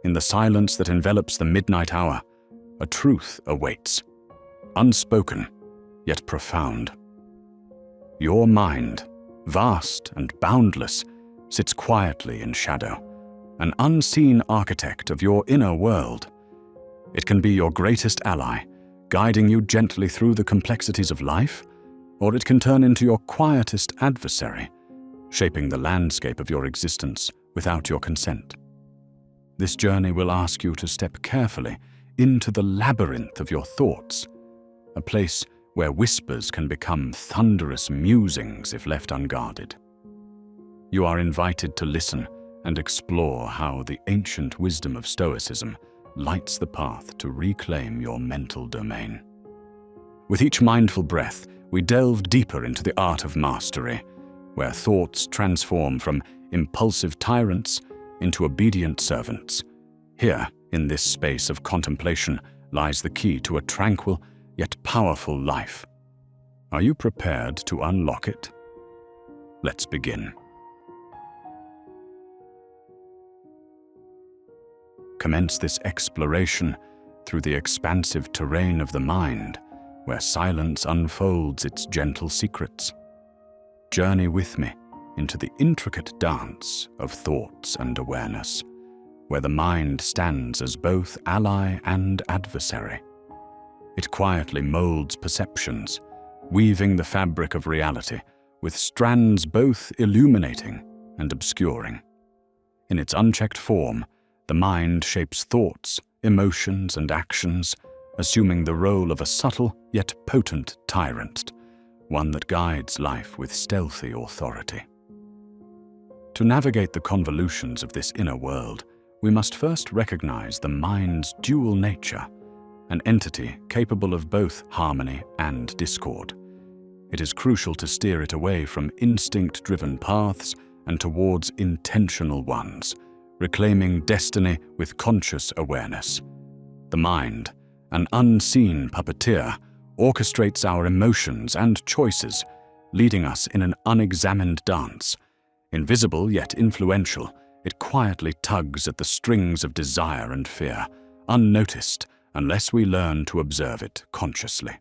In the silence that envelops the midnight hour, a truth awaits, unspoken, yet profound. Your mind, vast and boundless, sits quietly in shadow, an unseen architect of your inner world. It can be your greatest ally, guiding you gently through the complexities of life, or it can turn into your quietest adversary, shaping the landscape of your existence without your consent. This journey will ask you to step carefully into the labyrinth of your thoughts, a place where whispers can become thunderous musings if left unguarded. You are invited to listen and explore how the ancient wisdom of Stoicism lights the path to reclaim your mental domain. With each mindful breath, we delve deeper into the art of mastery, where thoughts transform from impulsive tyrants into obedient servants. Here, in this space of contemplation, lies the key to a tranquil yet powerful life. Are you prepared to unlock it? Let's begin. Commence this exploration through the expansive terrain of the mind, where silence unfolds its gentle secrets. Journey with me into the intricate dance of thoughts and awareness, where the mind stands as both ally and adversary. It quietly molds perceptions, weaving the fabric of reality with strands both illuminating and obscuring. In its unchecked form, the mind shapes thoughts, emotions, and actions, assuming the role of a subtle yet potent tyrant, one that guides life with stealthy authority. To navigate the convolutions of this inner world, we must first recognize the mind's dual nature, an entity capable of both harmony and discord. It is crucial to steer it away from instinct-driven paths and towards intentional ones, reclaiming destiny with conscious awareness. The mind, an unseen puppeteer, orchestrates our emotions and choices, leading us in an unexamined dance. Invisible yet influential, it quietly tugs at the strings of desire and fear, unnoticed unless we learn to observe it consciously.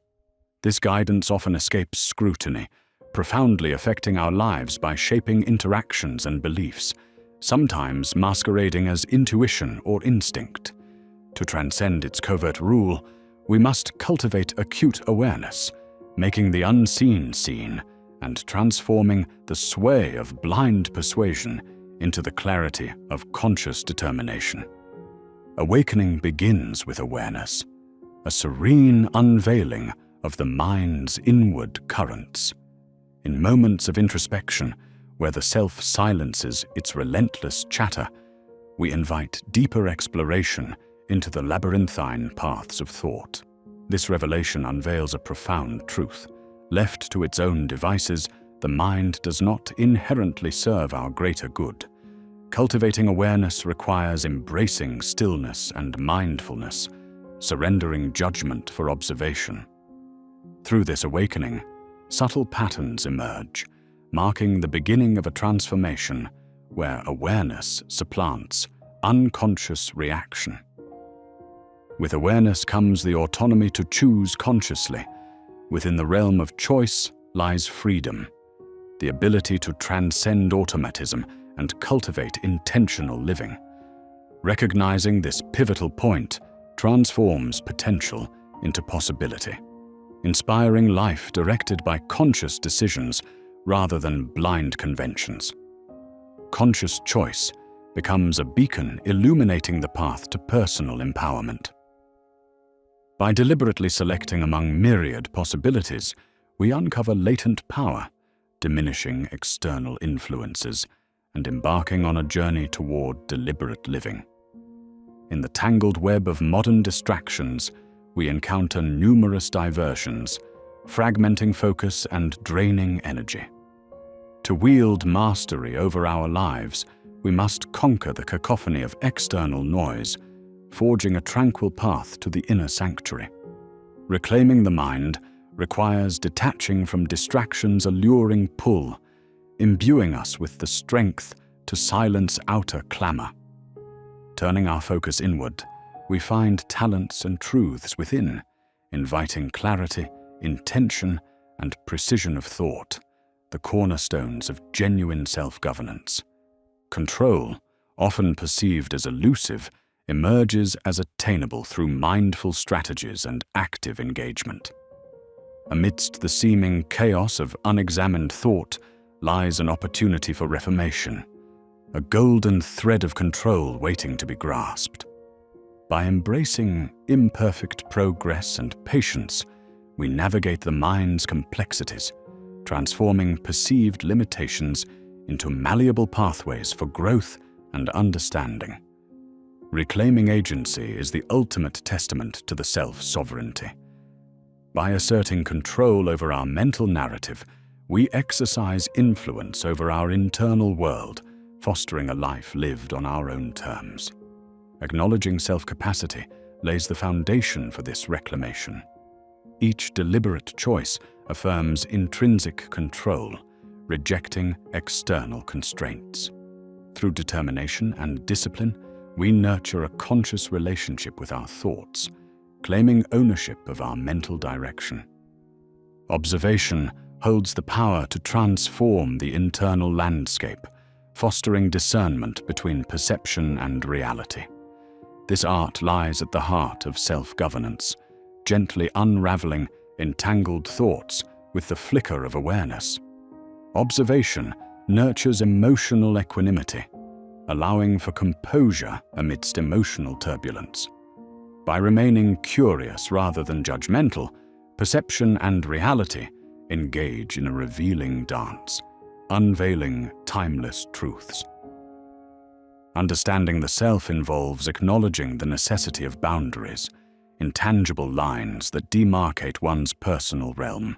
This guidance often escapes scrutiny, profoundly affecting our lives by shaping interactions and beliefs, sometimes masquerading as intuition or instinct. To transcend its covert rule, we must cultivate acute awareness, making the unseen seen and transforming the sway of blind persuasion into the clarity of conscious determination. Awakening begins with awareness, a serene unveiling of the mind's inward currents. In moments of introspection, where the self silences its relentless chatter, we invite deeper exploration into the labyrinthine paths of thought. This revelation unveils a profound truth. Left to its own devices, the mind does not inherently serve our greater good. Cultivating awareness requires embracing stillness and mindfulness, surrendering judgment for observation. Through this awakening, subtle patterns emerge, marking the beginning of a transformation where awareness supplants unconscious reaction. With awareness comes the autonomy to choose consciously. Within the realm of choice lies freedom, the ability to transcend automatism and cultivate intentional living. Recognizing this pivotal point transforms potential into possibility, inspiring life directed by conscious decisions rather than blind conventions. Conscious choice becomes a beacon illuminating the path to personal empowerment. By deliberately selecting among myriad possibilities, we uncover latent power, diminishing external influences, and embarking on a journey toward deliberate living. In the tangled web of modern distractions, we encounter numerous diversions, fragmenting focus and draining energy. To wield mastery over our lives, we must conquer the cacophony of external noise, forging a tranquil path to the inner sanctuary. Reclaiming the mind requires detaching from distraction's alluring pull, imbuing us with the strength to silence outer clamor. Turning our focus inward, we find talents and truths within, inviting clarity, intention, and precision of thought, the cornerstones of genuine self-governance. Control, often perceived as elusive, emerges as attainable through mindful strategies and active engagement. Amidst the seeming chaos of unexamined thought lies an opportunity for reformation, a golden thread of control waiting to be grasped. By embracing imperfect progress and patience, we navigate the mind's complexities, transforming perceived limitations into malleable pathways for growth and understanding. Reclaiming agency is the ultimate testament to the self-sovereignty. By asserting control over our mental narrative, we exercise influence over our internal world, fostering a life lived on our own terms. Acknowledging self-capacity lays the foundation for this reclamation. Each deliberate choice affirms intrinsic control, rejecting external constraints. Through determination and discipline, we nurture a conscious relationship with our thoughts, claiming ownership of our mental direction. Observation holds the power to transform the internal landscape, fostering discernment between perception and reality. This art lies at the heart of self-governance, gently unraveling entangled thoughts with the flicker of awareness. Observation nurtures emotional equanimity, allowing for composure amidst emotional turbulence. By remaining curious rather than judgmental, perception and reality engage in a revealing dance, unveiling timeless truths. Understanding the self involves acknowledging the necessity of boundaries, intangible lines that demarcate one's personal realm.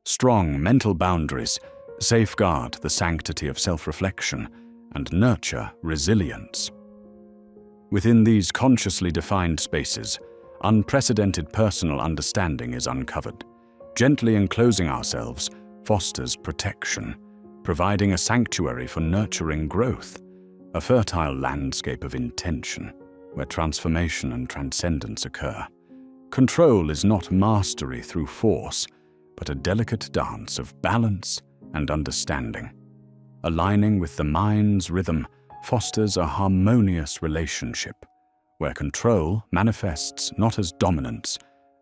Strong mental boundaries safeguard the sanctity of self-reflection and nurture resilience. Within these consciously defined spaces, unprecedented personal understanding is uncovered. Gently enclosing ourselves fosters protection, providing a sanctuary for nurturing growth, a fertile landscape of intention where transformation and transcendence occur. Control is not mastery through force, but a delicate dance of balance and understanding. Aligning with the mind's rhythm fosters a harmonious relationship, where control manifests not as dominance,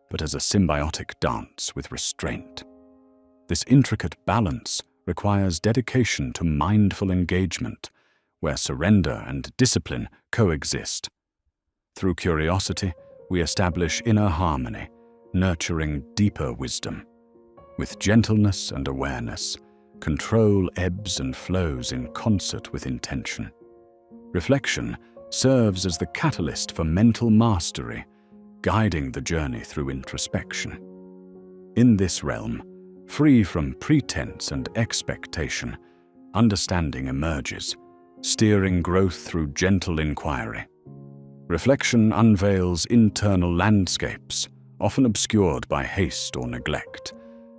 but as a symbiotic dance with restraint. This intricate balance requires dedication to mindful engagement, where surrender and discipline coexist. Through curiosity, we establish inner harmony, nurturing deeper wisdom. With gentleness and awareness, control ebbs and flows in concert with intention. Reflection serves as the catalyst for mental mastery, guiding the journey through introspection. In this realm, free from pretense and expectation, understanding emerges, steering growth through gentle inquiry. Reflection unveils internal landscapes, often obscured by haste or neglect.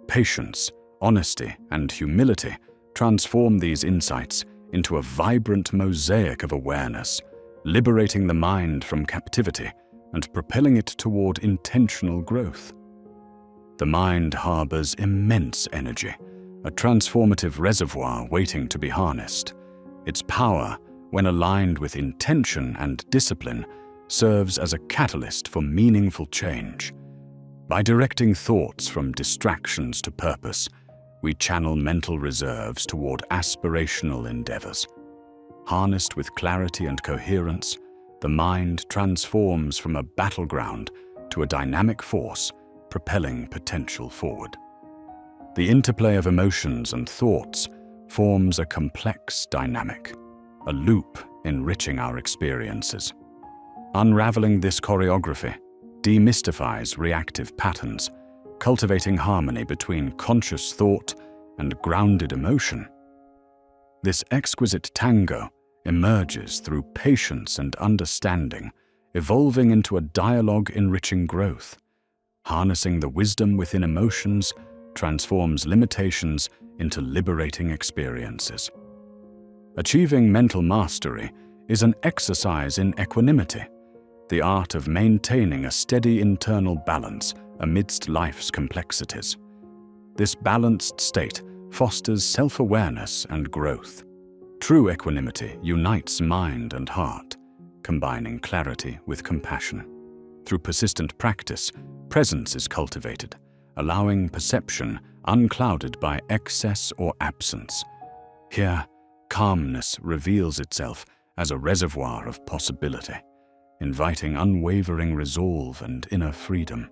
Patience, honesty, and humility transform these insights into a vibrant mosaic of awareness, liberating the mind from captivity and propelling it toward intentional growth. The mind harbors immense energy, a transformative reservoir waiting to be harnessed. Its power, when aligned with intention and discipline, serves as a catalyst for meaningful change. By directing thoughts from distractions to purpose, we channel mental reserves toward aspirational endeavors. Harnessed with clarity and coherence, the mind transforms from a battleground to a dynamic force, propelling potential forward. The interplay of emotions and thoughts forms a complex dynamic, a loop enriching our experiences. Unraveling this choreography demystifies reactive patterns, cultivating harmony between conscious thought and grounded emotion. This exquisite tango emerges through patience and understanding, evolving into a dialogue enriching growth. Harnessing the wisdom within emotions transforms limitations into liberating experiences. Achieving mental mastery is an exercise in equanimity, the art of maintaining a steady internal balance amidst life's complexities. This balanced state fosters self-awareness and growth. True equanimity unites mind and heart, combining clarity with compassion. Through persistent practice, presence is cultivated, allowing perception unclouded by excess or absence. Here, calmness reveals itself as a reservoir of possibility, inviting unwavering resolve and inner freedom.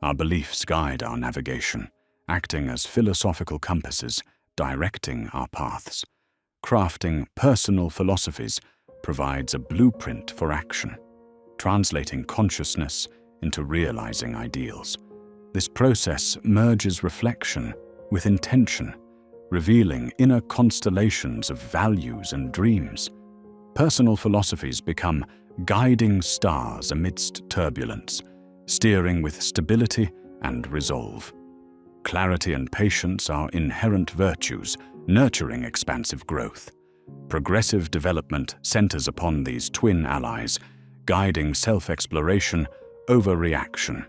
Our beliefs guide our navigation, acting as philosophical compasses directing our paths. Crafting personal philosophies provides a blueprint for action, translating consciousness into realizing ideals. This process merges reflection with intention, revealing inner constellations of values and dreams. Personal philosophies become guiding stars amidst turbulence, steering with stability and resolve. Clarity and patience are inherent virtues, nurturing expansive growth. Progressive development centers upon these twin allies, guiding self-exploration over reaction.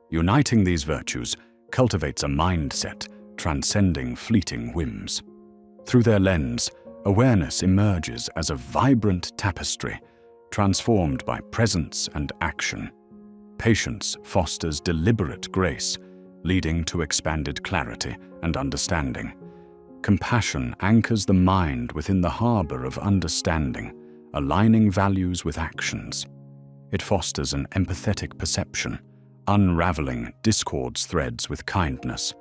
Uniting these virtues cultivates a mindset transcending fleeting whims. Through their lens, awareness emerges as a vibrant tapestry, transformed by presence and action. Patience fosters deliberate grace, leading to expanded clarity and understanding. Compassion anchors the mind within the harbor of understanding, aligning values with actions. It fosters an empathetic perception, unraveling discord's threads with kindness.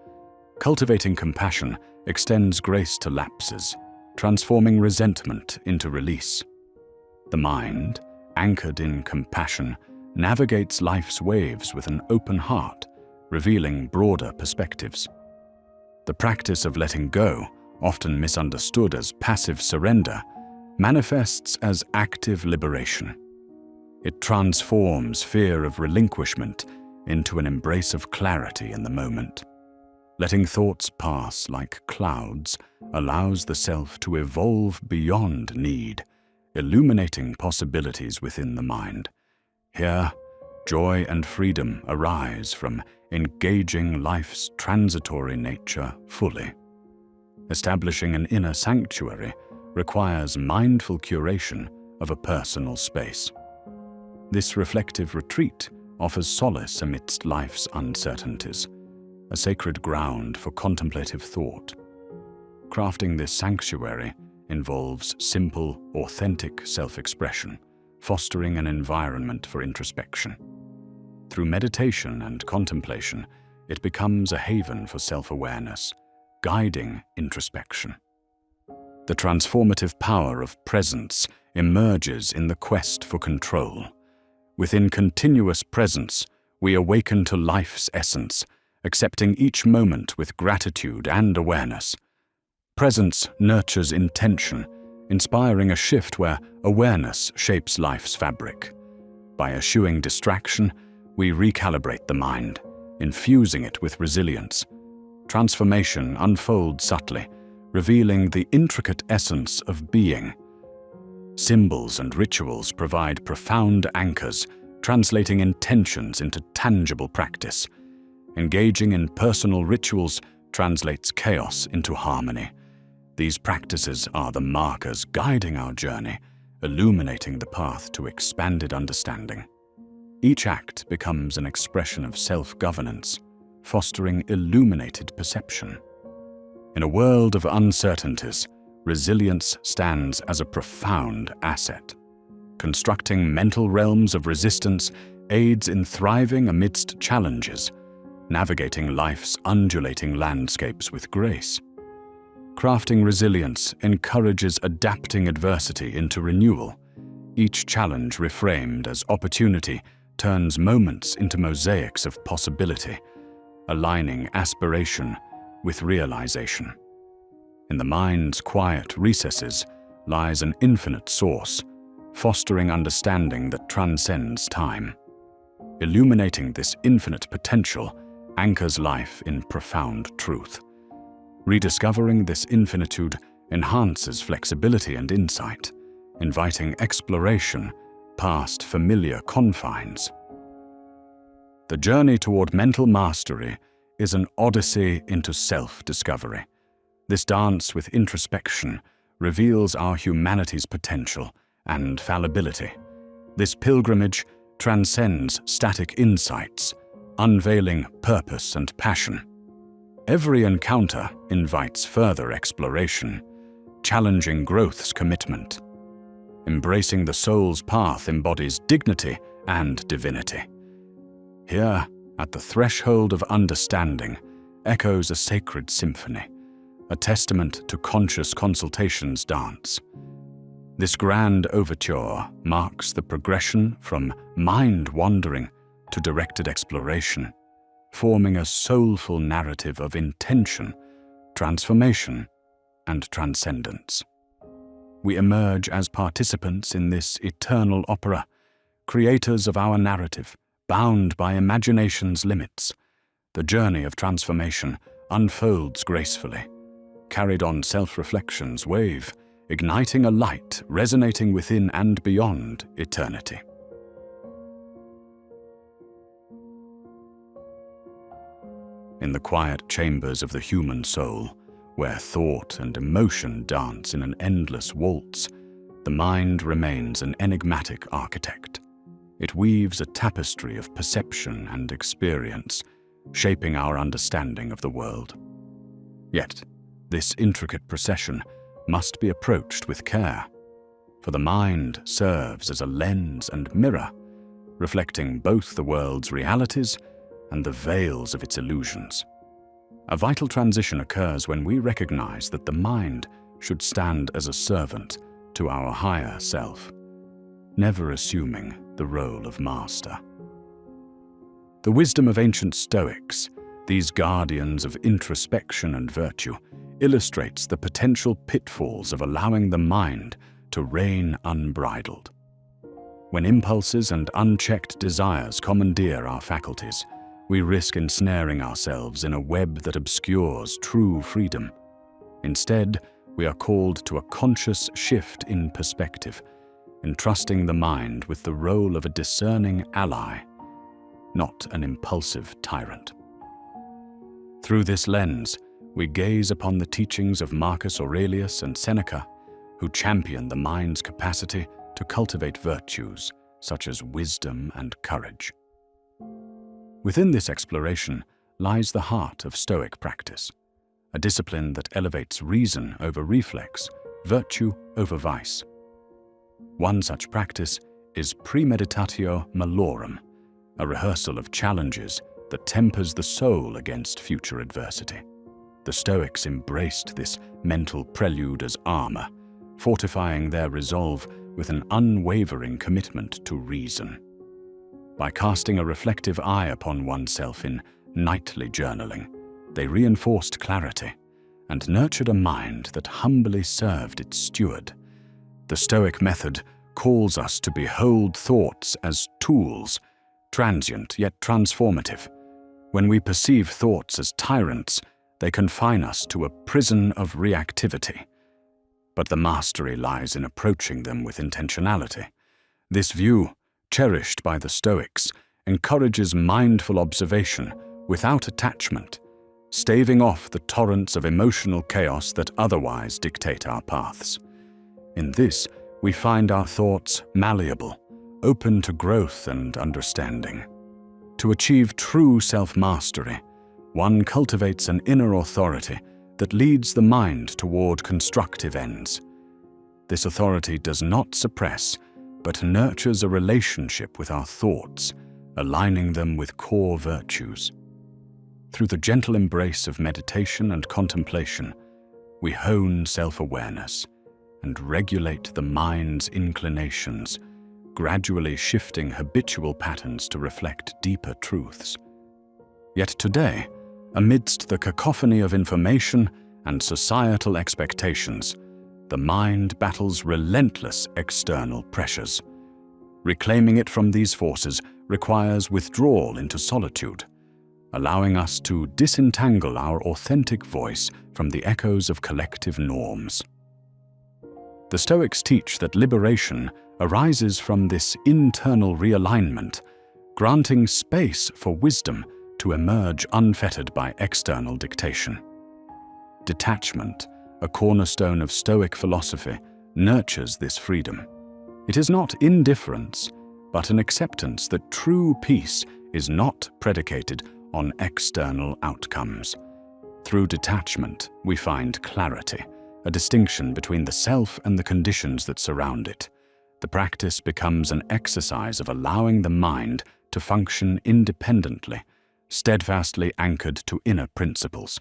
Cultivating compassion extends grace to lapses, transforming resentment into release. The mind, anchored in compassion, navigates life's waves with an open heart, revealing broader perspectives. The practice of letting go, often misunderstood as passive surrender, manifests as active liberation. It transforms fear of relinquishment into an embrace of clarity in the moment. Letting thoughts pass like clouds allows the self to evolve beyond need, illuminating possibilities within the mind. Here, joy and freedom arise from engaging life's transitory nature fully. Establishing an inner sanctuary requires mindful curation of a personal space. This reflective retreat offers solace amidst life's uncertainties, a sacred ground for contemplative thought. Crafting this sanctuary involves simple, authentic self-expression, fostering an environment for introspection. Through meditation and contemplation, it becomes a haven for self-awareness, guiding introspection. The transformative power of presence emerges in the quest for control. Within continuous presence, we awaken to life's essence, accepting each moment with gratitude and awareness. Presence nurtures intention, inspiring a shift where awareness shapes life's fabric. By eschewing distraction, we recalibrate the mind, infusing it with resilience. Transformation unfolds subtly, revealing the intricate essence of being. Symbols and rituals provide profound anchors, translating intentions into tangible practice. Engaging in personal rituals translates chaos into harmony. These practices are the markers guiding our journey, illuminating the path to expanded understanding. Each act becomes an expression of self-governance, fostering illuminated perception. In a world of uncertainties, resilience stands as a profound asset. Constructing mental realms of resistance aids in thriving amidst challenges, navigating life's undulating landscapes with grace. Crafting resilience encourages adapting adversity into renewal. Each challenge reframed as opportunity turns moments into mosaics of possibility, aligning aspiration with realization. In the mind's quiet recesses lies an infinite source, fostering understanding that transcends time. Illuminating this infinite potential anchors life in profound truth. Rediscovering this infinitude enhances flexibility and insight, inviting exploration past familiar confines. The journey toward mental mastery is an odyssey into self-discovery. This dance with introspection reveals our humanity's potential and fallibility. This pilgrimage transcends static insights, unveiling purpose and passion. Every encounter invites further exploration, challenging growth's commitment. Embracing the soul's path embodies dignity and divinity. Here, at the threshold of understanding, echoes a sacred symphony, a testament to conscious consultation's dance. This grand overture marks the progression from mind-wandering to directed exploration, forming a soulful narrative of intention, transformation, and transcendence. We emerge as participants in this eternal opera, creators of our narrative, bound by imagination's limits. The journey of transformation unfolds gracefully, carried on self-reflection's wave, igniting a light resonating within and beyond eternity. In the quiet chambers of the human soul, where thought and emotion dance in an endless waltz, the mind remains an enigmatic architect. It weaves a tapestry of perception and experience, shaping our understanding of the world. Yet, this intricate procession must be approached with care, for the mind serves as a lens and mirror, reflecting both the world's realities and the veils of its illusions. A vital transition occurs when we recognize that the mind should stand as a servant to our higher self, never assuming the role of master. The wisdom of ancient Stoics, these guardians of introspection and virtue, illustrates the potential pitfalls of allowing the mind to reign unbridled. When impulses and unchecked desires commandeer our faculties, we risk ensnaring ourselves in a web that obscures true freedom. Instead, we are called to a conscious shift in perspective, entrusting the mind with the role of a discerning ally, not an impulsive tyrant. Through this lens, we gaze upon the teachings of Marcus Aurelius and Seneca, who champion the mind's capacity to cultivate virtues such as wisdom and courage. Within this exploration lies the heart of Stoic practice, a discipline that elevates reason over reflex, virtue over vice. One such practice is premeditatio malorum, a rehearsal of challenges that tempers the soul against future adversity. The Stoics embraced this mental prelude as armor, fortifying their resolve with an unwavering commitment to reason. By casting a reflective eye upon oneself in nightly journaling, they reinforced clarity and nurtured a mind that humbly served its steward. The Stoic method calls us to behold thoughts as tools, transient yet transformative. When we perceive thoughts as tyrants, they confine us to a prison of reactivity. But the mastery lies in approaching them with intentionality. This view, cherished by the Stoics, encourages mindful observation without attachment, staving off the torrents of emotional chaos that otherwise dictate our paths. In this, we find our thoughts malleable, open to growth and understanding. To achieve true self-mastery, one cultivates an inner authority that leads the mind toward constructive ends. This authority does not suppress, but nurtures a relationship with our thoughts, aligning them with core virtues. Through the gentle embrace of meditation and contemplation, we hone self-awareness and regulate the mind's inclinations, gradually shifting habitual patterns to reflect deeper truths. Yet today, amidst the cacophony of information and societal expectations, the mind battles relentless external pressures. Reclaiming it from these forces requires withdrawal into solitude, allowing us to disentangle our authentic voice from the echoes of collective norms. The Stoics teach that liberation arises from this internal realignment, granting space for wisdom to emerge unfettered by external dictation. Detachment, a cornerstone of Stoic philosophy, nurtures this freedom. It is not indifference, but an acceptance that true peace is not predicated on external outcomes. Through detachment, we find clarity, a distinction between the self and the conditions that surround it. The practice becomes an exercise of allowing the mind to function independently, steadfastly anchored to inner principles.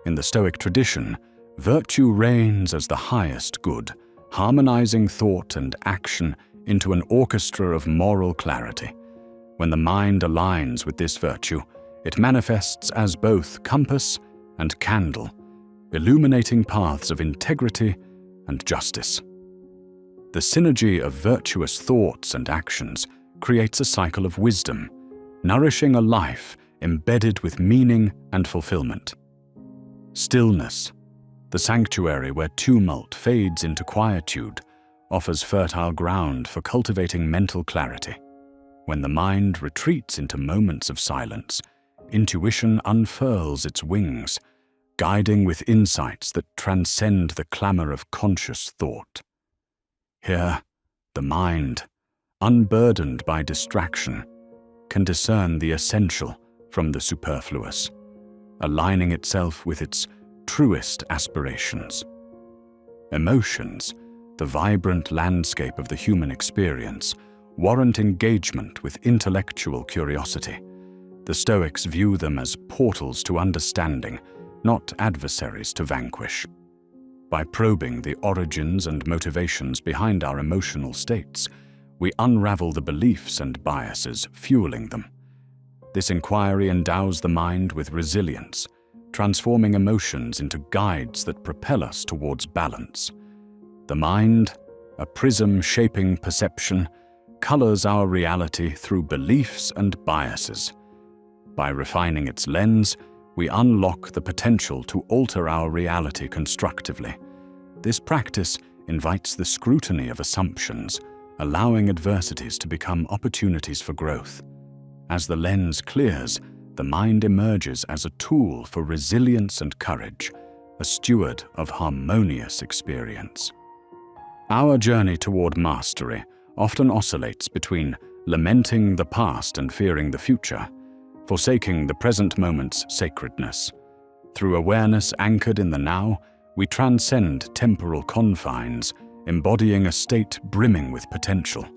In the Stoic tradition, virtue reigns as the highest good, harmonizing thought and action into an orchestra of moral clarity. When the mind aligns with this virtue, it manifests as both compass and candle, illuminating paths of integrity and justice. The synergy of virtuous thoughts and actions creates a cycle of wisdom, nourishing a life embedded with meaning and fulfillment. Stillness, the sanctuary where tumult fades into quietude, offers fertile ground for cultivating mental clarity. When the mind retreats into moments of silence, intuition unfurls its wings, guiding with insights that transcend the clamor of conscious thought. Here, the mind, unburdened by distraction, can discern the essential from the superfluous, aligning itself with its truest aspirations. Emotions, the vibrant landscape of the human experience, warrant engagement with intellectual curiosity. The Stoics view them as portals to understanding, not adversaries to vanquish. By probing the origins and motivations behind our emotional states, we unravel the beliefs and biases fueling them. This inquiry endows the mind with resilience, transforming emotions into guides that propel us towards balance. The mind, a prism shaping perception, colors our reality through beliefs and biases. By refining its lens, we unlock the potential to alter our reality constructively. This practice invites the scrutiny of assumptions, allowing adversities to become opportunities for growth. As the lens clears, the mind emerges as a tool for resilience and courage, a steward of harmonious experience. Our journey toward mastery often oscillates between lamenting the past and fearing the future, forsaking the present moment's sacredness. Through awareness anchored in the now, we transcend temporal confines, embodying a state brimming with potential.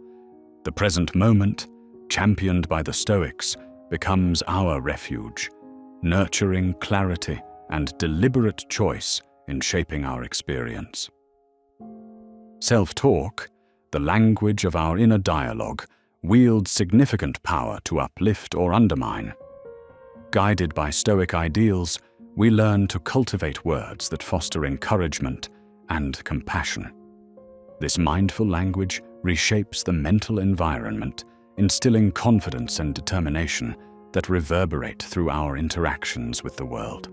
The present moment, championed by the Stoics, becomes our refuge, nurturing clarity and deliberate choice in shaping our experience. Self-talk, the language of our inner dialogue, wields significant power to uplift or undermine. Guided by Stoic ideals, we learn to cultivate words that foster encouragement and compassion. This mindful language reshapes the mental environment, instilling confidence and determination that reverberate through our interactions with the world.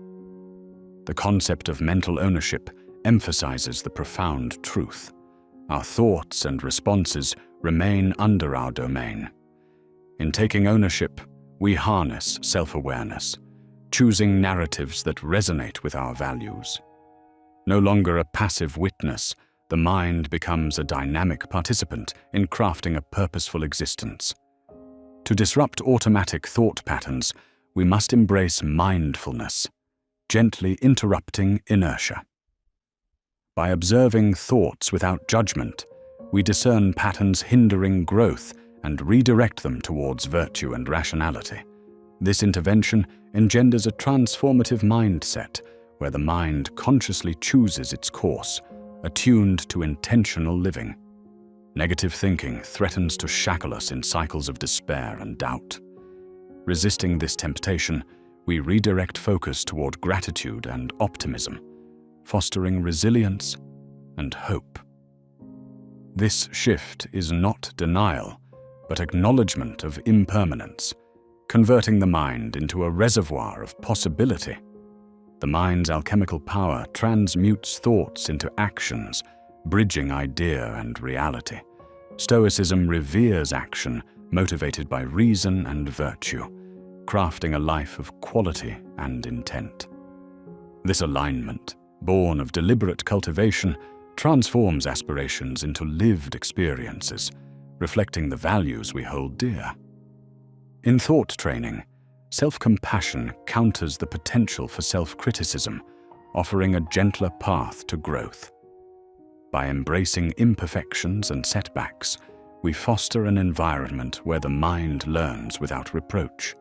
The concept of mental ownership emphasizes the profound truth. Our thoughts and responses remain under our domain. In taking ownership, we harness self-awareness, choosing narratives that resonate with our values. No longer a passive witness, the mind becomes a dynamic participant in crafting a purposeful existence. To disrupt automatic thought patterns, we must embrace mindfulness, gently interrupting inertia. By observing thoughts without judgment, we discern patterns hindering growth and redirect them towards virtue and rationality. This intervention engenders a transformative mindset where the mind consciously chooses its course, attuned to intentional living. Negative thinking threatens to shackle us in cycles of despair and doubt. Resisting this temptation, we redirect focus toward gratitude and optimism, fostering resilience and hope. This shift is not denial, but acknowledgement of impermanence, converting the mind into a reservoir of possibility. The mind's alchemical power transmutes thoughts into actions, bridging idea and reality. Stoicism reveres action motivated by reason and virtue, crafting a life of quality and intent. This alignment, born of deliberate cultivation, transforms aspirations into lived experiences, reflecting the values we hold dear. In thought training, self-compassion counters the potential for self-criticism, offering a gentler path to growth. By embracing imperfections and setbacks, we foster an environment where the mind learns without reproach.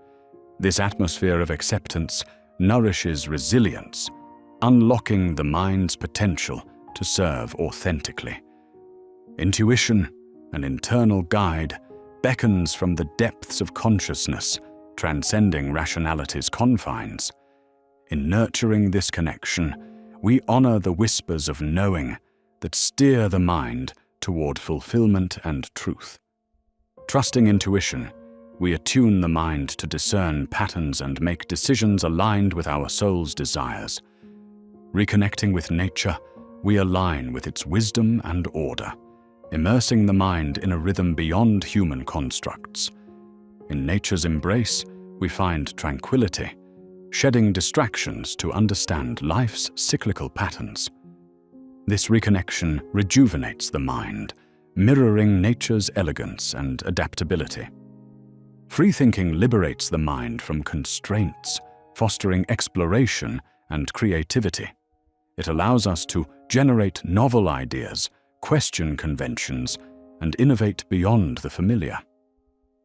This atmosphere of acceptance nourishes resilience, unlocking the mind's potential to serve authentically. Intuition, an internal guide, beckons from the depths of consciousness, transcending rationality's confines. In nurturing this connection, we honor the whispers of knowing that steer the mind toward fulfillment and truth. Trusting intuition, we attune the mind to discern patterns and make decisions aligned with our soul's desires. Reconnecting with nature, we align with its wisdom and order, immersing the mind in a rhythm beyond human constructs. In nature's embrace, we find tranquility, shedding distractions to understand life's cyclical patterns. This reconnection rejuvenates the mind, mirroring nature's elegance and adaptability. Free thinking liberates the mind from constraints, fostering exploration and creativity. It allows us to generate novel ideas, question conventions, and innovate beyond the familiar.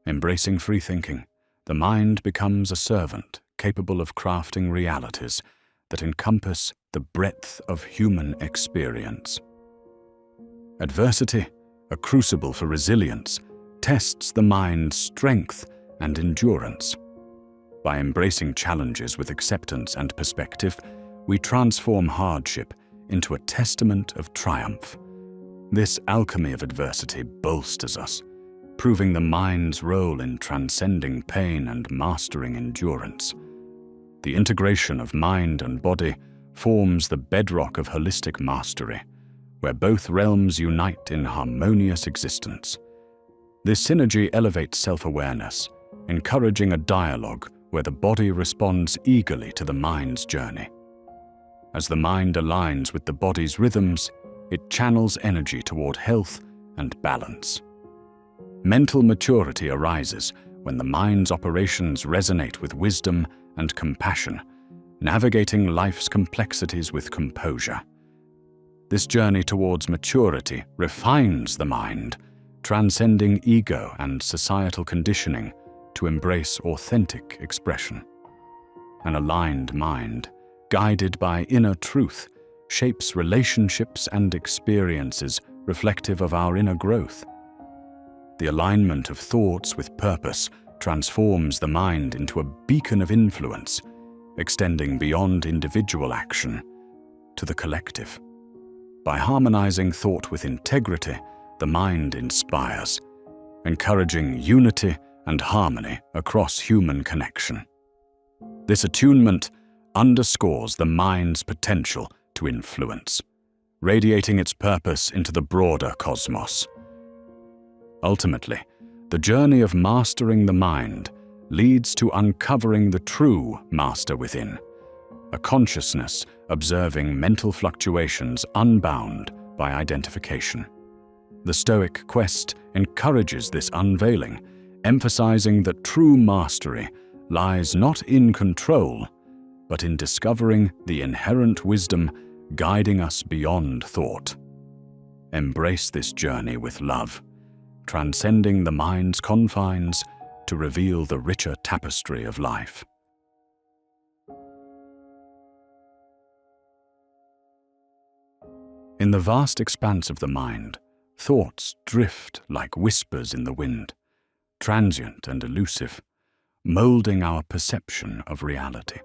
Embracing free thinking, the mind becomes a servant capable of crafting realities that encompass the breadth of human experience. Adversity, a crucible for resilience, tests the mind's strength and endurance. By embracing challenges with acceptance and perspective, we transform hardship into a testament of triumph. This alchemy of adversity bolsters us, proving the mind's role in transcending pain and mastering endurance. The integration of mind and body forms the bedrock of holistic mastery, where both realms unite in harmonious existence. This synergy elevates self-awareness, encouraging a dialogue where the body responds eagerly to the mind's journey. As the mind aligns with the body's rhythms, it channels energy toward health and balance. Mental maturity arises when the mind's operations resonate with wisdom and compassion, navigating life's complexities with composure. This journey towards maturity refines the mind, transcending ego and societal conditioning to embrace authentic expression. An aligned mind, guided by inner truth, shapes relationships and experiences reflective of our inner growth. The alignment of thoughts with purpose transforms the mind into a beacon of influence, extending beyond individual action to the collective. By harmonizing thought with integrity, the mind inspires, encouraging unity and harmony across human connection. This attunement underscores the mind's potential to influence, radiating its purpose into the broader cosmos. Ultimately, the journey of mastering the mind leads to uncovering the true master within, a consciousness observing mental fluctuations unbound by identification. The Stoic quest encourages this unveiling, emphasizing that true mastery lies not in control, but in discovering the inherent wisdom guiding us beyond thought. Embrace this journey with love, transcending the mind's confines to reveal the richer tapestry of life. In the vast expanse of the mind, thoughts drift like whispers in the wind, transient and elusive, molding our perception of reality.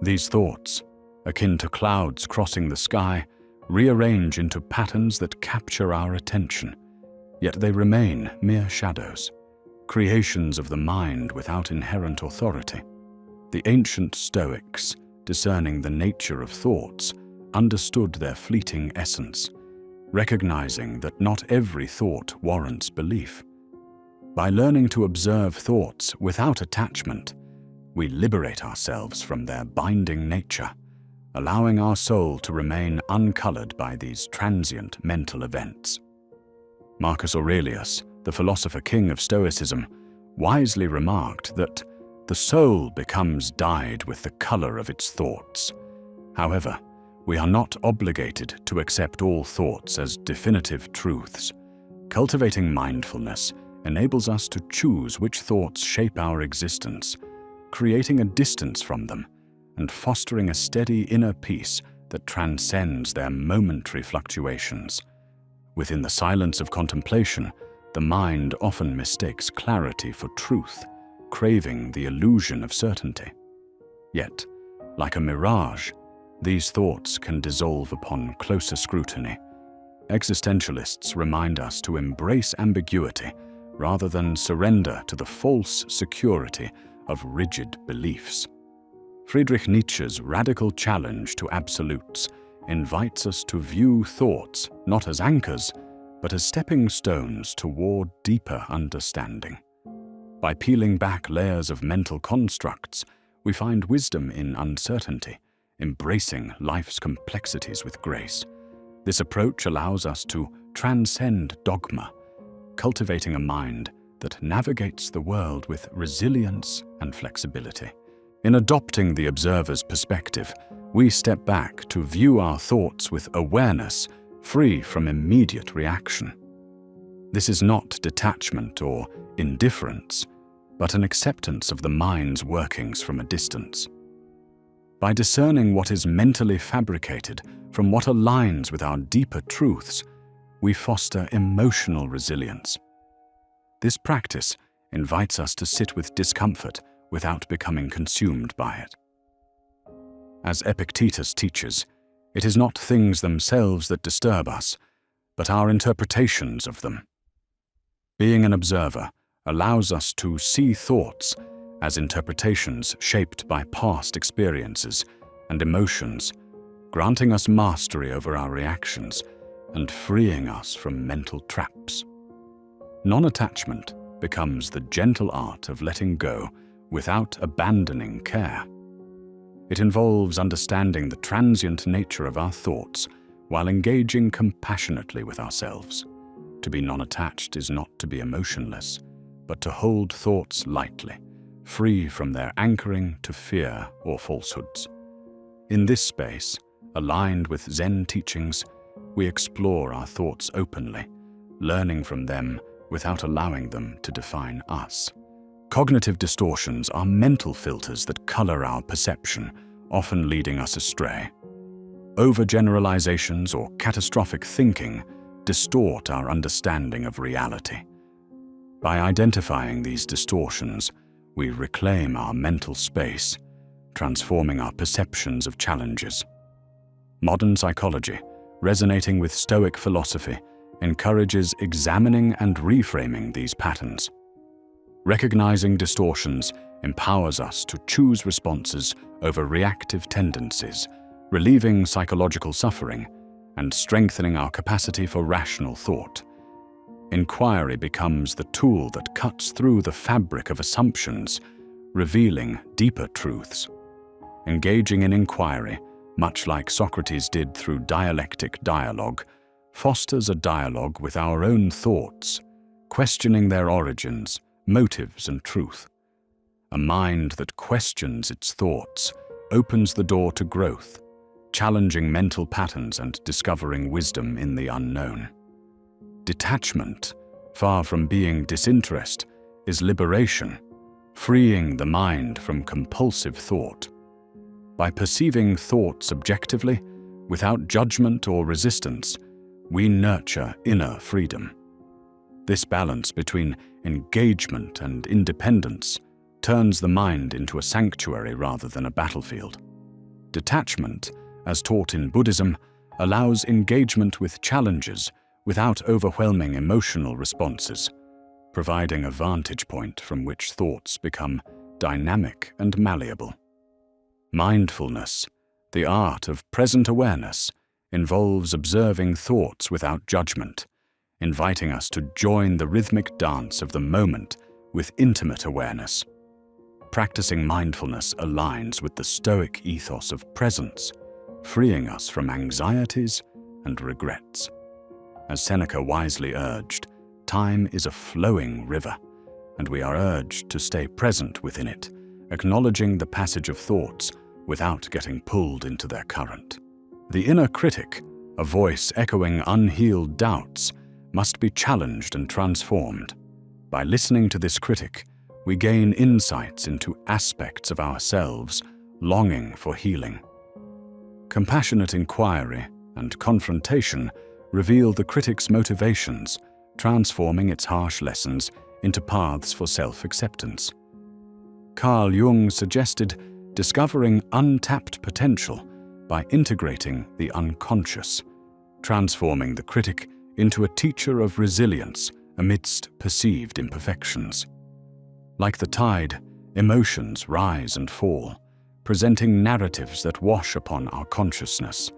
These thoughts, akin to clouds crossing the sky, rearrange into patterns that capture our attention, yet they remain mere shadows, creations of the mind without inherent authority. The ancient Stoics, discerning the nature of thoughts, understood their fleeting essence, recognizing that not every thought warrants belief. By learning to observe thoughts without attachment, we liberate ourselves from their binding nature, allowing our soul to remain uncolored by these transient mental events. Marcus Aurelius, the philosopher king of Stoicism, wisely remarked that the soul becomes dyed with the color of its thoughts. However, we are not obligated to accept all thoughts as definitive truths. Cultivating mindfulness enables us to choose which thoughts shape our existence, creating a distance from them and fostering a steady inner peace that transcends their momentary fluctuations. Within the silence of contemplation, the mind often mistakes clarity for truth, craving the illusion of certainty. Yet, like a mirage, these thoughts can dissolve upon closer scrutiny. Existentialists remind us to embrace ambiguity rather than surrender to the false security of rigid beliefs. Friedrich Nietzsche's radical challenge to absolutes invites us to view thoughts not as anchors, but as stepping stones toward deeper understanding. By peeling back layers of mental constructs, we find wisdom in uncertainty, embracing life's complexities with grace. This approach allows us to transcend dogma, cultivating a mind that navigates the world with resilience and flexibility. In adopting the observer's perspective, we step back to view our thoughts with awareness, free from immediate reaction. This is not detachment or indifference, but an acceptance of the mind's workings from a distance. By discerning what is mentally fabricated from what aligns with our deeper truths, we foster emotional resilience. This practice invites us to sit with discomfort without becoming consumed by it. As Epictetus teaches, it is not things themselves that disturb us, but our interpretations of them. Being an observer allows us to see thoughts as interpretations shaped by past experiences and emotions, granting us mastery over our reactions and freeing us from mental traps. Non-attachment becomes the gentle art of letting go without abandoning care. It involves understanding the transient nature of our thoughts while engaging compassionately with ourselves. To be non-attached is not to be emotionless, but to hold thoughts lightly, free from their anchoring to fear or falsehoods. In this space, aligned with Zen teachings, we explore our thoughts openly, learning from them without allowing them to define us. Cognitive distortions are mental filters that color our perception, often leading us astray. Overgeneralizations or catastrophic thinking distort our understanding of reality. By identifying these distortions, we reclaim our mental space, transforming our perceptions of challenges. Modern psychology, resonating with Stoic philosophy, encourages examining and reframing these patterns. Recognizing distortions empowers us to choose responses over reactive tendencies, relieving psychological suffering and strengthening our capacity for rational thought. Inquiry becomes the tool that cuts through the fabric of assumptions, revealing deeper truths. Engaging in inquiry, much like Socrates did through dialectic dialogue, fosters a dialogue with our own thoughts, questioning their origins, motives, and truth. A mind that questions its thoughts opens the door to growth, challenging mental patterns and discovering wisdom in the unknown. Detachment, far from being disinterest, is liberation, freeing the mind from compulsive thought. By perceiving thoughts objectively, without judgment or resistance, we nurture inner freedom. This balance between engagement and independence turns the mind into a sanctuary rather than a battlefield. Detachment, as taught in Buddhism, allows engagement with challenges without overwhelming emotional responses, providing a vantage point from which thoughts become dynamic and malleable. Mindfulness, the art of present awareness, involves observing thoughts without judgment, inviting us to join the rhythmic dance of the moment with intimate awareness. Practicing mindfulness aligns with the Stoic ethos of presence, freeing us from anxieties and regrets. As Seneca wisely urged, time is a flowing river, and we are urged to stay present within it, acknowledging the passage of thoughts without getting pulled into their current. The inner critic, a voice echoing unhealed doubts, must be challenged and transformed. By listening to this critic, we gain insights into aspects of ourselves longing for healing. Compassionate inquiry and confrontation reveal the critic's motivations, transforming its harsh lessons into paths for self-acceptance. Carl Jung suggested discovering untapped potential by integrating the unconscious, transforming the critic into a teacher of resilience amidst perceived imperfections. Like the tide, emotions rise and fall, presenting narratives that wash upon our consciousness.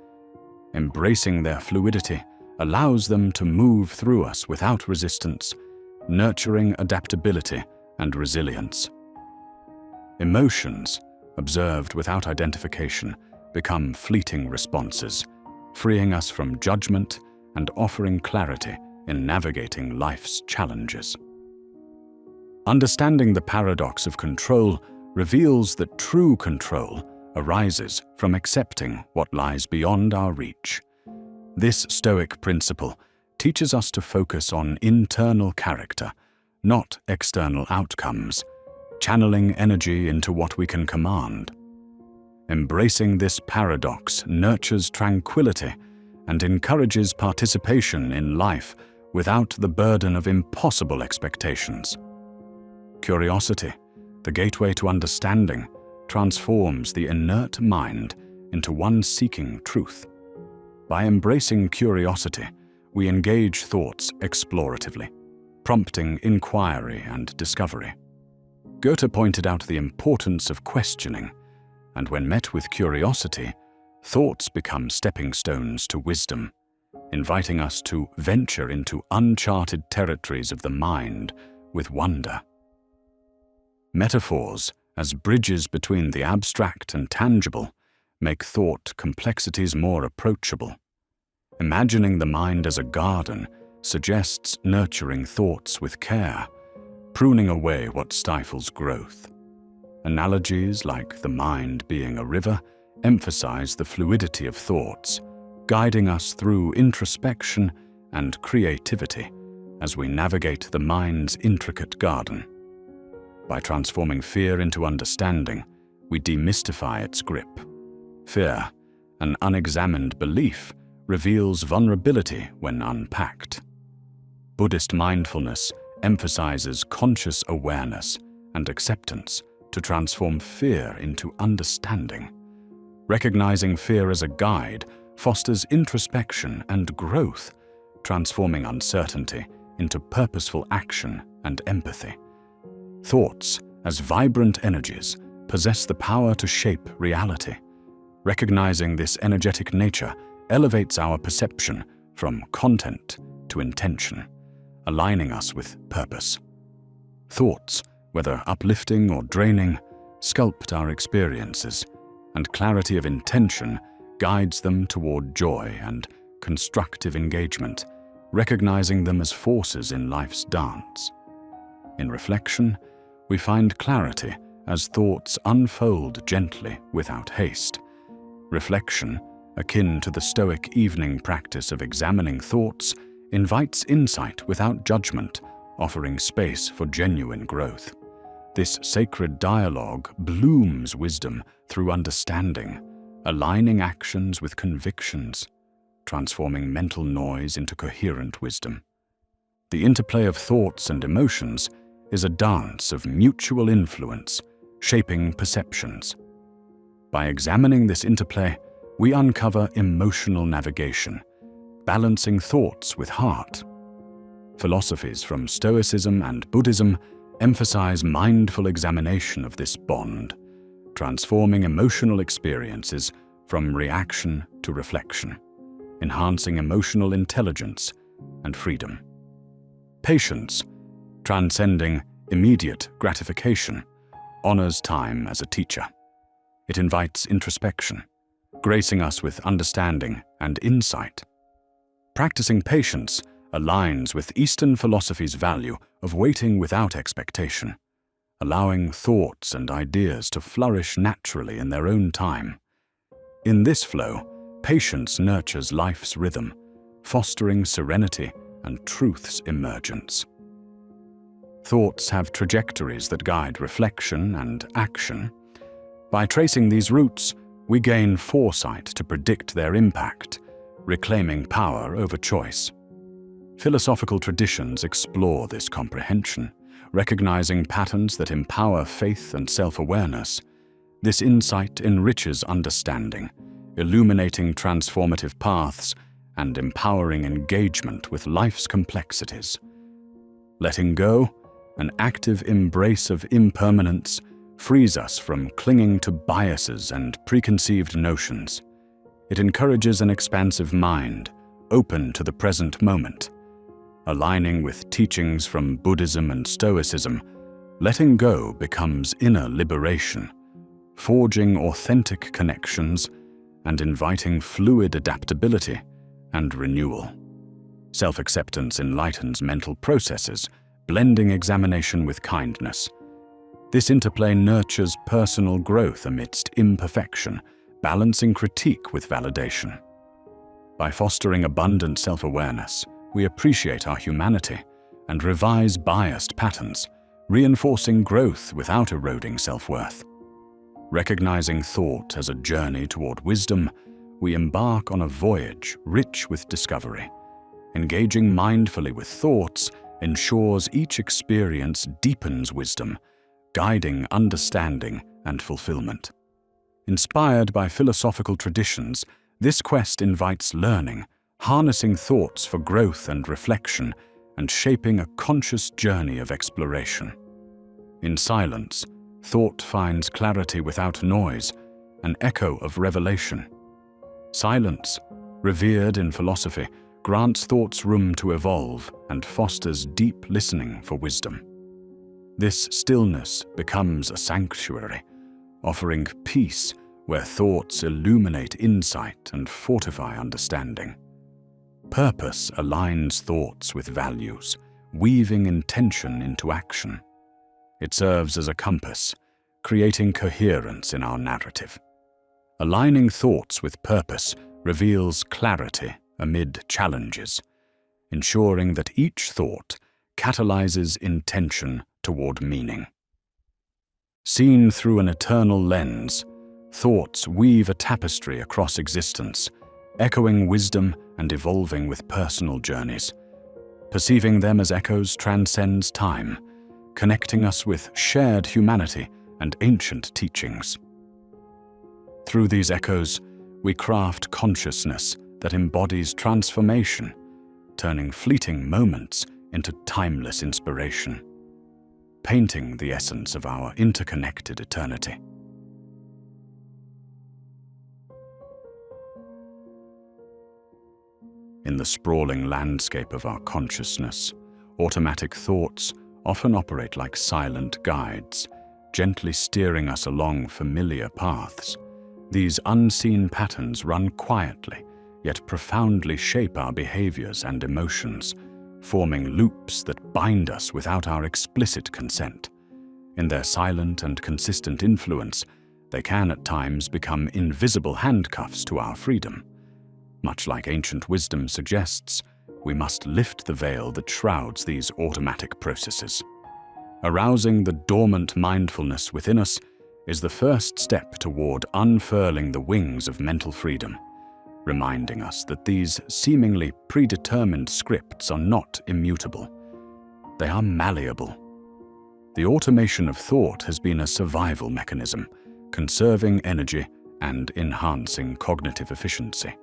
Embracing their fluidity allows them to move through us without resistance, nurturing adaptability and resilience. Emotions, observed without identification, become fleeting responses, freeing us from judgment and offering clarity in navigating life's challenges. Understanding the paradox of control reveals that true control arises from accepting what lies beyond our reach. This Stoic principle teaches us to focus on internal character, not external outcomes, channeling energy into what we can command. Embracing this paradox nurtures tranquility and encourages participation in life without the burden of impossible expectations. Curiosity, the gateway to understanding, transforms the inert mind into one seeking truth. By embracing curiosity, we engage thoughts exploratively, prompting inquiry and discovery. Goethe pointed out the importance of questioning, and when met with curiosity, thoughts become stepping stones to wisdom, inviting us to venture into uncharted territories of the mind with wonder. Metaphors, as bridges between the abstract and tangible, make thought complexities more approachable. Imagining the mind as a garden suggests nurturing thoughts with care, pruning away what stifles growth. Analogies like the mind being a river emphasize the fluidity of thoughts, guiding us through introspection and creativity as we navigate the mind's intricate garden. By transforming fear into understanding, we demystify its grip. Fear, an unexamined belief, reveals vulnerability when unpacked. Buddhist mindfulness emphasizes conscious awareness and acceptance to transform fear into understanding. Recognizing fear as a guide fosters introspection and growth, transforming uncertainty into purposeful action and empathy. Thoughts, as vibrant energies, possess the power to shape reality. Recognizing this energetic nature elevates our perception from content to intention, aligning us with purpose. Thoughts, whether uplifting or draining, sculpt our experiences, and clarity of intention guides them toward joy and constructive engagement, recognizing them as forces in life's dance. In reflection, we find clarity as thoughts unfold gently without haste. Reflection, akin to the Stoic evening practice of examining thoughts, invites insight without judgment, offering space for genuine growth. This sacred dialogue blooms wisdom through understanding, aligning actions with convictions, transforming mental noise into coherent wisdom. The interplay of thoughts and emotions is a dance of mutual influence, shaping perceptions. By examining this interplay, we uncover emotional navigation, balancing thoughts with heart. Philosophies from Stoicism and Buddhism emphasize mindful examination of this bond, transforming emotional experiences from reaction to reflection. enhancing emotional intelligence and freedom. Patience, transcending immediate gratification, honors time as a teacher. It invites introspection, gracing us with understanding and insight. Practicing patience aligns with Eastern philosophy's value of waiting without expectation, allowing thoughts and ideas to flourish naturally in their own time. In this flow, patience nurtures life's rhythm, fostering serenity and truth's emergence. Thoughts have trajectories that guide reflection and action. By tracing these routes, we gain foresight to predict their impact, reclaiming power over choice. Philosophical traditions explore this comprehension, recognizing patterns that empower faith and self-awareness. This insight enriches understanding, illuminating transformative paths and empowering engagement with life's complexities. Letting go, an active embrace of impermanence, frees us from clinging to biases and preconceived notions. It encourages an expansive mind, open to the present moment. Aligning with teachings from Buddhism and Stoicism, letting go becomes inner liberation, forging authentic connections and inviting fluid adaptability and renewal. Self-acceptance enlightens mental processes, blending examination with kindness. This interplay nurtures personal growth amidst imperfection, balancing critique with validation. By fostering abundant self-awareness, we appreciate our humanity and revise biased patterns, reinforcing growth without eroding self-worth. Recognizing thought as a journey toward wisdom, we embark on a voyage rich with discovery. Engaging mindfully with thoughts ensures each experience deepens wisdom, guiding understanding and fulfillment. Inspired by philosophical traditions, this quest invites learning, harnessing thoughts for growth and reflection, and shaping a conscious journey of exploration. In silence, thought finds clarity without noise, an echo of revelation. Silence, revered in philosophy, grants thoughts room to evolve and fosters deep listening for wisdom. This stillness becomes a sanctuary, offering peace where thoughts illuminate insight and fortify understanding. Purpose aligns thoughts with values, weaving intention into action. It serves as a compass, creating coherence in our narrative. Aligning thoughts with purpose reveals clarity amid challenges, ensuring that each thought catalyzes intention toward meaning. Seen through an eternal lens, thoughts weave a tapestry across existence, echoing wisdom and evolving with personal journeys. Perceiving them as echoes transcends time, connecting us with shared humanity and ancient teachings. Through these echoes, we craft consciousness that embodies transformation, turning fleeting moments into timeless inspiration, painting the essence of our interconnected eternity. In the sprawling landscape of our consciousness, automatic thoughts often operate like silent guides, gently steering us along familiar paths. These unseen patterns run quietly, yet profoundly shape our behaviors and emotions, forming loops that bind us without our explicit consent. In their silent and consistent influence, they can at times become invisible handcuffs to our freedom. Much like ancient wisdom suggests, we must lift the veil that shrouds these automatic processes. Arousing the dormant mindfulness within us is the first step toward unfurling the wings of mental freedom, reminding us that these seemingly predetermined scripts are not immutable. They are malleable. The automation of thought has been a survival mechanism, conserving energy and enhancing cognitive efficiency.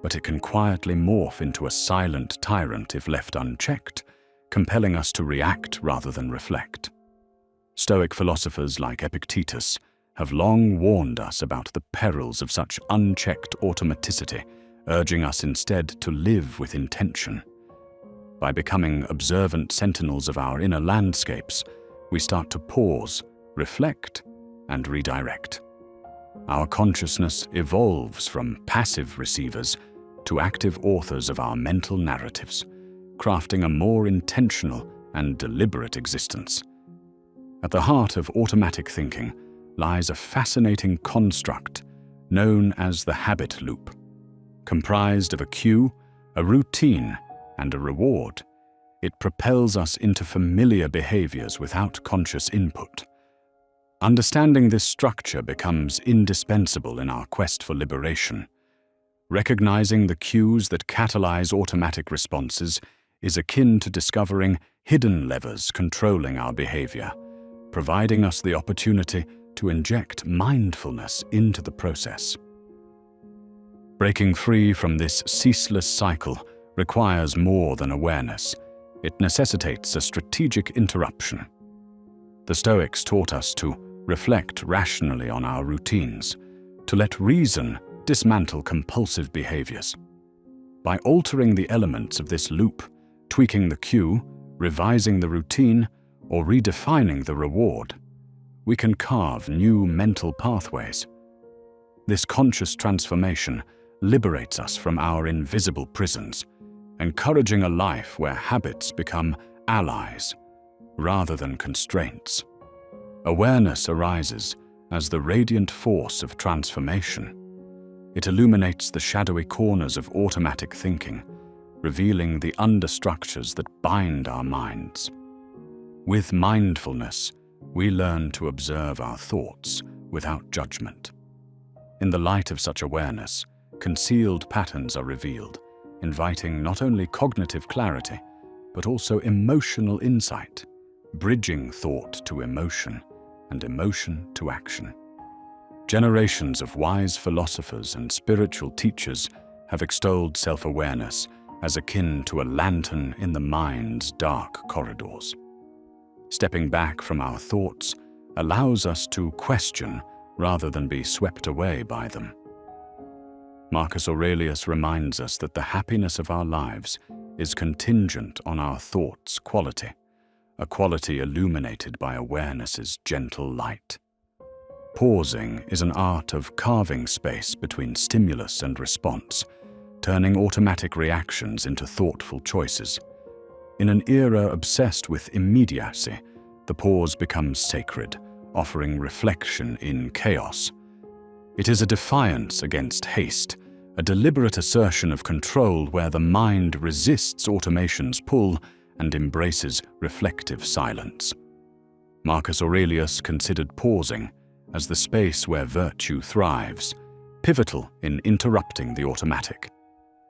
But it can quietly morph into a silent tyrant if left unchecked, compelling us to react rather than reflect. Stoic philosophers like Epictetus have long warned us about the perils of such unchecked automaticity, urging us instead to live with intention. By becoming observant sentinels of our inner landscapes, we start to pause, reflect, and redirect. Our consciousness evolves from passive receivers to active authors of our mental narratives, crafting a more intentional and deliberate existence. At the heart of automatic thinking lies a fascinating construct known as the habit loop. Comprised of a cue, a routine, and a reward, it propels us into familiar behaviors without conscious input. Understanding this structure becomes indispensable in our quest for liberation. Recognizing the cues that catalyze automatic responses is akin to discovering hidden levers controlling our behavior, providing us the opportunity to inject mindfulness into the process. Breaking free from this ceaseless cycle requires more than awareness. It necessitates a strategic interruption. The Stoics taught us to reflect rationally on our routines, to let reason dismantle compulsive behaviors. By altering the elements of this loop, tweaking the cue, revising the routine, or redefining the reward, we can carve new mental pathways. This conscious transformation liberates us from our invisible prisons, encouraging a life where habits become allies rather than constraints. Awareness arises as the radiant force of transformation. It illuminates the shadowy corners of automatic thinking, revealing the understructures that bind our minds. With mindfulness, we learn to observe our thoughts without judgment. In the light of such awareness, concealed patterns are revealed, inviting not only cognitive clarity, but also emotional insight, bridging thought to emotion and emotion to action. Generations of wise philosophers and spiritual teachers have extolled self-awareness as akin to a lantern in the mind's dark corridors. Stepping back from our thoughts allows us to question rather than be swept away by them. Marcus Aurelius reminds us that the happiness of our lives is contingent on our thoughts' quality, a quality illuminated by awareness's gentle light. Pausing is an art of carving space between stimulus and response, turning automatic reactions into thoughtful choices. In an era obsessed with immediacy, the pause becomes sacred, offering reflection in chaos. It is a defiance against haste, a deliberate assertion of control where the mind resists automation's pull and embraces reflective silence. Marcus Aurelius considered pausing as the space where virtue thrives, pivotal in interrupting the automatic.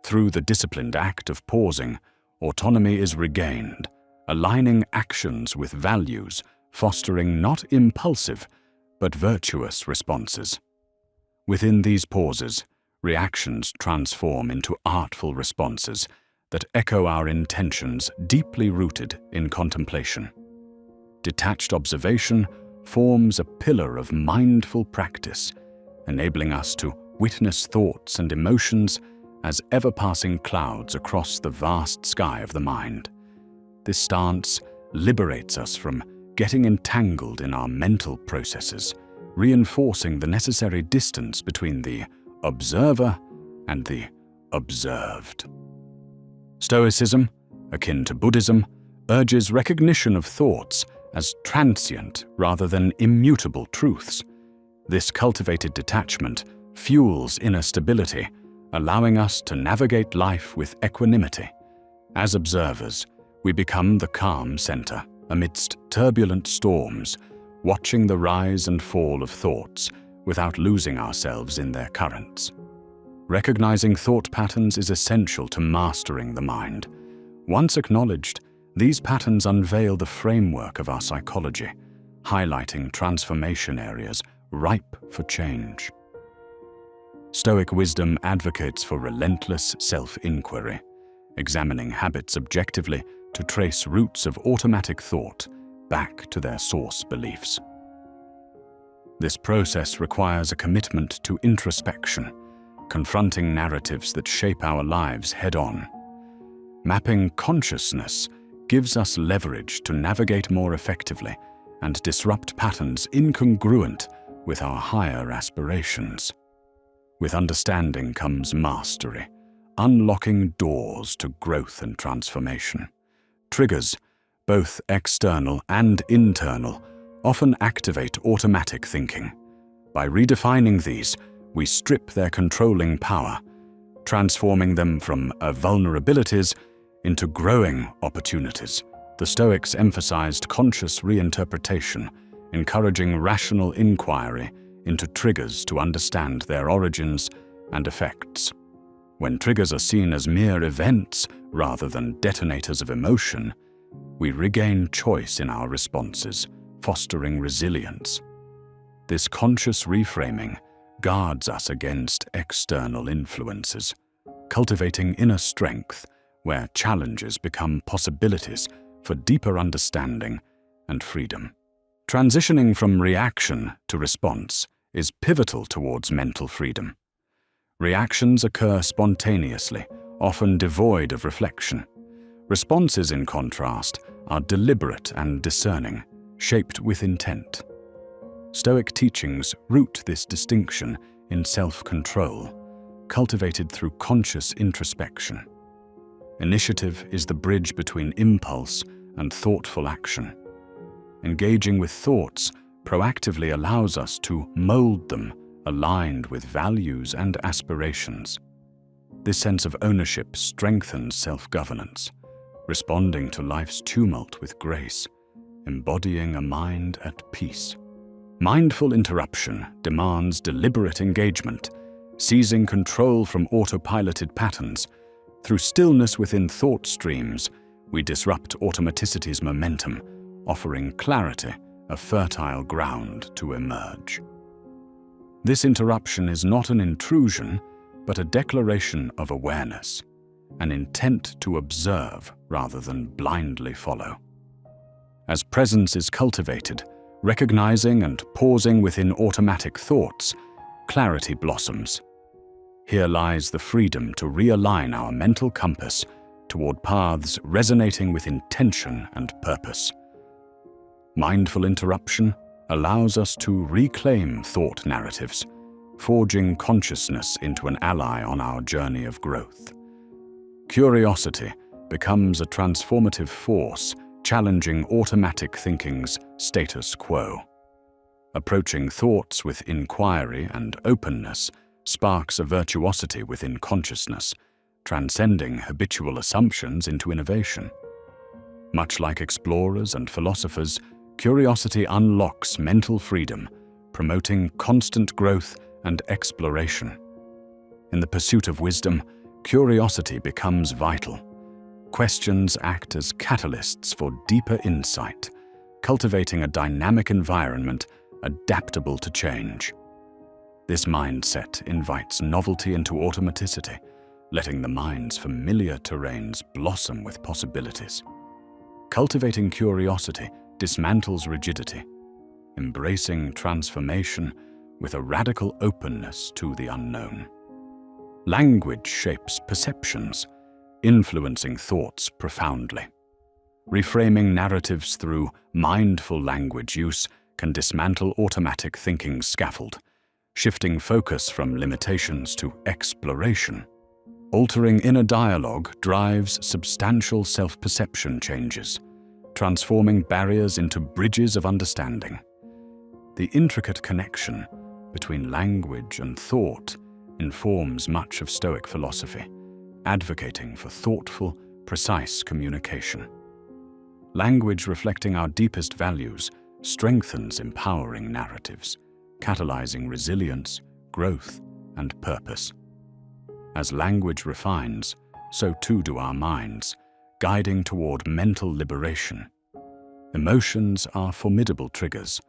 Through the disciplined act of pausing, autonomy is regained, aligning actions with values, fostering not impulsive, but virtuous responses. Within these pauses, reactions transform into artful responses that echo our intentions deeply rooted in contemplation. Detached observation forms a pillar of mindful practice, enabling us to witness thoughts and emotions as ever-passing clouds across the vast sky of the mind. This stance liberates us from getting entangled in our mental processes, reinforcing the necessary distance between the observer and the observed. Stoicism, akin to Buddhism, urges recognition of thoughts as transient rather than immutable truths. This cultivated detachment fuels inner stability, allowing us to navigate life with equanimity. As observers, we become the calm center amidst turbulent storms, watching the rise and fall of thoughts without losing ourselves in their currents. Recognizing thought patterns is essential to mastering the mind. Once acknowledged, these patterns unveil the framework of our psychology, highlighting transformation areas ripe for change. Stoic wisdom advocates for relentless self-inquiry, examining habits objectively to trace roots of automatic thought back to their source beliefs. This process requires a commitment to introspection, confronting narratives that shape our lives head-on. Mapping consciousness gives us leverage to navigate more effectively and disrupt patterns incongruent with our higher aspirations. With understanding comes mastery, unlocking doors to growth and transformation. Triggers, both external and internal, often activate automatic thinking. By redefining these, we strip their controlling power, transforming them from vulnerabilities into growing opportunities. The Stoics emphasized conscious reinterpretation, encouraging rational inquiry into triggers to understand their origins and effects. When triggers are seen as mere events rather than detonators of emotion, we regain choice in our responses, fostering resilience. This conscious reframing guards us against external influences, cultivating inner strength where challenges become possibilities for deeper understanding and freedom. Transitioning from reaction to response is pivotal towards mental freedom. Reactions occur spontaneously, often devoid of reflection. Responses, in contrast, are deliberate and discerning, shaped with intent. Stoic teachings root this distinction in self-control, cultivated through conscious introspection. Initiative is the bridge between impulse and thoughtful action. Engaging with thoughts proactively allows us to mold them aligned with values and aspirations. This sense of ownership strengthens self-governance, responding to life's tumult with grace, embodying a mind at peace. Mindful interruption demands deliberate engagement, seizing control from autopiloted patterns. Through stillness within thought streams, we disrupt automaticity's momentum, offering clarity, a fertile ground to emerge. This interruption is not an intrusion, but a declaration of awareness, an intent to observe rather than blindly follow. As presence is cultivated, recognizing and pausing within automatic thoughts, clarity blossoms. Here lies the freedom to realign our mental compass toward paths resonating with intention and purpose. Mindful interruption allows us to reclaim thought narratives, forging consciousness into an ally on our journey of growth. Curiosity becomes a transformative force, challenging automatic thinking's status quo. Approaching thoughts with inquiry and openness sparks a virtuosity within consciousness, transcending habitual assumptions into innovation. Much like explorers and philosophers, curiosity unlocks mental freedom, promoting constant growth and exploration. In the pursuit of wisdom, curiosity becomes vital. Questions act as catalysts for deeper insight, cultivating a dynamic environment adaptable to change. This mindset invites novelty into automaticity, letting the mind's familiar terrains blossom with possibilities. Cultivating curiosity dismantles rigidity, embracing transformation with a radical openness to the unknown. Language shapes perceptions, influencing thoughts profoundly. Reframing narratives through mindful language use can dismantle automatic thinking's scaffold, shifting focus from limitations to exploration. Altering inner dialogue drives substantial self-perception changes, transforming barriers into bridges of understanding. The intricate connection between language and thought informs much of Stoic philosophy, advocating for thoughtful, precise communication. Language reflecting our deepest values strengthens empowering narratives, catalyzing resilience, growth, and purpose. As language refines, so too do our minds, guiding toward mental liberation. Emotions are formidable triggers,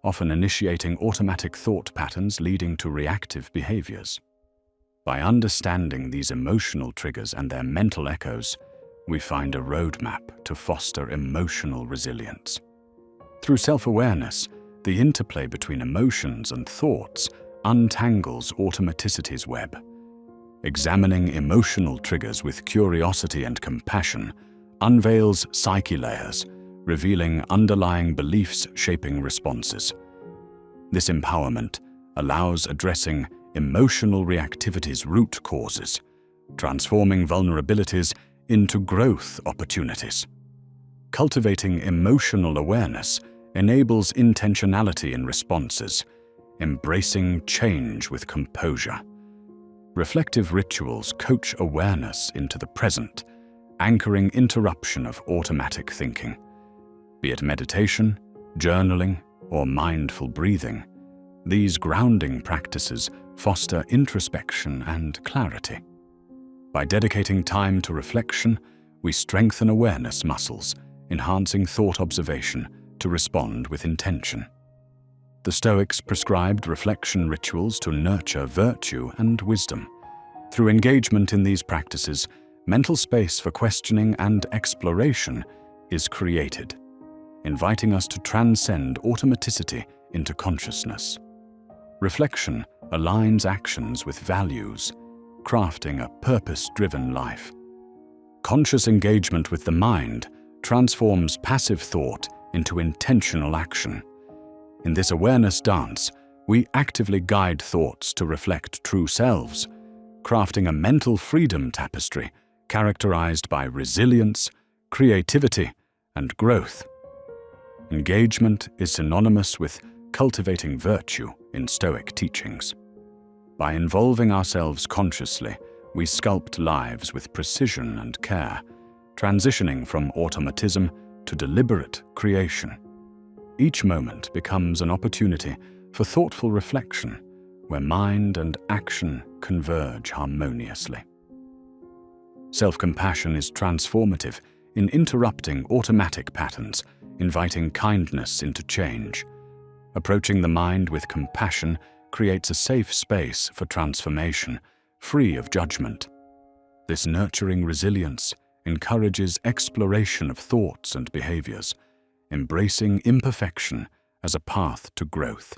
often initiating automatic thought patterns leading to reactive behaviors. By understanding these emotional triggers and their mental echoes, we find a roadmap to foster emotional resilience. Through self-awareness, the interplay between emotions and thoughts untangles automaticity's web, examining emotional triggers with curiosity and compassion unveils psyche layers, revealing underlying beliefs shaping responses. This empowerment allows addressing emotional reactivity's root causes, transforming vulnerabilities into growth opportunities. Cultivating emotional awareness enables intentionality in responses, embracing change with composure. Reflective rituals coach awareness into the present, anchoring interruption of automatic thinking. Be it meditation, journaling, or mindful breathing, these grounding practices foster introspection and clarity. By dedicating time to reflection, we strengthen awareness muscles, enhancing thought observation to respond with intention. The Stoics prescribed reflection rituals to nurture virtue and wisdom. Through engagement in these practices, mental space for questioning and exploration is created, inviting us to transcend automaticity into consciousness. Reflection aligns actions with values, crafting a purpose-driven life. Conscious engagement with the mind transforms passive thought into intentional action. In this awareness dance, we actively guide thoughts to reflect true selves, crafting a mental freedom tapestry characterized by resilience, creativity, and growth. Engagement is synonymous with cultivating virtue in Stoic teachings. By involving ourselves consciously, we sculpt lives with precision and care, transitioning from automatism to deliberate creation. Each moment becomes an opportunity for thoughtful reflection, where mind and action converge harmoniously. Self-compassion is transformative in interrupting automatic patterns, inviting kindness into change. Approaching the mind with compassion creates a safe space for transformation, free of judgment. This nurturing resilience encourages exploration of thoughts and behaviors, embracing imperfection as a path to growth.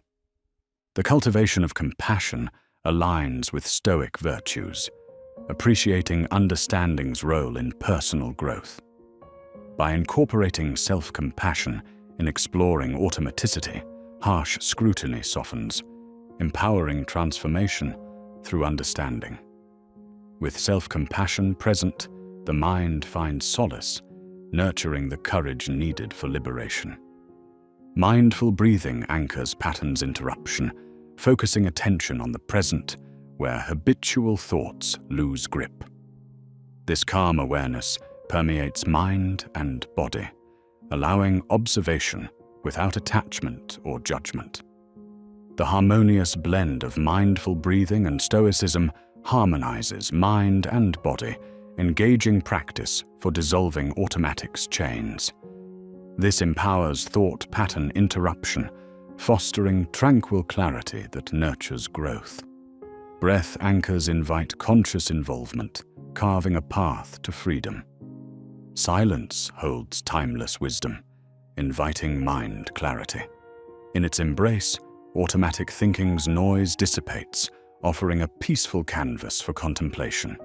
The cultivation of compassion aligns with Stoic virtues, appreciating understanding's role in personal growth. By incorporating self-compassion in exploring automaticity, harsh scrutiny softens, empowering transformation through understanding. With self-compassion present, the mind finds solace, nurturing the courage needed for liberation. Mindful breathing anchors patterns interruption, focusing attention on the present, where habitual thoughts lose grip. This calm awareness permeates mind and body, allowing observation without attachment or judgment. The harmonious blend of mindful breathing and Stoicism harmonizes mind and body, engaging practice for dissolving automatic's chains. This empowers thought pattern interruption, fostering tranquil clarity that nurtures growth. Breath anchors invite conscious involvement, carving a path to freedom. Silence holds timeless wisdom, inviting mind clarity. In its embrace, automatic thinking's noise dissipates, offering a peaceful canvas for contemplation.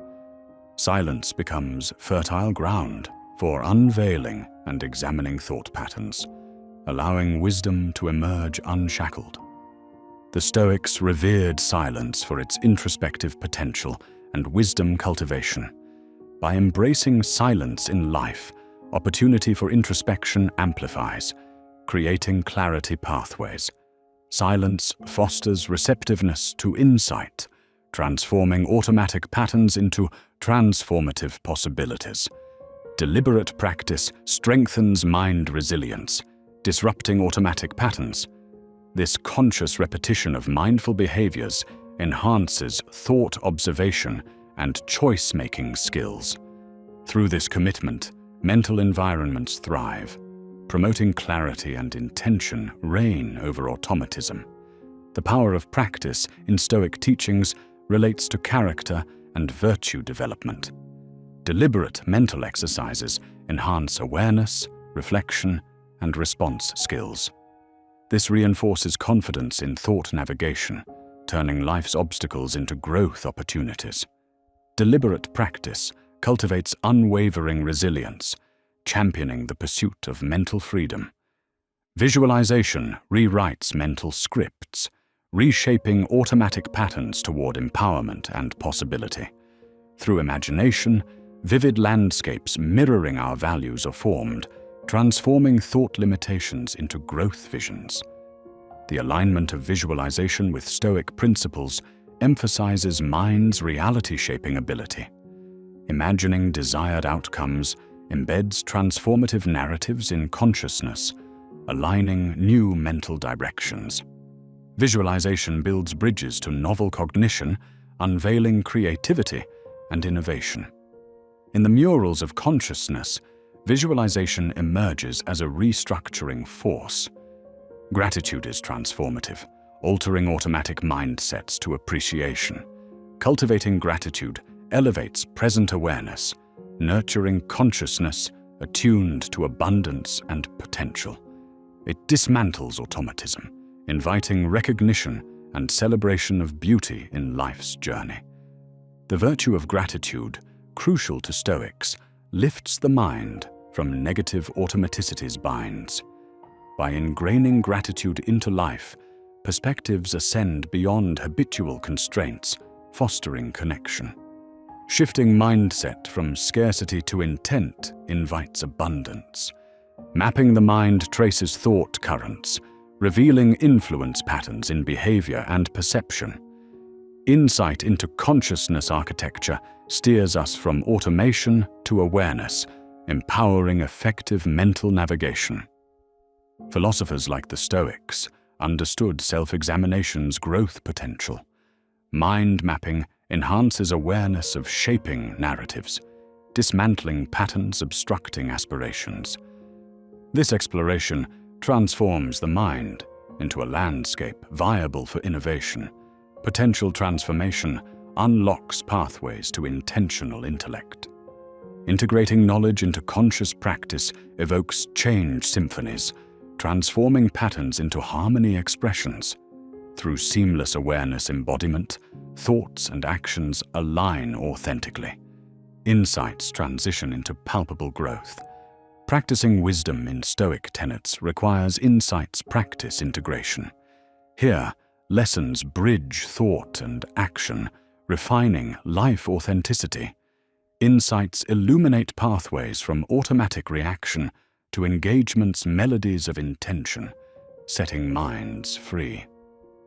Silence becomes fertile ground for unveiling and examining thought patterns, allowing wisdom to emerge unshackled. The Stoics revered silence for its introspective potential and wisdom cultivation. By embracing silence in life, opportunity for introspection amplifies, creating clarity pathways. Silence fosters receptiveness to insight, transforming automatic patterns into transformative possibilities. Deliberate practice strengthens mind resilience, disrupting automatic patterns. This conscious repetition of mindful behaviors enhances thought observation and choice-making skills. Through this commitment, mental environments thrive, promoting clarity and intention reign over automatism. The power of practice in Stoic teachings relates to character and virtue development. Deliberate mental exercises enhance awareness, reflection, and response skills. This reinforces confidence in thought navigation, turning life's obstacles into growth opportunities. deliberate practice cultivates unwavering resilience, championing the pursuit of mental freedom. Visualization rewrites mental scripts, reshaping automatic patterns toward empowerment and possibility. Through imagination, vivid landscapes mirroring our values are formed, transforming thought limitations into growth visions. The alignment of visualization with Stoic principles emphasizes mind's reality-shaping ability. Imagining desired outcomes embeds transformative narratives in consciousness, aligning new mental directions. Visualization builds bridges to novel cognition, unveiling creativity and innovation. In the murals of consciousness, visualization emerges as a restructuring force. Gratitude is transformative, altering automatic mindsets to appreciation. Cultivating gratitude elevates present awareness, nurturing consciousness attuned to abundance and potential. It dismantles automatism, inviting recognition and celebration of beauty in life's journey. The virtue of gratitude, crucial to Stoics, lifts the mind from negative automaticity's binds. By ingraining gratitude into life, perspectives ascend beyond habitual constraints, fostering connection. Shifting mindset from scarcity to intent invites abundance. Mapping the mind traces thought currents, revealing influence patterns in behavior and perception. Insight into consciousness architecture steers us from automation to awareness, empowering effective mental navigation. Philosophers like the Stoics understood self-examination's growth potential. Mind mapping enhances awareness of shaping narratives, dismantling patterns obstructing aspirations. This exploration transforms the mind into a landscape viable for innovation. Potential transformation unlocks pathways to intentional intellect. Integrating knowledge into conscious practice evokes change symphonies, transforming patterns into harmony expressions. Through seamless awareness embodiment, thoughts and actions align authentically. Insights transition into palpable growth. Practicing wisdom in Stoic tenets requires insights practice integration. Here, lessons bridge thought and action, refining life authenticity. Insights illuminate pathways from automatic reaction to engagement's melodies of intention, setting minds free.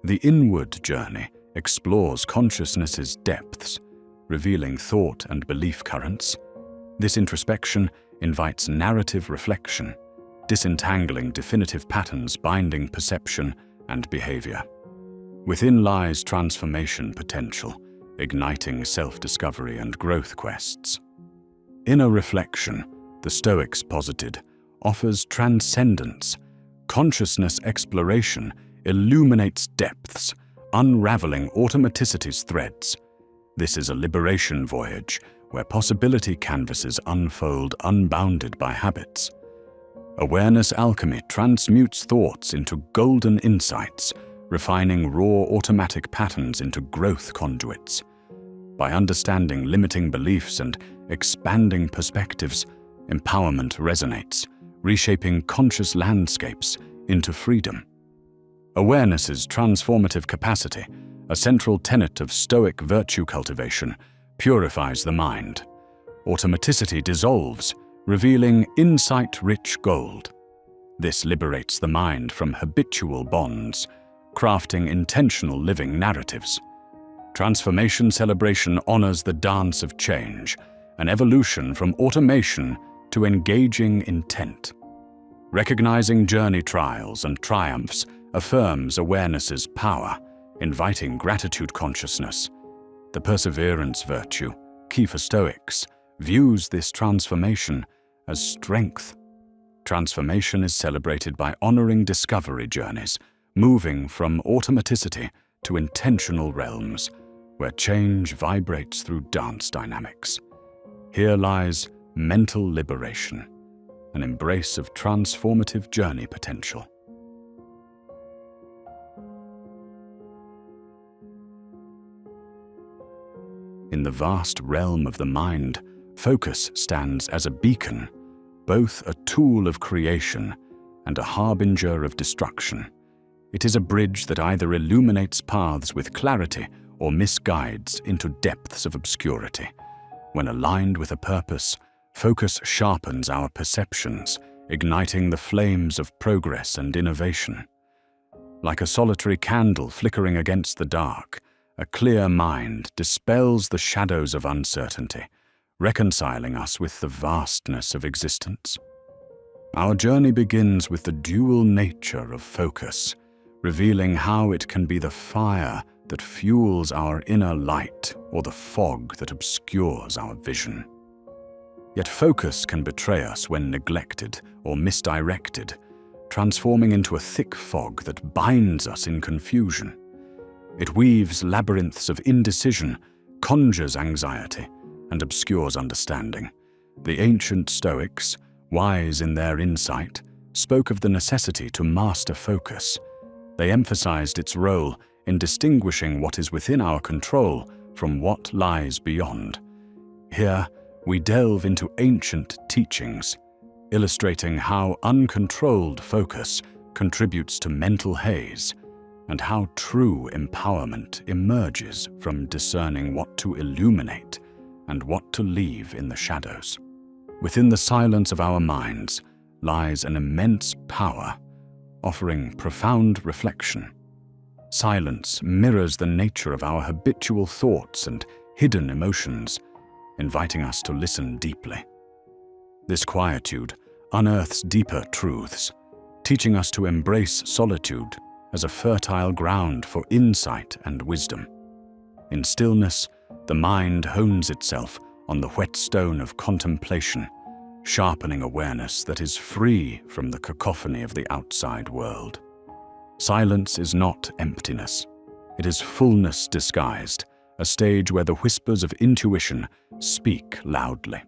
The inward journey explores consciousness's depths, revealing thought and belief currents. This introspection invites narrative reflection, disentangling definitive patterns binding perception and behavior. Within lies transformation potential, igniting self-discovery and growth quests. Inner reflection, the Stoics posited, offers transcendence. Consciousness exploration illuminates depths, unraveling automaticity's threads. This is a liberation voyage where possibility canvases unfold unbounded by habits. Awareness alchemy transmutes thoughts into golden insights, refining raw automatic patterns into growth conduits. By understanding limiting beliefs and expanding perspectives, empowerment resonates, reshaping conscious landscapes into freedom. Awareness's transformative capacity, a central tenet of Stoic virtue cultivation, purifies the mind. Automaticity dissolves, revealing insight-rich gold. This liberates the mind from habitual bonds, crafting intentional living narratives. Transformation celebration honors the dance of change, an evolution from automation to engaging intent. Recognizing journey trials and triumphs affirms awareness's power, inviting gratitude consciousness. The perseverance virtue, key for Stoics, views this transformation as strength. Transformation is celebrated by honoring discovery journeys, moving from automaticity to intentional realms, where change vibrates through dance dynamics. Here lies mental liberation, an embrace of transformative journey potential. In the vast realm of the mind, focus stands as a beacon, both a tool of creation and a harbinger of destruction. It is a bridge that either illuminates paths with clarity or misguides into depths of obscurity. When aligned with a purpose, focus sharpens our perceptions, igniting the flames of progress and innovation. Like a solitary candle flickering against the dark, a clear mind dispels the shadows of uncertainty, reconciling us with the vastness of existence. Our journey begins with the dual nature of focus, revealing how it can be the fire that fuels our inner light or the fog that obscures our vision. Yet focus can betray us when neglected or misdirected, transforming into a thick fog that binds us in confusion. It weaves labyrinths of indecision, conjures anxiety, and obscures understanding. The ancient Stoics, wise in their insight, spoke of the necessity to master focus. They emphasized its role in distinguishing what is within our control from what lies beyond. Here, we delve into ancient teachings, illustrating how uncontrolled focus contributes to mental haze, and how true empowerment emerges from discerning what to illuminate and what to leave in the shadows. Within the silence of our minds lies an immense power, offering profound reflection. Silence mirrors the nature of our habitual thoughts and hidden emotions, inviting us to listen deeply. This quietude unearths deeper truths, teaching us to embrace solitude as a fertile ground for insight and wisdom. In stillness, the mind hones itself on the whetstone of contemplation, sharpening awareness that is free from the cacophony of the outside world. Silence is not emptiness. It is fullness disguised, a stage where the whispers of intuition speak loudly.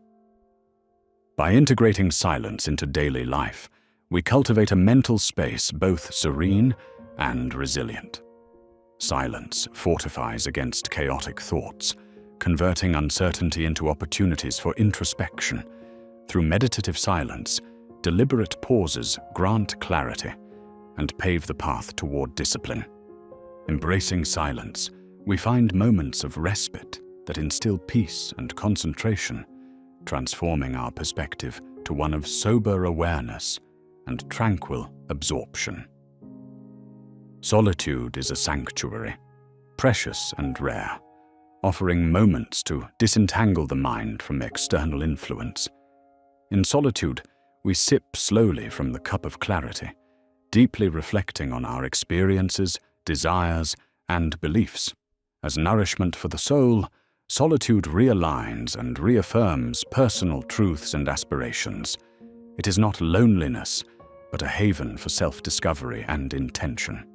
By integrating silence into daily life, we cultivate a mental space both serene and resilient. Silence fortifies against chaotic thoughts, converting uncertainty into opportunities for introspection. Through meditative silence, deliberate pauses grant clarity and pave the path toward discipline. Embracing silence, we find moments of respite that instill peace and concentration, transforming our perspective to one of sober awareness and tranquil absorption. Solitude is a sanctuary, precious and rare, offering moments to disentangle the mind from external influence. In solitude, we sip slowly from the cup of clarity, deeply reflecting on our experiences, desires, and beliefs. As nourishment for the soul, solitude realigns and reaffirms personal truths and aspirations. It is not loneliness, but a haven for self-discovery and intention.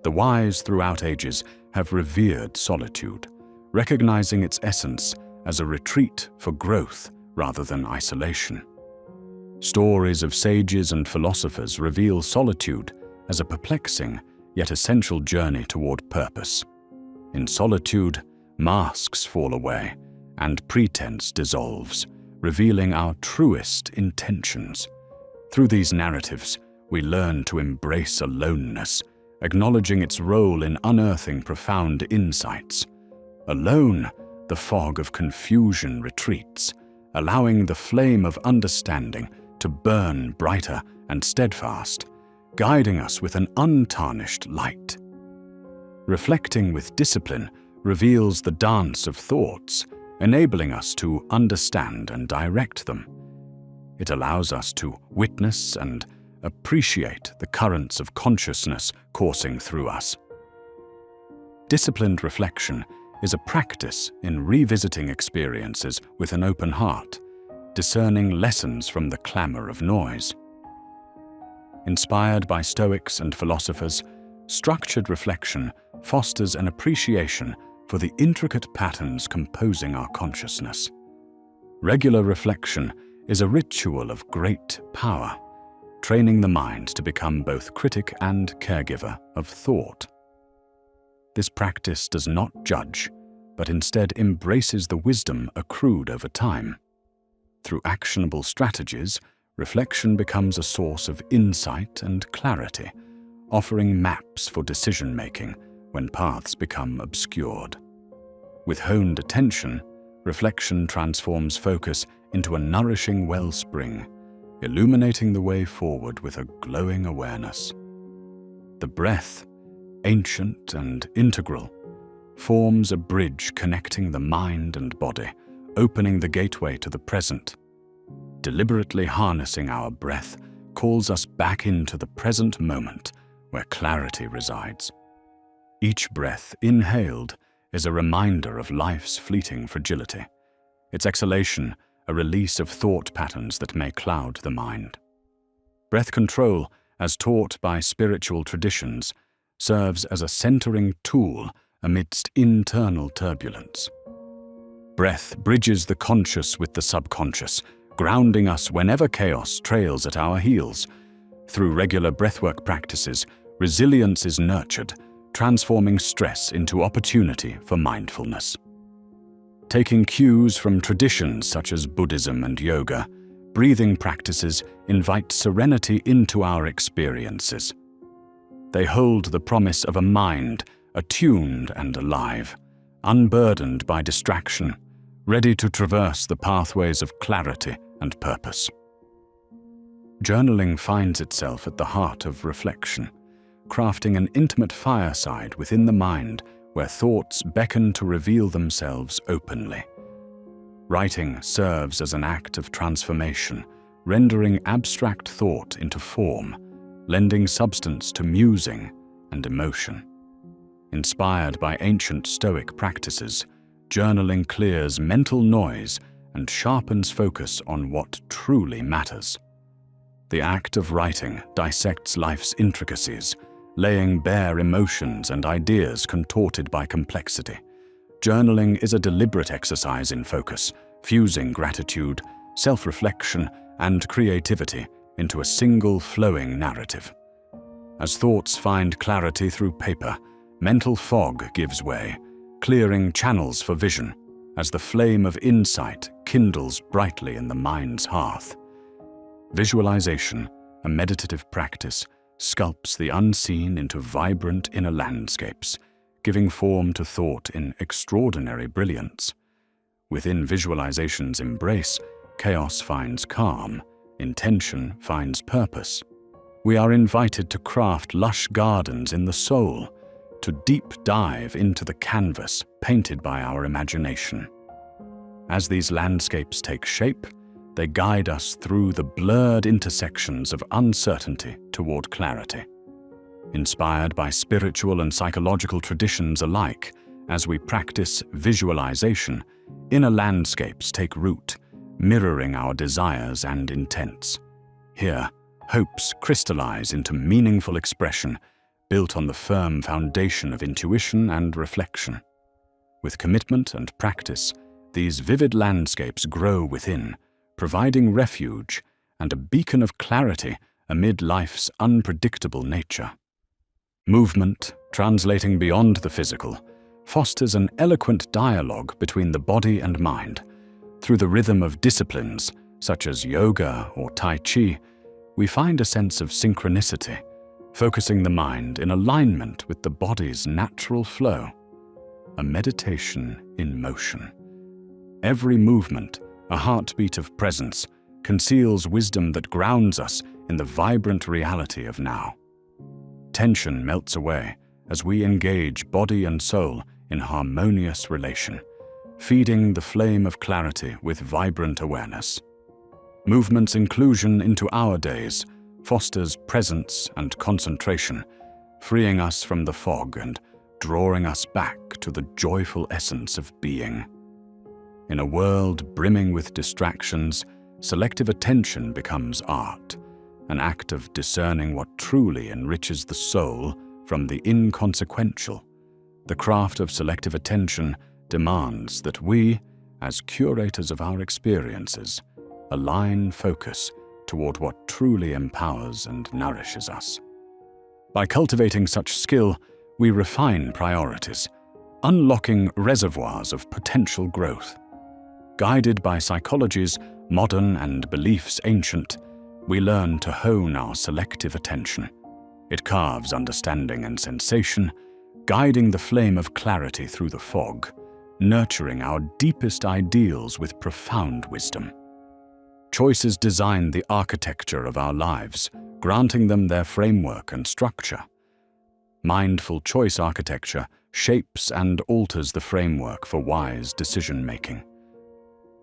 The wise throughout ages have revered solitude, recognizing its essence as a retreat for growth rather than isolation. Stories of sages and philosophers reveal solitude as a perplexing yet essential journey toward purpose. In solitude, masks fall away and pretense dissolves, revealing our truest intentions. Through these narratives, we learn to embrace aloneness, acknowledging its role in unearthing profound insights. Alone, the fog of confusion retreats, allowing the flame of understanding to burn brighter and steadfast, guiding us with an untarnished light. Reflecting with discipline reveals the dance of thoughts, enabling us to understand and direct them. It allows us to witness and appreciate the currents of consciousness coursing through us. Disciplined reflection is a practice in revisiting experiences with an open heart, discerning lessons from the clamor of noise. Inspired by Stoics and philosophers, structured reflection fosters an appreciation for the intricate patterns composing our consciousness. Regular reflection is a ritual of great power, training the mind to become both critic and caregiver of thought. This practice does not judge, but instead embraces the wisdom accrued over time. Through actionable strategies, reflection becomes a source of insight and clarity, offering maps for decision-making when paths become obscured. With honed attention, reflection transforms focus into a nourishing wellspring, illuminating the way forward with a glowing awareness. The breath, ancient and integral, forms a bridge connecting the mind and body, opening the gateway to the present. Deliberately harnessing our breath calls us back into the present moment where clarity resides. Each breath inhaled is a reminder of life's fleeting fragility. Its exhalation, a release of thought patterns that may cloud the mind. Breath control, as taught by spiritual traditions, serves as a centering tool amidst internal turbulence. Breath bridges the conscious with the subconscious, grounding us whenever chaos trails at our heels. Through regular breathwork practices, resilience is nurtured, transforming stress into opportunity for mindfulness. Taking cues from traditions such as Buddhism and yoga, breathing practices invite serenity into our experiences. They hold the promise of a mind attuned and alive, unburdened by distraction, ready to traverse the pathways of clarity and purpose. Journaling finds itself at the heart of reflection, crafting an intimate fireside within the mind where thoughts beckon to reveal themselves openly. Writing serves as an act of transformation, rendering abstract thought into form, lending substance to musing and emotion. Inspired by ancient Stoic practices, journaling clears mental noise and sharpens focus on what truly matters. The act of writing dissects life's intricacies, laying bare emotions and ideas contorted by complexity. Journaling is a deliberate exercise in focus, fusing gratitude, self-reflection, and creativity into a single flowing narrative. As thoughts find clarity through paper, mental fog gives way, clearing channels for vision as the flame of insight kindles brightly in the mind's hearth. Visualization, a meditative practice, sculpts the unseen into vibrant inner landscapes, giving form to thought in extraordinary brilliance. Within visualization's embrace, chaos finds calm, intention finds purpose. We are invited to craft lush gardens in the soul, to deep dive into the canvas painted by our imagination. As these landscapes take shape, they guide us through the blurred intersections of uncertainty toward clarity. Inspired by spiritual and psychological traditions alike, as we practice visualization, inner landscapes take root, mirroring our desires and intents. Here, hopes crystallize into meaningful expression, built on the firm foundation of intuition and reflection. With commitment and practice, these vivid landscapes grow within, providing refuge and a beacon of clarity amid life's unpredictable nature. Movement, translating beyond the physical, fosters an eloquent dialogue between the body and mind. Through the rhythm of disciplines, such as yoga or tai chi, we find a sense of synchronicity, focusing the mind in alignment with the body's natural flow. A meditation in motion. Every movement, a heartbeat of presence, conceals wisdom that grounds us in the vibrant reality of now. Tension melts away as we engage body and soul in harmonious relation, feeding the flame of clarity with vibrant awareness. Movement's inclusion into our days fosters presence and concentration, freeing us from the fog and drawing us back to the joyful essence of being. In a world brimming with distractions, selective attention becomes art, an act of discerning what truly enriches the soul from the inconsequential. The craft of selective attention demands that we, as curators of our experiences, align focus toward what truly empowers and nourishes us. By cultivating such skill, we refine priorities, unlocking reservoirs of potential growth. Guided by psychologies modern and beliefs ancient, we learn to hone our selective attention. It carves understanding and sensation, guiding the flame of clarity through the fog, nurturing our deepest ideals with profound wisdom. Choices design the architecture of our lives, granting them their framework and structure. Mindful choice architecture shapes and alters the framework for wise decision-making.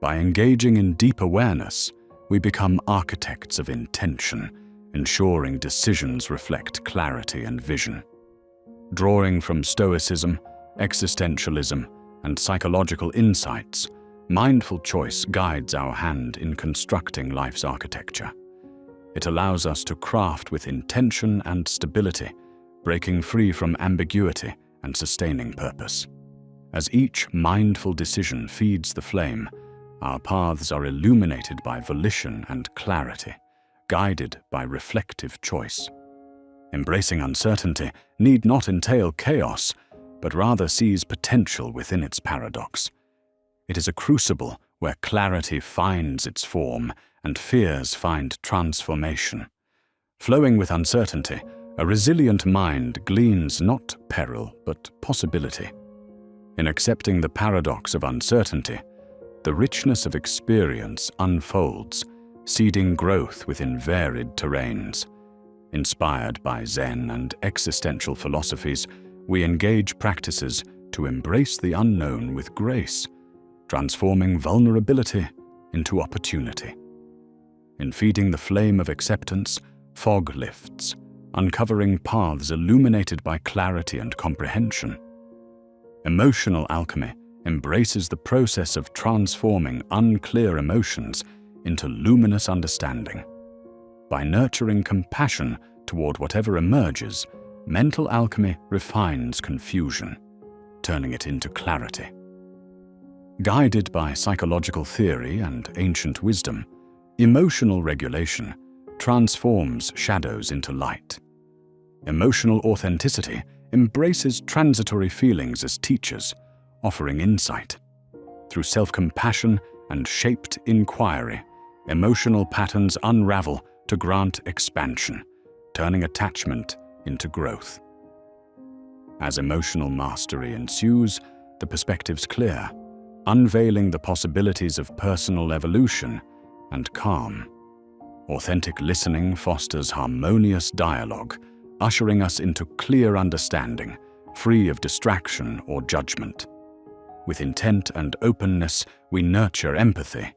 By engaging in deep awareness, we become architects of intention, ensuring decisions reflect clarity and vision. Drawing from Stoicism, existentialism, and psychological insights, mindful choice guides our hand in constructing life's architecture. It allows us to craft with intention and stability, breaking free from ambiguity and sustaining purpose. As each mindful decision feeds the flame, our paths are illuminated by volition and clarity, guided by reflective choice. Embracing uncertainty need not entail chaos, but rather sees potential within its paradox. It is a crucible where clarity finds its form and fears find transformation. Flowing with uncertainty, a resilient mind gleans not peril but possibility. In accepting the paradox of uncertainty, the richness of experience unfolds, seeding growth within varied terrains. Inspired by Zen and existential philosophies, we engage practices to embrace the unknown with grace, transforming vulnerability into opportunity. In feeding the flame of acceptance, fog lifts, uncovering paths illuminated by clarity and comprehension. Emotional alchemy embraces the process of transforming unclear emotions into luminous understanding. By nurturing compassion toward whatever emerges, mental alchemy refines confusion, turning it into clarity. Guided by psychological theory and ancient wisdom, emotional regulation transforms shadows into light. Emotional authenticity embraces transitory feelings as teachers, offering insight. Through self-compassion and shaped inquiry, emotional patterns unravel to grant expansion, turning attachment into growth. As emotional mastery ensues, the perspective's clear, unveiling the possibilities of personal evolution and calm. Authentic listening fosters harmonious dialogue, ushering us into clear understanding, free of distraction or judgment. With intent and openness, we nurture empathy,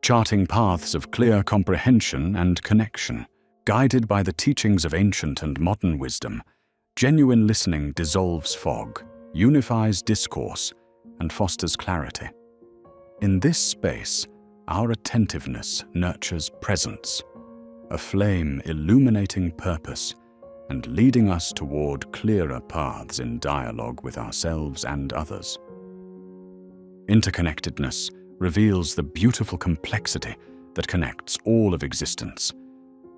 charting paths of clear comprehension and connection. Guided by the teachings of ancient and modern wisdom, genuine listening dissolves fog, unifies discourse, and fosters clarity. In this space, our attentiveness nurtures presence, a flame illuminating purpose and leading us toward clearer paths in dialogue with ourselves and others. Interconnectedness reveals the beautiful complexity that connects all of existence,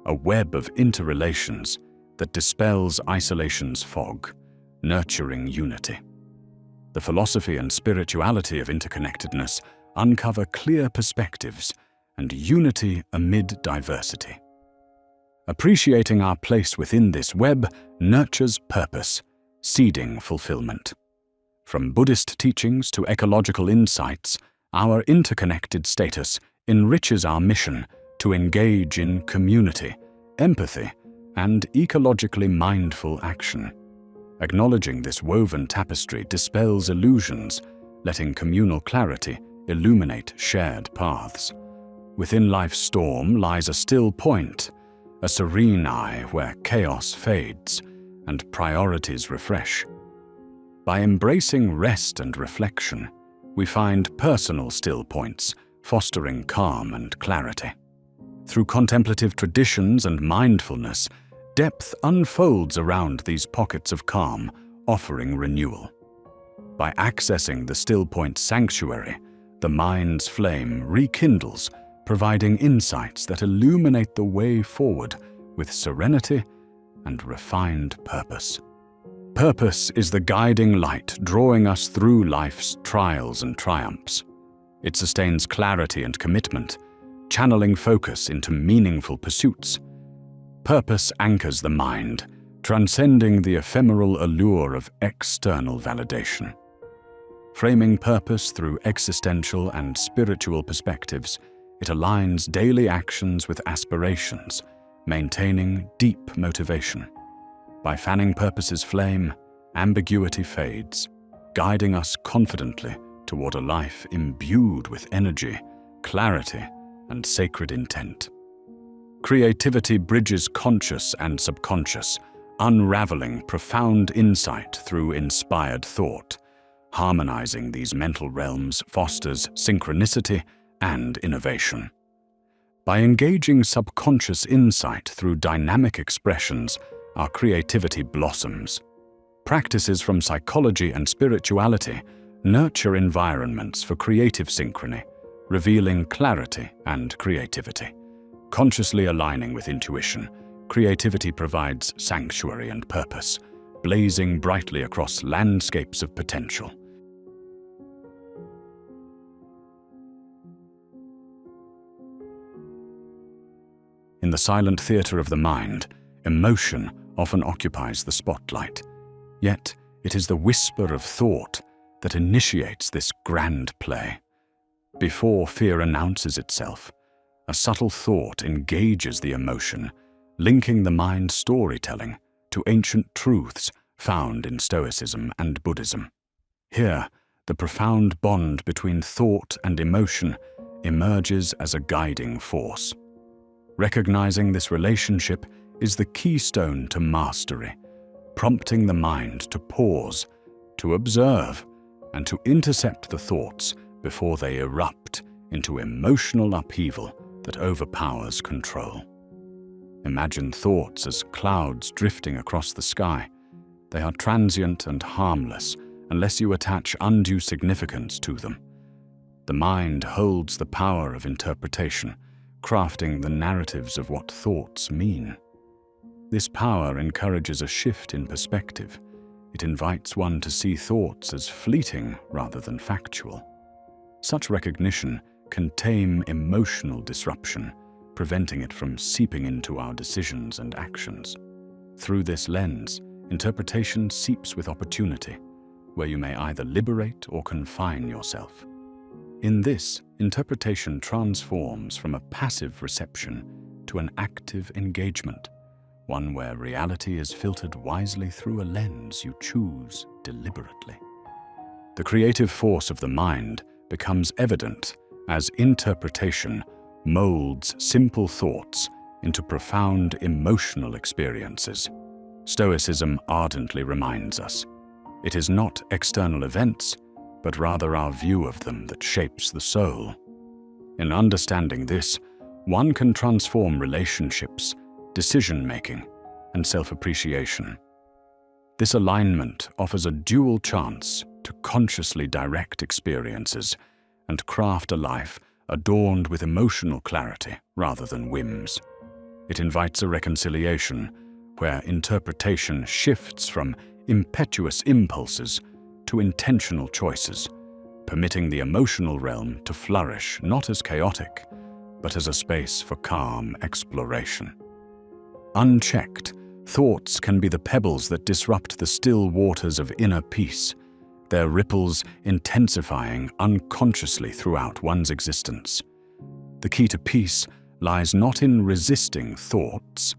a web of interrelations that dispels isolation's fog, nurturing unity. The philosophy and spirituality of interconnectedness uncover clear perspectives and unity amid diversity. Appreciating our place within this web nurtures purpose, seeding fulfillment. From Buddhist teachings to ecological insights, our interconnected status enriches our mission to engage in community, empathy, and ecologically mindful action. Acknowledging this woven tapestry dispels illusions, letting communal clarity illuminate shared paths. Within life's storm lies a still point, a serene eye where chaos fades and priorities refresh. By embracing rest and reflection, we find personal still points, fostering calm and clarity. Through contemplative traditions and mindfulness, depth unfolds around these pockets of calm, offering renewal. By accessing the still point sanctuary, the mind's flame rekindles, providing insights that illuminate the way forward with serenity and refined purpose. Purpose is the guiding light drawing us through life's trials and triumphs. It sustains clarity and commitment, channeling focus into meaningful pursuits. Purpose anchors the mind, transcending the ephemeral allure of external validation. Framing purpose through existential and spiritual perspectives, it aligns daily actions with aspirations, maintaining deep motivation. By fanning purpose's flame, ambiguity fades, guiding us confidently toward a life imbued with energy, clarity, and sacred intent. Creativity bridges conscious and subconscious, unraveling profound insight through inspired thought. Harmonizing these mental realms fosters synchronicity and innovation. By engaging subconscious insight through dynamic expressions, our creativity blossoms. Practices from psychology and spirituality nurture environments for creative synchrony, revealing clarity and creativity. Consciously aligning with intuition, creativity provides sanctuary and purpose, blazing brightly across landscapes of potential. In the silent theater of the mind, emotion often occupies the spotlight. Yet, it is the whisper of thought that initiates this grand play. Before fear announces itself, a subtle thought engages the emotion, linking the mind's storytelling to ancient truths found in Stoicism and Buddhism. Here, the profound bond between thought and emotion emerges as a guiding force. Recognizing this relationship is the keystone to mastery, prompting the mind to pause, to observe, and to intercept the thoughts before they erupt into emotional upheaval that overpowers control. Imagine thoughts as clouds drifting across the sky. They are transient and harmless unless you attach undue significance to them. The mind holds the power of interpretation, crafting the narratives of what thoughts mean. This power encourages a shift in perspective. It invites one to see thoughts as fleeting rather than factual. Such recognition can tame emotional disruption, preventing it from seeping into our decisions and actions. Through this lens, interpretation seeps with opportunity, where you may either liberate or confine yourself. In this, interpretation transforms from a passive reception to an active engagement, one where reality is filtered wisely through a lens you choose deliberately. The creative force of the mind becomes evident as interpretation molds simple thoughts into profound emotional experiences. Stoicism ardently reminds us, it is not external events, but rather our view of them that shapes the soul. In understanding this, one can transform relationships, decision-making, and self-appreciation. This alignment offers a dual chance to consciously direct experiences and craft a life adorned with emotional clarity rather than whims. It invites a reconciliation where interpretation shifts from impetuous impulses to intentional choices, permitting the emotional realm to flourish not as chaotic, but as a space for calm exploration. Unchecked, thoughts can be the pebbles that disrupt the still waters of inner peace, their ripples intensifying unconsciously throughout one's existence. The key to peace lies not in resisting thoughts,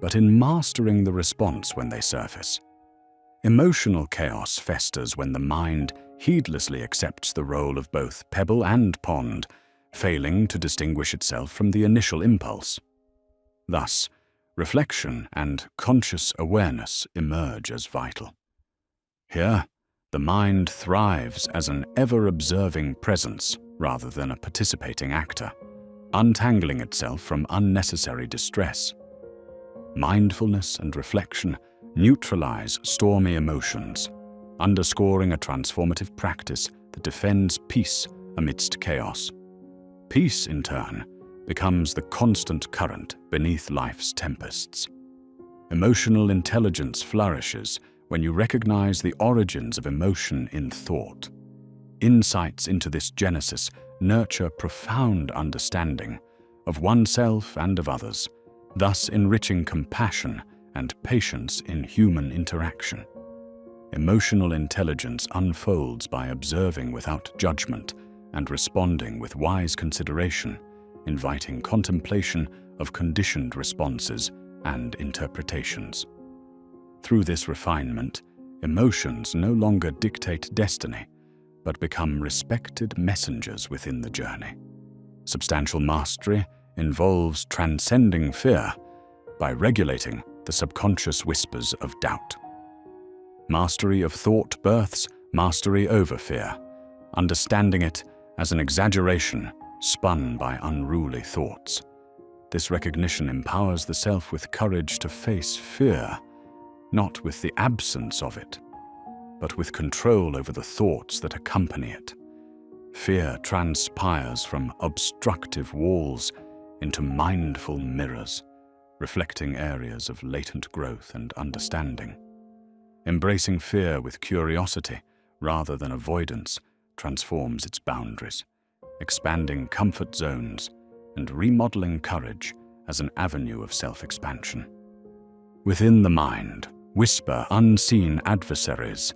but in mastering the response when they surface. Emotional chaos festers when the mind heedlessly accepts the role of both pebble and pond, failing to distinguish itself from the initial impulse. Thus, reflection and conscious awareness emerge as vital. Here, the mind thrives as an ever-observing presence rather than a participating actor, untangling itself from unnecessary distress. Mindfulness and reflection neutralize stormy emotions, underscoring a transformative practice that defends peace amidst chaos. Peace, in turn, becomes the constant current beneath life's tempests. Emotional intelligence flourishes when you recognize the origins of emotion in thought. Insights into this genesis nurture profound understanding of oneself and of others, thus enriching compassion and patience in human interaction. Emotional intelligence unfolds by observing without judgment and responding with wise consideration, inviting contemplation of conditioned responses and interpretations. Through this refinement, emotions no longer dictate destiny, but become respected messengers within the journey. Substantial mastery involves transcending fear by regulating the subconscious whispers of doubt. Mastery of thought births mastery over fear, understanding it as an exaggeration spun by unruly thoughts. This recognition empowers the self with courage to face fear, not with the absence of it, but with control over the thoughts that accompany it. Fear transpires from obstructive walls into mindful mirrors, reflecting areas of latent growth and understanding. Embracing fear with curiosity rather than avoidance transforms its boundaries, expanding comfort zones and remodeling courage as an avenue of self-expansion. Within the mind whisper unseen adversaries,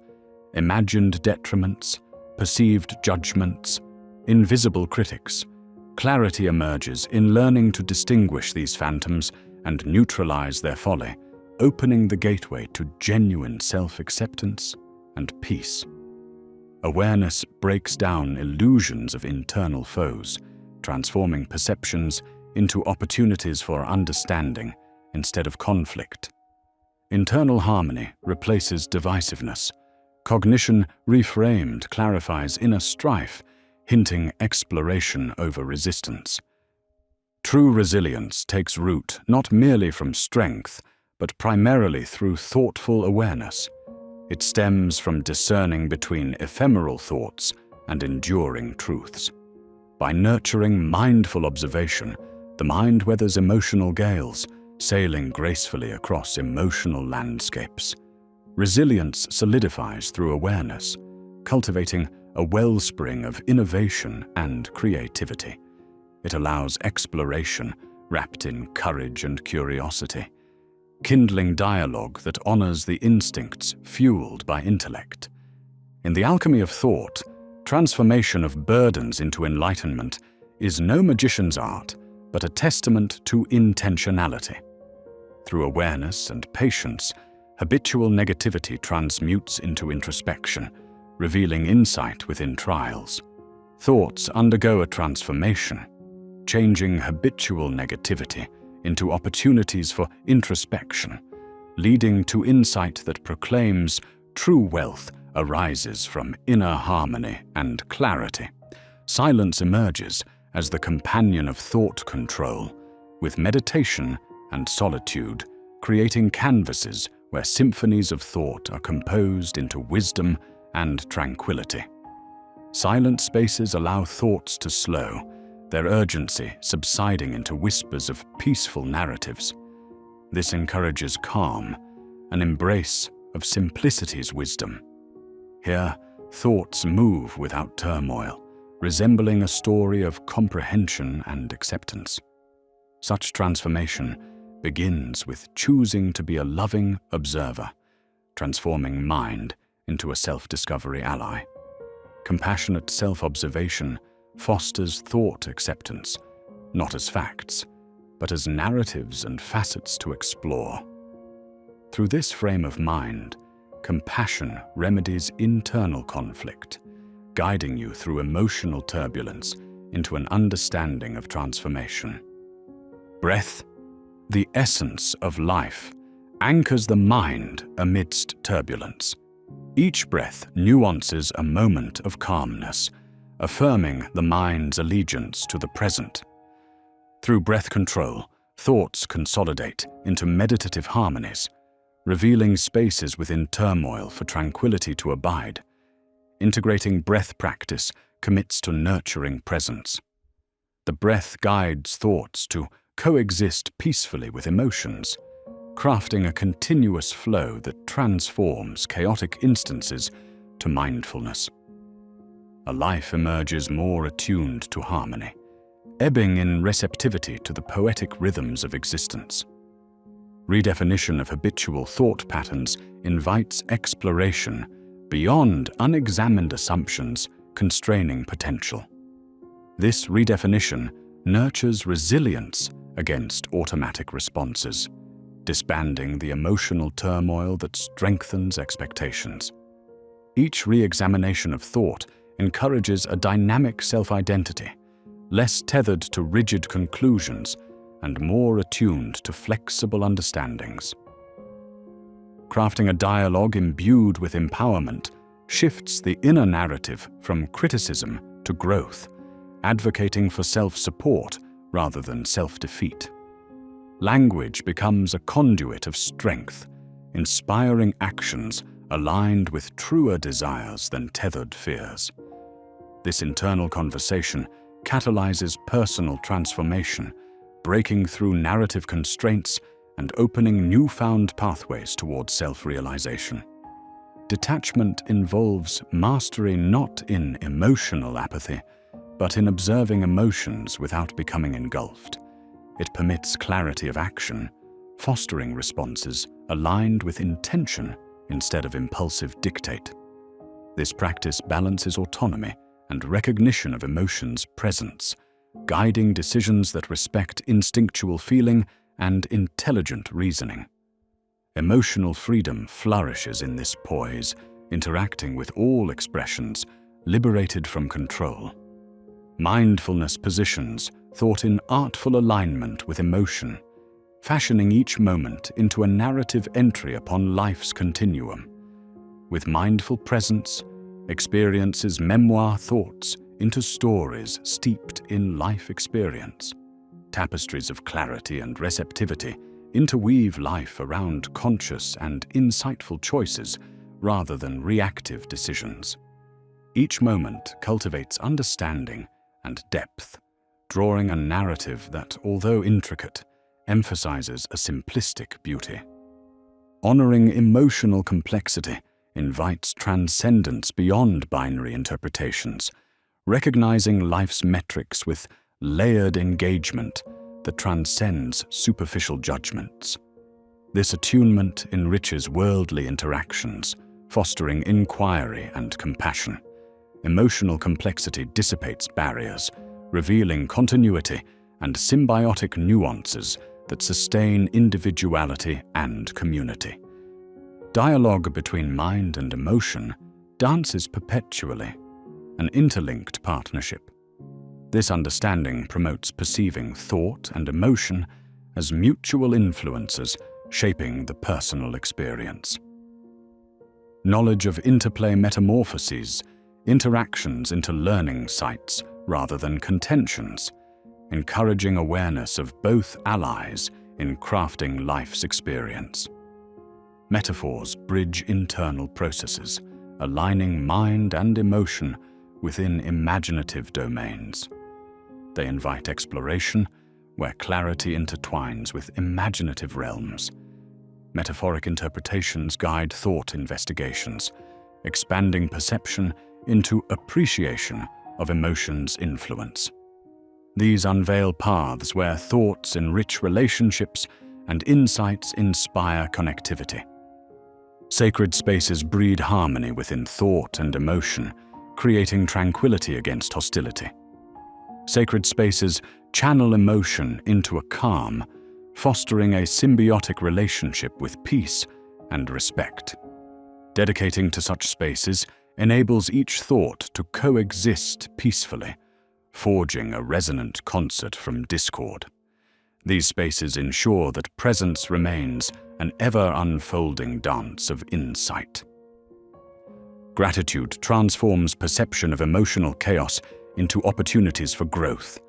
imagined detriments, perceived judgments, invisible critics. Clarity emerges in learning to distinguish these phantoms and neutralize their folly, opening the gateway to genuine self-acceptance and peace. Awareness breaks down illusions of internal foes, transforming perceptions into opportunities for understanding instead of conflict. Internal harmony replaces divisiveness. Cognition reframed clarifies inner strife, hinting exploration over resistance. True resilience takes root not merely from strength, but primarily through thoughtful awareness. It stems from discerning between ephemeral thoughts and enduring truths. By nurturing mindful observation, the mind weathers emotional gales, sailing gracefully across emotional landscapes. Resilience solidifies through awareness, cultivating a wellspring of innovation and creativity. It allows exploration wrapped in courage and curiosity, kindling dialogue that honors the instincts fueled by intellect. In the alchemy of thought, transformation of burdens into enlightenment is no magician's art, but a testament to intentionality. Through awareness and patience, habitual negativity transmutes into introspection, revealing insight within trials. Thoughts undergo a transformation, changing habitual negativity into opportunities for introspection, leading to insight that proclaims true wealth arises from inner harmony and clarity. Silence emerges as the companion of thought control, with meditation and solitude creating canvases where symphonies of thought are composed into wisdom and tranquility. Silent spaces allow thoughts to slow, their urgency subsiding into whispers of peaceful narratives. This encourages calm, an embrace of simplicity's wisdom. Here, thoughts move without turmoil, resembling a story of comprehension and acceptance. Such transformation begins with choosing to be a loving observer, transforming mind into a self-discovery ally. Compassionate self-observation fosters thought acceptance, not as facts, but as narratives and facets to explore. Through this frame of mind, compassion remedies internal conflict, guiding you through emotional turbulence into an understanding of transformation. Breath, the essence of life, anchors the mind amidst turbulence. Each breath nuances a moment of calmness, affirming the mind's allegiance to the present. Through breath control, thoughts consolidate into meditative harmonies, revealing spaces within turmoil for tranquility to abide. Integrating breath practice commits to nurturing presence. The breath guides thoughts to coexist peacefully with emotions, crafting a continuous flow that transforms chaotic instances to mindfulness. A life emerges more attuned to harmony, ebbing in receptivity to the poetic rhythms of existence. Redefinition of habitual thought patterns invites exploration beyond unexamined assumptions constraining potential. This redefinition nurtures resilience against automatic responses, disbanding the emotional turmoil that strengthens expectations. Each re-examination of thought encourages a dynamic self-identity, less tethered to rigid conclusions and more attuned to flexible understandings. Crafting a dialogue imbued with empowerment shifts the inner narrative from criticism to growth, advocating for self-support rather than self-defeat. Language becomes a conduit of strength, inspiring actions aligned with truer desires than tethered fears. This internal conversation catalyzes personal transformation, breaking through narrative constraints and opening newfound pathways towards self-realization. Detachment involves mastery not in emotional apathy, but in observing emotions without becoming engulfed. It permits clarity of action, fostering responses aligned with intention instead of impulsive dictate. This practice balances autonomy and recognition of emotions' presence, guiding decisions that respect instinctual feeling and intelligent reasoning. Emotional freedom flourishes in this poise, interacting with all expressions, liberated from control. Mindfulness positions thought in artful alignment with emotion, fashioning each moment into a narrative entry upon life's continuum. With mindful presence, experiences memoir thoughts into stories steeped in life experience. Tapestries of clarity and receptivity interweave life around conscious and insightful choices rather than reactive decisions. Each moment cultivates understanding and depth, drawing a narrative that, although intricate, emphasizes a simplistic beauty. Honoring emotional complexity invites transcendence beyond binary interpretations, recognizing life's metrics with layered engagement that transcends superficial judgments. This attunement enriches worldly interactions, fostering inquiry and compassion. Emotional complexity dissipates barriers, revealing continuity and symbiotic nuances that sustain individuality and community. Dialogue between mind and emotion dances perpetually, an interlinked partnership. This understanding promotes perceiving thought and emotion as mutual influences shaping the personal experience. Knowledge of interplay metamorphoses interactions into learning sites rather than contentions, encouraging awareness of both allies in crafting life's experience. Metaphors bridge internal processes, aligning mind and emotion within imaginative domains. They invite exploration, where clarity intertwines with imaginative realms. Metaphoric interpretations guide thought investigations, expanding perception into appreciation of emotion's influence. These unveil paths where thoughts enrich relationships and insights inspire connectivity. Sacred spaces breed harmony within thought and emotion, creating tranquility against hostility. Sacred spaces channel emotion into a calm, fostering a symbiotic relationship with peace and respect. Dedicating to such spaces enables each thought to coexist peacefully, forging a resonant concert from discord. These spaces ensure that presence remains an ever-unfolding dance of insight. Gratitude transforms perception of emotional chaos into opportunities for growth.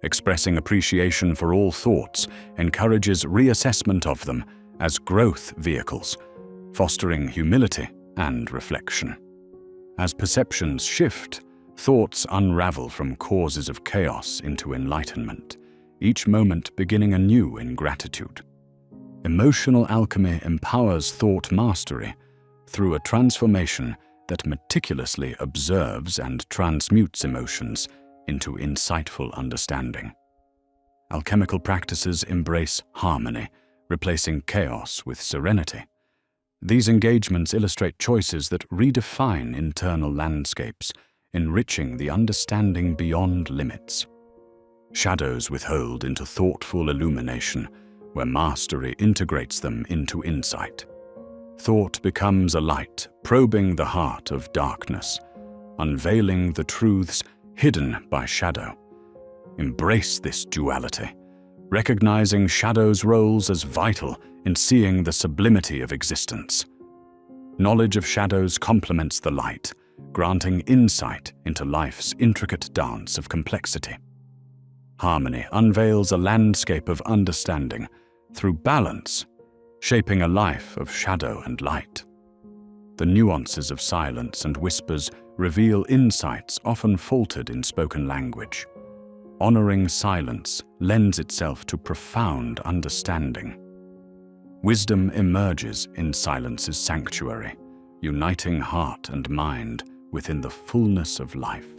Expressing appreciation for all thoughts encourages reassessment of them as growth vehicles, fostering humility and reflection. As perceptions shift, thoughts unravel from causes of chaos into enlightenment, each moment beginning anew in gratitude. Emotional alchemy empowers thought mastery through a transformation that meticulously observes and transmutes emotions into insightful understanding. Alchemical practices embrace harmony, replacing chaos with serenity. These engagements illustrate choices that redefine internal landscapes, enriching the understanding beyond limits. Shadows withhold into thoughtful illumination, where mastery integrates them into insight. Thought becomes a light, probing the heart of darkness, unveiling the truths hidden by shadow. Embrace this duality, recognizing shadow's roles as vital in seeing the sublimity of existence. Knowledge of shadows complements the light, granting insight into life's intricate dance of complexity. Harmony unveils a landscape of understanding through balance, shaping a life of shadow and light. The nuances of silence and whispers reveal insights often faltered in spoken language. Honoring silence lends itself to profound understanding. Wisdom emerges in silence's sanctuary, uniting heart and mind within the fullness of life.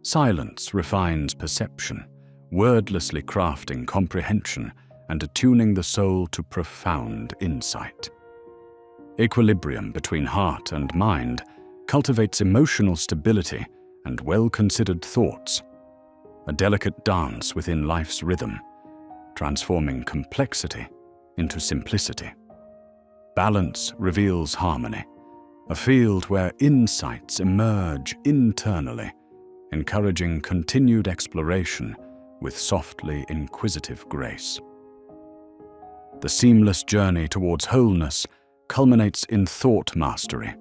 Silence refines perception, wordlessly crafting comprehension and attuning the soul to profound insight. Equilibrium between heart and mind cultivates emotional stability and well-considered thoughts, a delicate dance within life's rhythm, transforming complexity into simplicity. Balance reveals harmony, a field where insights emerge internally, encouraging continued exploration with softly inquisitive grace. The seamless journey towards wholeness culminates in thought mastery,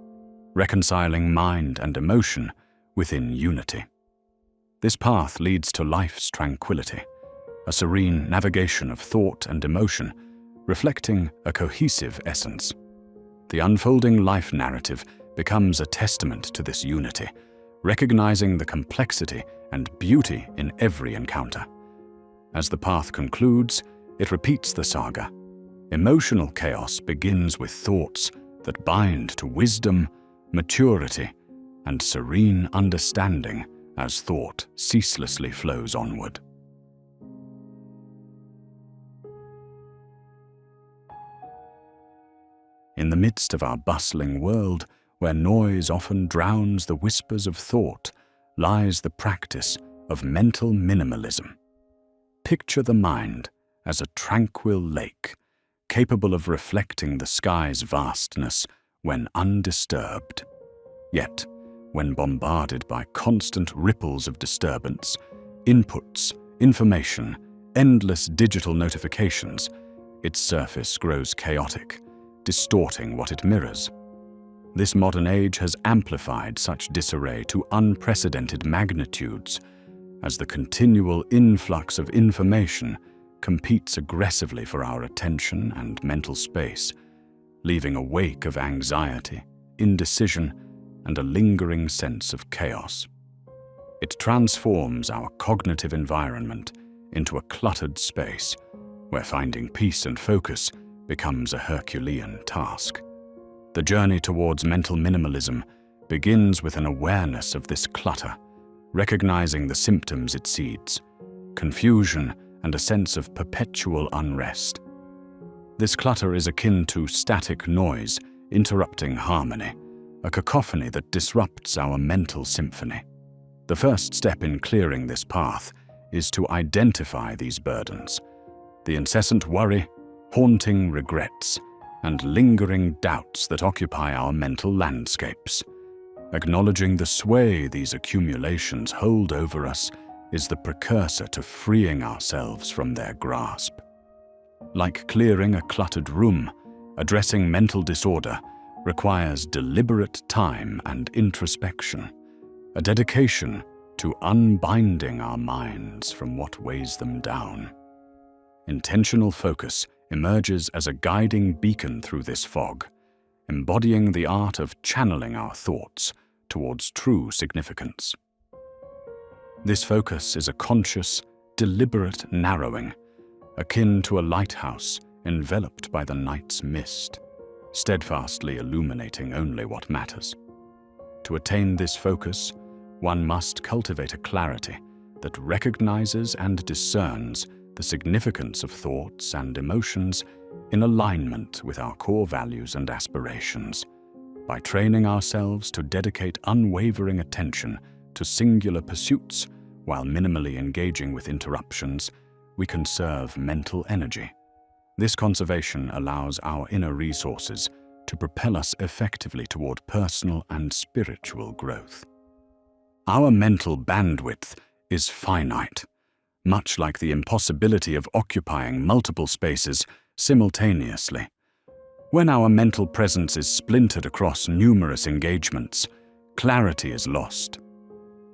reconciling mind and emotion within unity. This path leads to life's tranquility, a serene navigation of thought and emotion, reflecting a cohesive essence. The unfolding life narrative becomes a testament to this unity, recognizing the complexity and beauty in every encounter. As the path concludes, it repeats the saga. Emotional chaos begins with thoughts that bind to wisdom, maturity, and serene understanding as thought ceaselessly flows onward. In the midst of our bustling world, where noise often drowns the whispers of thought, lies the practice of mental minimalism. Picture the mind as a tranquil lake, capable of reflecting the sky's vastness when undisturbed. Yet, when bombarded by constant ripples of disturbance, inputs, information, endless digital notifications, its surface grows chaotic, distorting what it mirrors. This modern age has amplified such disarray to unprecedented magnitudes, as the continual influx of information competes aggressively for our attention and mental space, leaving a wake of anxiety, indecision, and a lingering sense of chaos. It transforms our cognitive environment into a cluttered space, where finding peace and focus becomes a Herculean task. The journey towards mental minimalism begins with an awareness of this clutter, recognizing the symptoms it seeds: confusion and a sense of perpetual unrest. This clutter is akin to static noise interrupting harmony, a cacophony that disrupts our mental symphony. The first step in clearing this path is to identify these burdens: the incessant worry, haunting regrets, and lingering doubts that occupy our mental landscapes. Acknowledging the sway these accumulations hold over us is the precursor to freeing ourselves from their grasp. Like clearing a cluttered room, addressing mental disorder requires deliberate time and introspection, a dedication to unbinding our minds from what weighs them down. Intentional focus emerges as a guiding beacon through this fog, embodying the art of channeling our thoughts towards true significance. This focus is a conscious, deliberate narrowing, akin to a lighthouse enveloped by the night's mist, steadfastly illuminating only what matters. To attain this focus, one must cultivate a clarity that recognizes and discerns the significance of thoughts and emotions in alignment with our core values and aspirations. By training ourselves to dedicate unwavering attention to singular pursuits while minimally engaging with interruptions, we conserve mental energy. This conservation allows our inner resources to propel us effectively toward personal and spiritual growth. Our mental bandwidth is finite, much like the impossibility of occupying multiple spaces simultaneously. When our mental presence is splintered across numerous engagements, clarity is lost.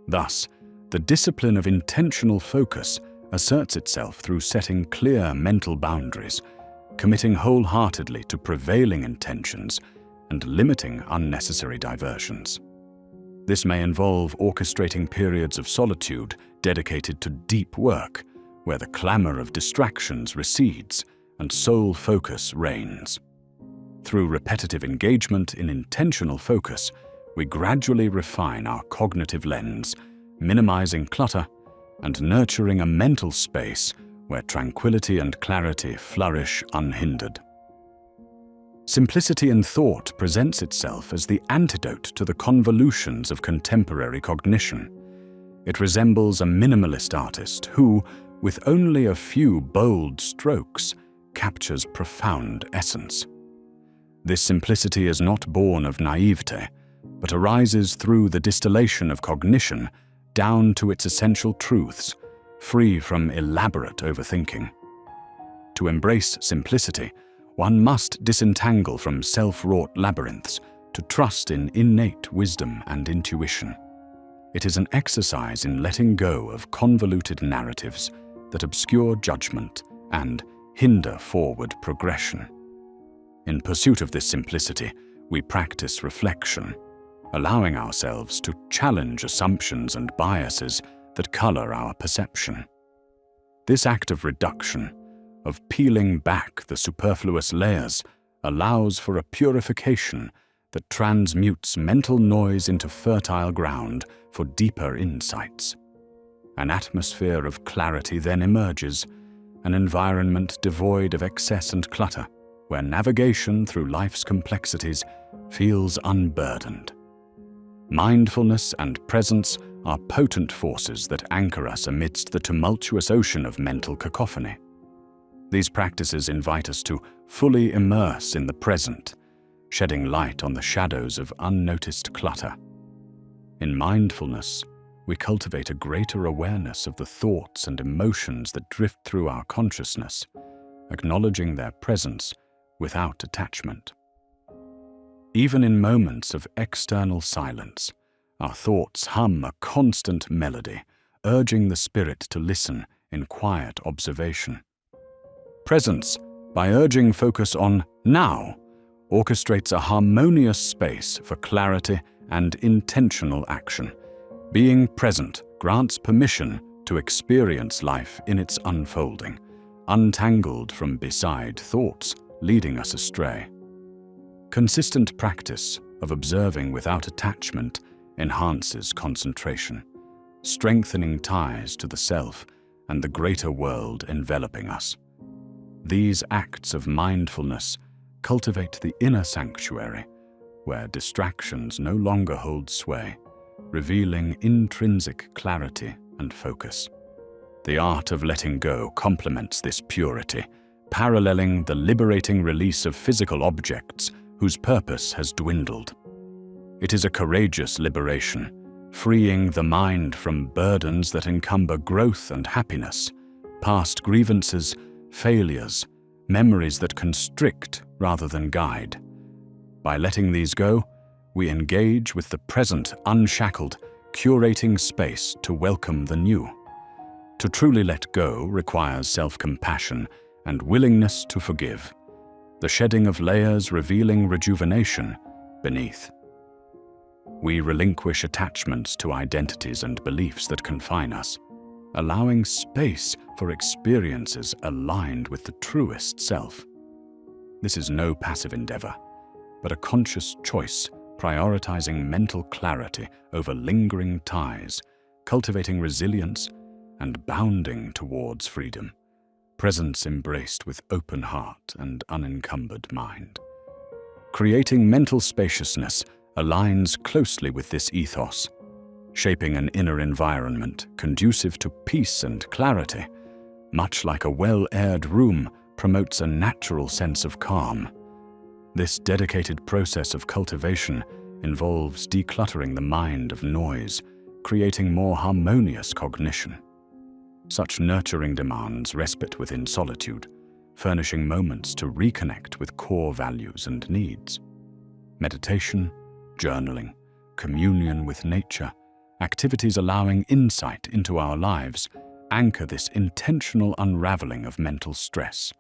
Thus, the discipline of intentional focus asserts itself through setting clear mental boundaries, committing wholeheartedly to prevailing intentions, and limiting unnecessary diversions. This may involve orchestrating periods of solitude dedicated to deep work, where the clamor of distractions recedes and sole focus reigns. Through repetitive engagement in intentional focus, we gradually refine our cognitive lens, minimizing clutter and nurturing a mental space where tranquility and clarity flourish unhindered. Simplicity in thought presents itself as the antidote to the convolutions of contemporary cognition. It resembles a minimalist artist who, with only a few bold strokes, captures profound essence. This simplicity is not born of naivete, but arises through the distillation of cognition down to its essential truths, free from elaborate overthinking. To embrace simplicity, one must disentangle from self-wrought labyrinths to trust in innate wisdom and intuition. It is an exercise in letting go of convoluted narratives that obscure judgment and hinder forward progression. In pursuit of this simplicity, we practice reflection, allowing ourselves to challenge assumptions and biases that color our perception. This act of reduction, of peeling back the superfluous layers, allows for a purification that transmutes mental noise into fertile ground for deeper insights. An atmosphere of clarity then emerges, an environment devoid of excess and clutter, where navigation through life's complexities feels unburdened. Mindfulness and presence are potent forces that anchor us amidst the tumultuous ocean of mental cacophony. These practices invite us to fully immerse in the present, shedding light on the shadows of unnoticed clutter. In mindfulness, we cultivate a greater awareness of the thoughts and emotions that drift through our consciousness, acknowledging their presence without attachment. Even in moments of external silence, our thoughts hum a constant melody, urging the spirit to listen in quiet observation. Presence, by urging focus on now, orchestrates a harmonious space for clarity and intentional action. Being present grants permission to experience life in its unfolding, untangled from beside thoughts leading us astray. Consistent practice of observing without attachment enhances concentration, strengthening ties to the self and the greater world enveloping us. These acts of mindfulness cultivate the inner sanctuary, where distractions no longer hold sway, revealing intrinsic clarity and focus. The art of letting go complements this purity, paralleling the liberating release of physical objects whose purpose has dwindled. It is a courageous liberation, freeing the mind from burdens that encumber growth and happiness, past grievances, failures, memories that constrict rather than guide. By letting these go, we engage with the present unshackled, curating space to welcome the new. To truly let go requires self-compassion and willingness to forgive, the shedding of layers revealing rejuvenation beneath. We relinquish attachments to identities and beliefs that confine us, allowing space for experiences aligned with the truest self. This is no passive endeavor, but a conscious choice prioritizing mental clarity over lingering ties, cultivating resilience, and bounding towards freedom. Presence embraced with open heart and unencumbered mind. Creating mental spaciousness aligns closely with this ethos, shaping an inner environment conducive to peace and clarity, much like a well-aired room promotes a natural sense of calm. This dedicated process of cultivation involves decluttering the mind of noise, creating more harmonious cognition. Such nurturing demands respite within solitude, furnishing moments to reconnect with core values and needs. Meditation, journaling, communion with nature, activities allowing insight into our lives, anchor this intentional unraveling of mental stress.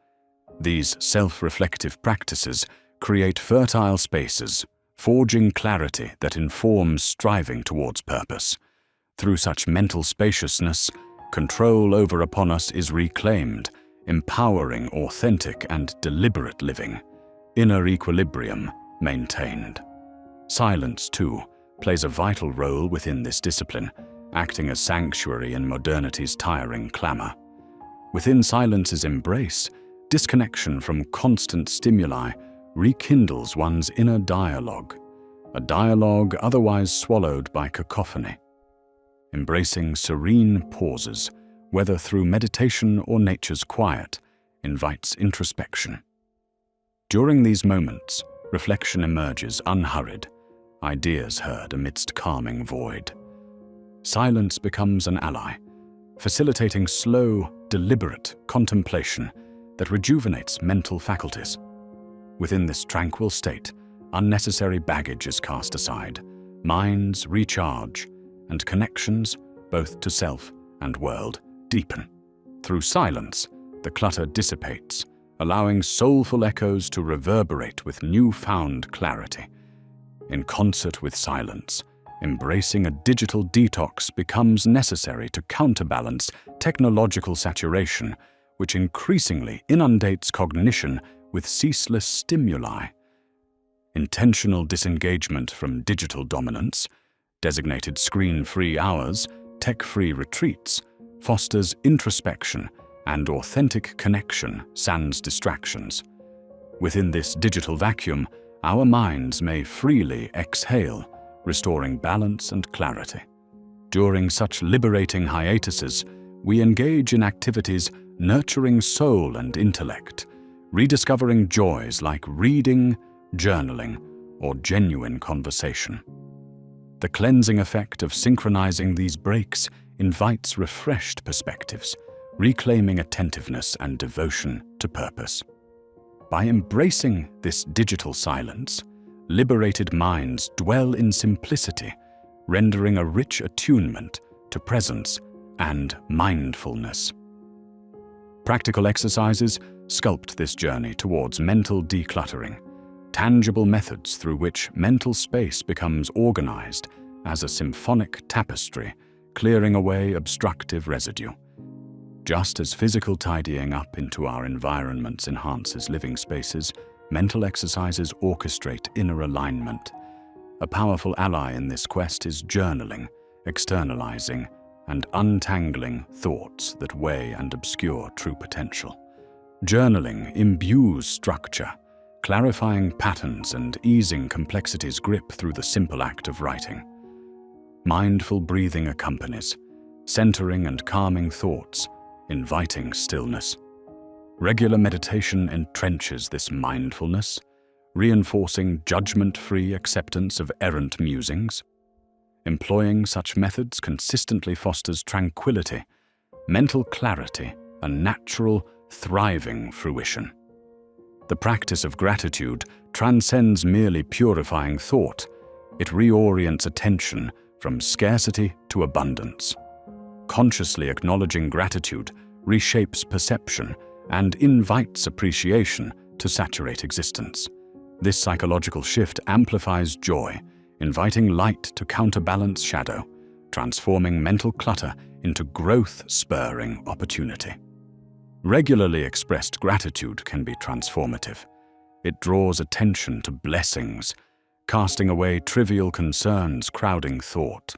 These self-reflective practices create fertile spaces, forging clarity that informs striving towards purpose. Through such mental spaciousness, control over upon us is reclaimed, empowering authentic and deliberate living, inner equilibrium maintained. Silence, too, plays a vital role within this discipline, acting as sanctuary in modernity's tiring clamor. Within silence's embrace, disconnection from constant stimuli rekindles one's inner dialogue, a dialogue otherwise swallowed by cacophony. Embracing serene pauses, whether through meditation or nature's quiet, invites introspection. During these moments, reflection emerges unhurried, ideas heard amidst calming void. Silence becomes an ally, facilitating slow, deliberate contemplation that rejuvenates mental faculties. Within this tranquil state, unnecessary baggage is cast aside, minds recharge, and connections, both to self and world, deepen. Through silence, the clutter dissipates, allowing soulful echoes to reverberate with newfound clarity. In concert with silence, embracing a digital detox becomes necessary to counterbalance technological saturation, which increasingly inundates cognition with ceaseless stimuli. Intentional disengagement from digital dominance, designated screen-free hours, tech-free retreats, fosters introspection and authentic connection sans distractions. Within this digital vacuum, our minds may freely exhale, restoring balance and clarity. During such liberating hiatuses, we engage in activities nurturing soul and intellect, rediscovering joys like reading, journaling, or genuine conversation. The cleansing effect of synchronizing these breaks invites refreshed perspectives, reclaiming attentiveness and devotion to purpose. By embracing this digital silence, liberated minds dwell in simplicity, rendering a rich attunement to presence and mindfulness. Practical exercises sculpt this journey towards mental decluttering, tangible methods through which mental space becomes organized as a symphonic tapestry, clearing away obstructive residue. Just as physical tidying up into our environments enhances living spaces, mental exercises orchestrate inner alignment. A powerful ally in this quest is journaling, externalizing, and untangling thoughts that weigh and obscure true potential. Journaling imbues structure, clarifying patterns and easing complexity's grip through the simple act of writing. Mindful breathing accompanies, centering and calming thoughts, inviting stillness. Regular meditation entrenches this mindfulness, reinforcing judgment-free acceptance of errant musings. Employing such methods consistently fosters tranquility, mental clarity, and natural, thriving fruition. The practice of gratitude transcends merely purifying thought. It reorients attention from scarcity to abundance. Consciously acknowledging gratitude reshapes perception and invites appreciation to saturate existence. This psychological shift amplifies joy, inviting light to counterbalance shadow, transforming mental clutter into growth-spurring opportunity. Regularly expressed gratitude can be transformative. It draws attention to blessings, casting away trivial concerns crowding thought.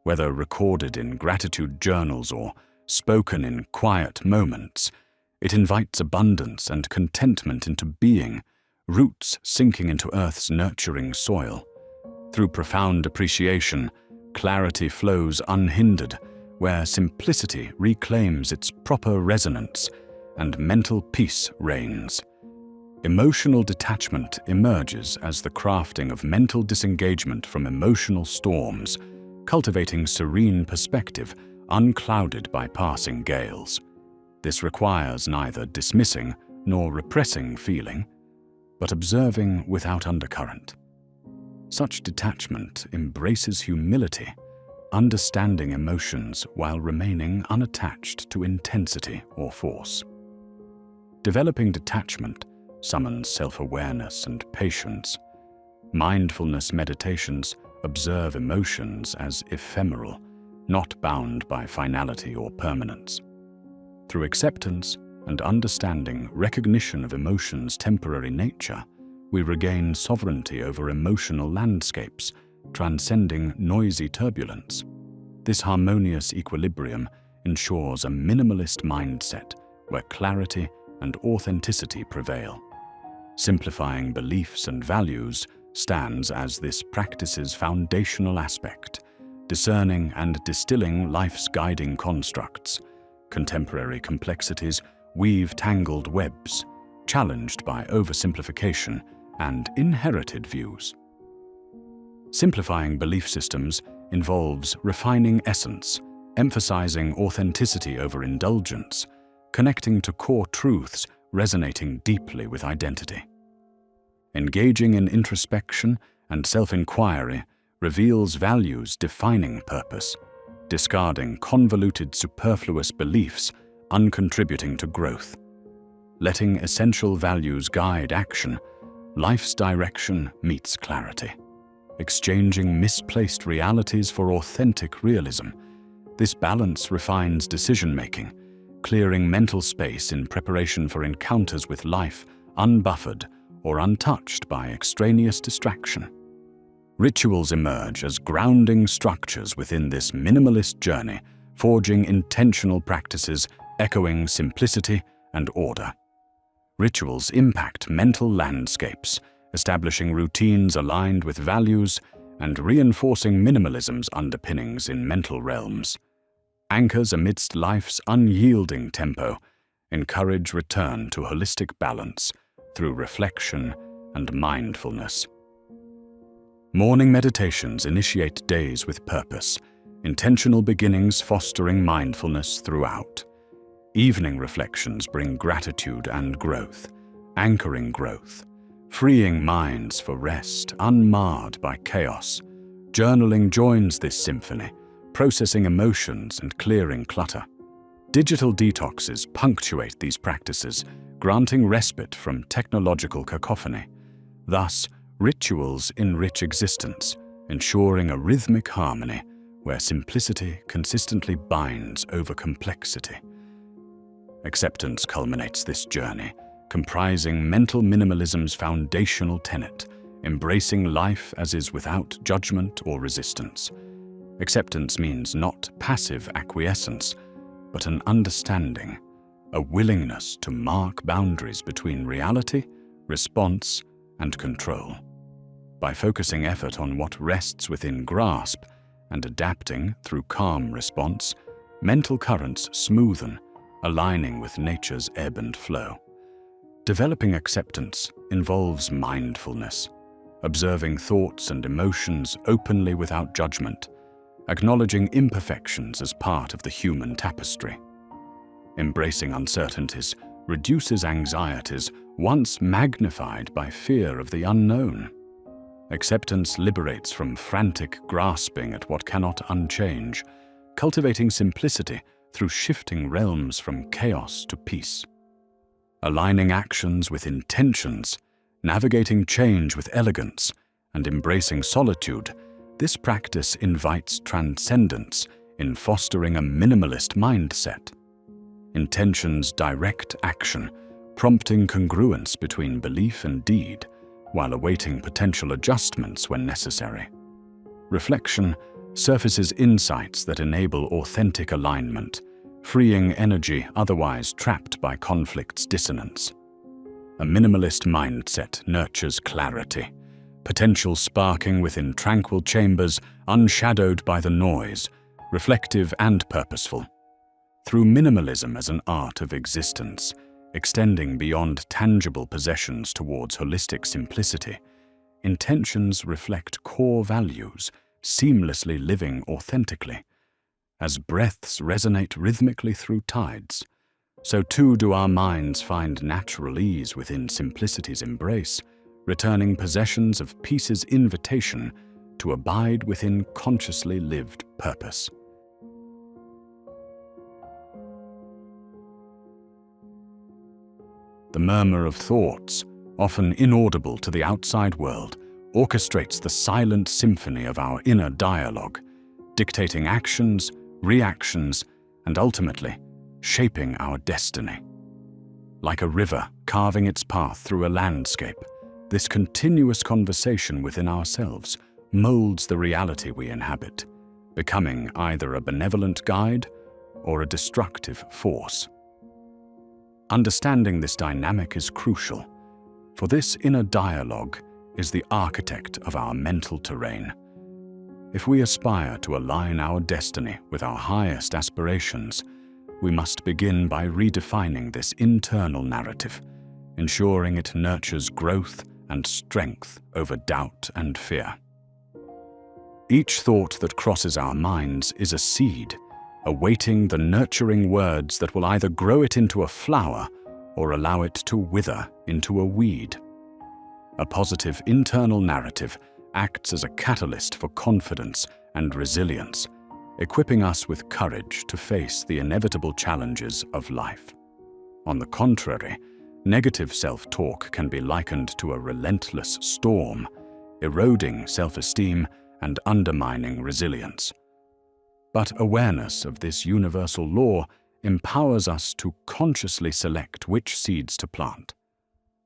Whether recorded in gratitude journals or spoken in quiet moments, it invites abundance and contentment into being, roots sinking into Earth's nurturing soil. Through profound appreciation, clarity flows unhindered, where simplicity reclaims its proper resonance and mental peace reigns. Emotional detachment emerges as the crafting of mental disengagement from emotional storms, cultivating serene perspective unclouded by passing gales. This requires neither dismissing nor repressing feeling, but observing without undercurrent. Such detachment embraces humility, understanding emotions while remaining unattached to intensity or force. Developing detachment summons self-awareness and patience. Mindfulness meditations observe emotions as ephemeral, not bound by finality or permanence. Through acceptance and understanding recognition of emotions' temporary nature, we regain sovereignty over emotional landscapes, transcending noisy turbulence. This harmonious equilibrium ensures a minimalist mindset where clarity and authenticity prevail. Simplifying beliefs and values stands as this practice's foundational aspect, discerning and distilling life's guiding constructs. Contemporary complexities weave tangled webs, challenged by oversimplification and inherited views. Simplifying belief systems involves refining essence, emphasizing authenticity over indulgence, connecting to core truths resonating deeply with identity. Engaging in introspection and self-inquiry reveals values defining purpose, discarding convoluted superfluous beliefs uncontributing to growth. Letting essential values guide action, life's direction meets clarity. Exchanging misplaced realities for authentic realism, this balance refines decision-making, clearing mental space in preparation for encounters with life unbuffered or untouched by extraneous distraction. Rituals emerge as grounding structures within this minimalist journey, forging intentional practices echoing simplicity and order. Rituals impact mental landscapes, establishing routines aligned with values and reinforcing minimalism's underpinnings in mental realms. Anchors amidst life's unyielding tempo encourage return to holistic balance through reflection and mindfulness. Morning meditations initiate days with purpose, intentional beginnings fostering mindfulness throughout. Evening reflections bring gratitude and growth, anchoring growth, freeing minds for rest unmarred by chaos. Journaling joins this symphony, processing emotions and clearing clutter. Digital detoxes punctuate these practices, granting respite from technological cacophony. Thus, rituals enrich existence, ensuring a rhythmic harmony where simplicity consistently binds over complexity. Acceptance culminates this journey, comprising mental minimalism's foundational tenet, embracing life as is without judgment or resistance. Acceptance means not passive acquiescence, but an understanding, a willingness to mark boundaries between reality, response, and control. By focusing effort on what rests within grasp and adapting through calm response, mental currents smoothen, aligning with nature's ebb and flow. Developing acceptance involves mindfulness, observing thoughts and emotions openly without judgment, acknowledging imperfections as part of the human tapestry. Embracing uncertainties reduces anxieties once magnified by fear of the unknown. Acceptance liberates from frantic grasping at what cannot unchange, cultivating simplicity through shifting realms from chaos to peace. Aligning actions with intentions, navigating change with elegance, and embracing solitude, this practice invites transcendence in fostering a minimalist mindset. Intentions direct action, prompting congruence between belief and deed, while awaiting potential adjustments when necessary. Reflection surfaces insights that enable authentic alignment, freeing energy otherwise trapped by conflict's dissonance. A minimalist mindset nurtures clarity, potential sparking within tranquil chambers unshadowed by the noise, reflective and purposeful. Through minimalism as an art of existence, extending beyond tangible possessions towards holistic simplicity, intentions reflect core values, seamlessly living authentically. As breaths resonate rhythmically through tides, so too do our minds find natural ease within simplicity's embrace, returning possessions of peace's invitation to abide within consciously lived purpose. The murmur of thoughts, often inaudible to the outside world, orchestrates the silent symphony of our inner dialogue, dictating actions, reactions, and ultimately shaping our destiny. Like a river carving its path through a landscape, this continuous conversation within ourselves molds the reality we inhabit, becoming either a benevolent guide or a destructive force. Understanding this dynamic is crucial, for this inner dialogue is the architect of our mental terrain. If we aspire to align our destiny with our highest aspirations, we must begin by redefining this internal narrative, ensuring it nurtures growth and strength over doubt and fear. Each thought that crosses our minds is a seed, awaiting the nurturing words that will either grow it into a flower or allow it to wither into a weed. A positive internal narrative acts as a catalyst for confidence and resilience, equipping us with courage to face the inevitable challenges of life. On the contrary, negative self-talk can be likened to a relentless storm, eroding self-esteem and undermining resilience. But awareness of this universal law empowers us to consciously select which seeds to plant.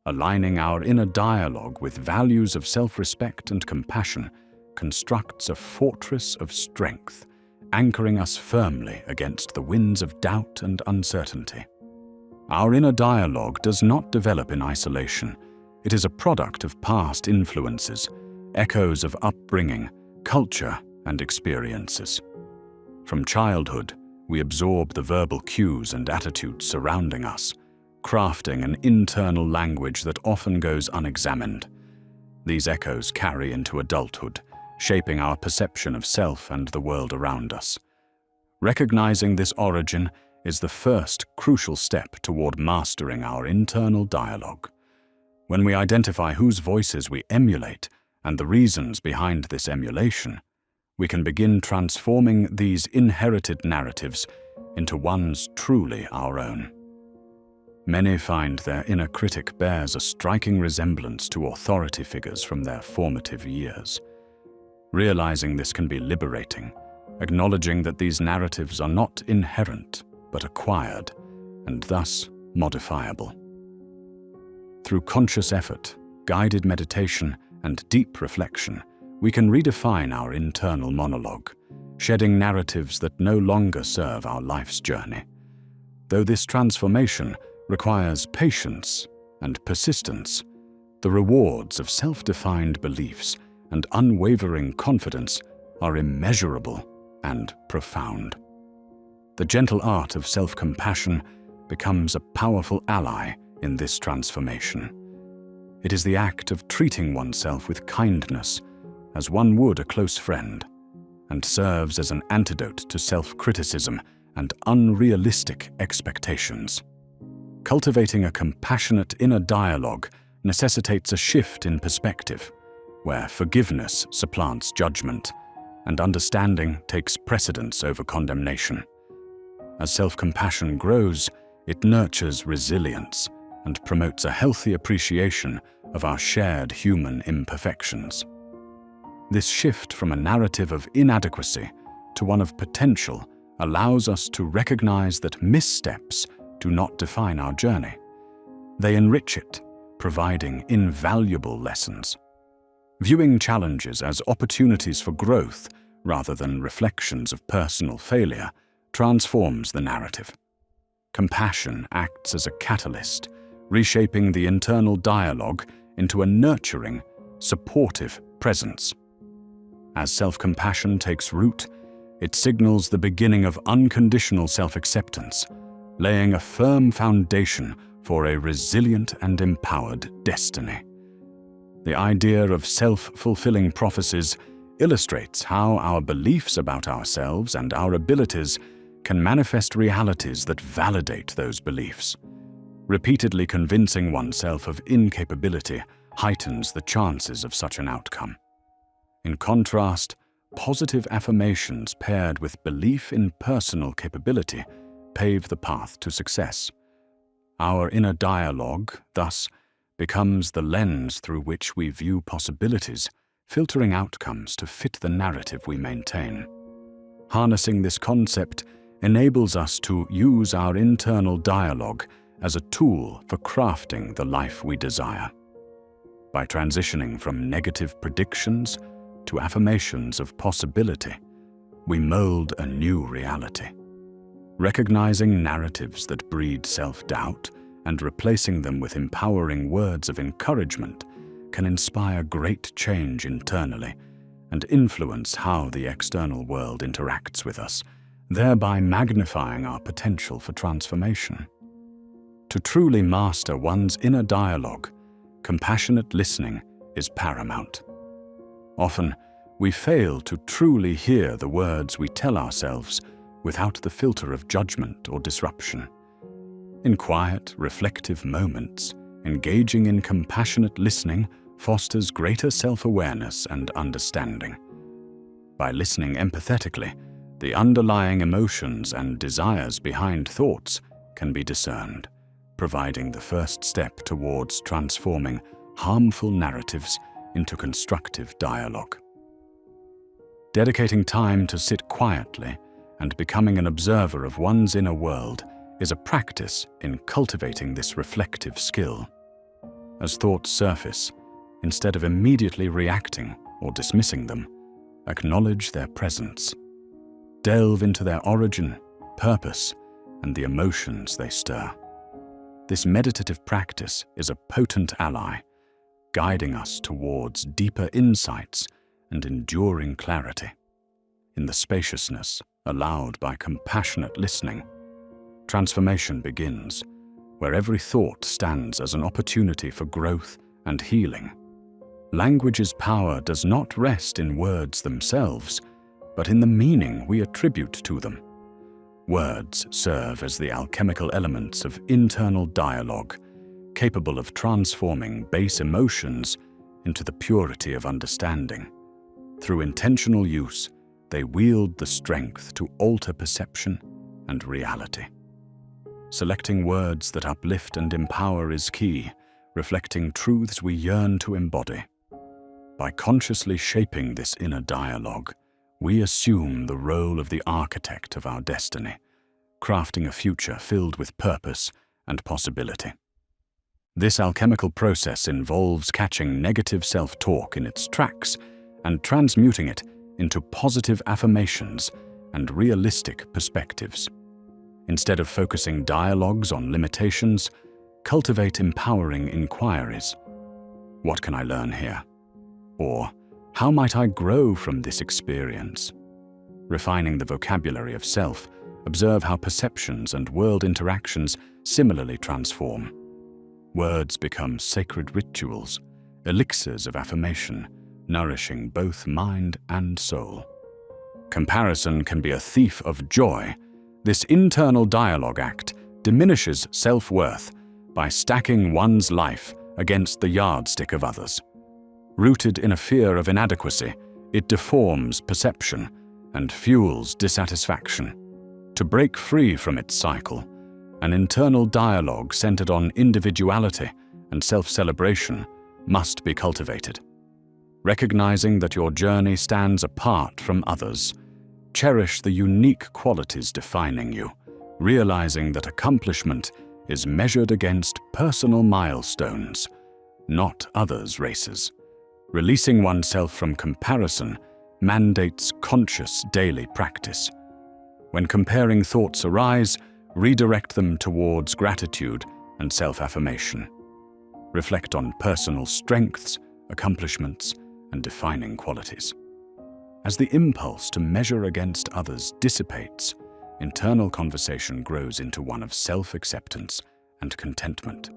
Aligning our inner dialogue with values of self-respect and compassion constructs a fortress of strength, anchoring us firmly against the winds of doubt and uncertainty. Our inner dialogue does not develop in isolation. It is a product of past influences, echoes of upbringing, culture, and experiences. From childhood, we absorb the verbal cues and attitudes surrounding us, crafting an internal language that often goes unexamined. These echoes carry into adulthood, shaping our perception of self and the world around us. Recognizing this origin is the first crucial step toward mastering our internal dialogue. When we identify whose voices we emulate and the reasons behind this emulation, we can begin transforming these inherited narratives into ones truly our own. Many find their inner critic bears a striking resemblance to authority figures from their formative years. Realizing this can be liberating, acknowledging that these narratives are not inherent but acquired, and thus modifiable. Through conscious effort, guided meditation, and deep reflection, we can redefine our internal monologue, shedding narratives that no longer serve our life's journey. Though this transformation requires patience and persistence, the rewards of self-defined beliefs and unwavering confidence are immeasurable and profound. The gentle art of self-compassion becomes a powerful ally in this transformation. It is the act of treating oneself with kindness as one would a close friend, and serves as an antidote to self-criticism and unrealistic expectations. Cultivating a compassionate inner dialogue necessitates a shift in perspective, where forgiveness supplants judgment and understanding takes precedence over condemnation. As self-compassion grows, it nurtures resilience and promotes a healthy appreciation of our shared human imperfections. This shift from a narrative of inadequacy to one of potential allows us to recognize that missteps do not define our journey. They enrich it, providing invaluable lessons. Viewing challenges as opportunities for growth rather than reflections of personal failure transforms the narrative. Compassion acts as a catalyst, reshaping the internal dialogue into a nurturing, supportive presence. As self-compassion takes root, it signals the beginning of unconditional self-acceptance, laying a firm foundation for a resilient and empowered destiny. The idea of self-fulfilling prophecies illustrates how our beliefs about ourselves and our abilities can manifest realities that validate those beliefs. Repeatedly convincing oneself of incapability heightens the chances of such an outcome. In contrast, positive affirmations paired with belief in personal capability pave the path to success. Our inner dialogue, thus, becomes the lens through which we view possibilities, filtering outcomes to fit the narrative we maintain. Harnessing this concept enables us to use our internal dialogue as a tool for crafting the life we desire. By transitioning from negative predictions to affirmations of possibility, we mold a new reality. Recognizing narratives that breed self-doubt and replacing them with empowering words of encouragement can inspire great change internally and influence how the external world interacts with us, thereby magnifying our potential for transformation. To truly master one's inner dialogue, compassionate listening is paramount. Often, we fail to truly hear the words we tell ourselves without the filter of judgment or disruption. In quiet, reflective moments, engaging in compassionate listening fosters greater self-awareness and understanding. By listening empathetically, the underlying emotions and desires behind thoughts can be discerned, providing the first step towards transforming harmful narratives into constructive dialogue. Dedicating time to sit quietly and becoming an observer of one's inner world is a practice in cultivating this reflective skill. As thoughts surface, instead of immediately reacting or dismissing them, acknowledge their presence. Delve into their origin, purpose, and the emotions they stir. This meditative practice is a potent ally, guiding us towards deeper insights and enduring clarity. In the spaciousness allowed by compassionate listening, transformation begins, where every thought stands as an opportunity for growth and healing. Language's power does not rest in words themselves, but in the meaning we attribute to them. Words serve as the alchemical elements of internal dialogue, capable of transforming base emotions into the purity of understanding. Through intentional use, they wield the strength to alter perception and reality. Selecting words that uplift and empower is key, reflecting truths we yearn to embody. By consciously shaping this inner dialogue, we assume the role of the architect of our destiny, crafting a future filled with purpose and possibility. This alchemical process involves catching negative self-talk in its tracks and transmuting it into positive affirmations and realistic perspectives. Instead of focusing dialogues on limitations, cultivate empowering inquiries. What can I learn here? Or, how might I grow from this experience? Refining the vocabulary of self, observe how perceptions and world interactions similarly transform. Words become sacred rituals, elixirs of affirmation, nourishing both mind and soul. Comparison can be a thief of joy. This internal dialogue act diminishes self-worth by stacking one's life against the yardstick of others. Rooted in a fear of inadequacy, it deforms perception and fuels dissatisfaction. To break free from its cycle, an internal dialogue centered on individuality and self-celebration must be cultivated. Recognizing that your journey stands apart from others, cherish the unique qualities defining you, realizing that accomplishment is measured against personal milestones, not others' races. Releasing oneself from comparison mandates conscious daily practice. When comparing thoughts arise, redirect them towards gratitude and self-affirmation. Reflect on personal strengths, accomplishments, and defining qualities. As the impulse to measure against others dissipates, internal conversation grows into one of self-acceptance and contentment.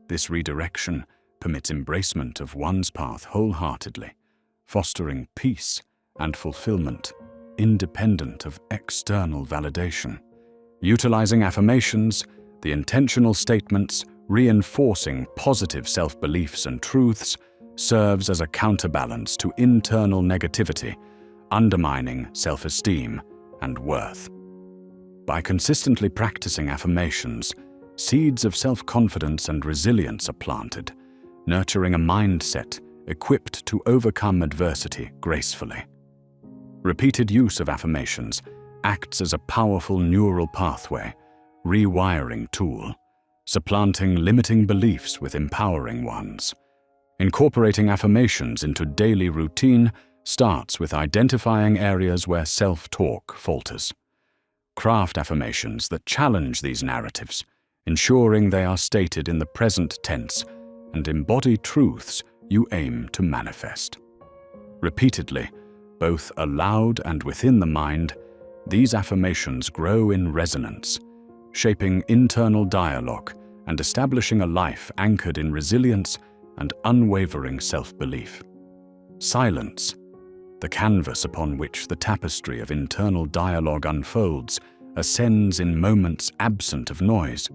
This redirection permits embracement of one's path wholeheartedly, fostering peace and fulfillment independent of external validation. Utilizing affirmations, the intentional statements reinforcing positive self-beliefs and truths, serves as a counterbalance to internal negativity, undermining self-esteem and worth. By consistently practicing affirmations, seeds of self-confidence and resilience are planted, nurturing a mindset equipped to overcome adversity gracefully. Repeated use of affirmations acts as a powerful neural pathway, rewiring tool, supplanting limiting beliefs with empowering ones. Incorporating affirmations into daily routine starts with identifying areas where self-talk falters. Craft affirmations that challenge these narratives, ensuring they are stated in the present tense and embody truths you aim to manifest. Repeatedly, both aloud and within the mind, these affirmations grow in resonance, shaping internal dialogue and establishing a life anchored in resilience and unwavering self-belief. Silence, the canvas upon which the tapestry of internal dialogue unfolds, ascends in moments absent of noise,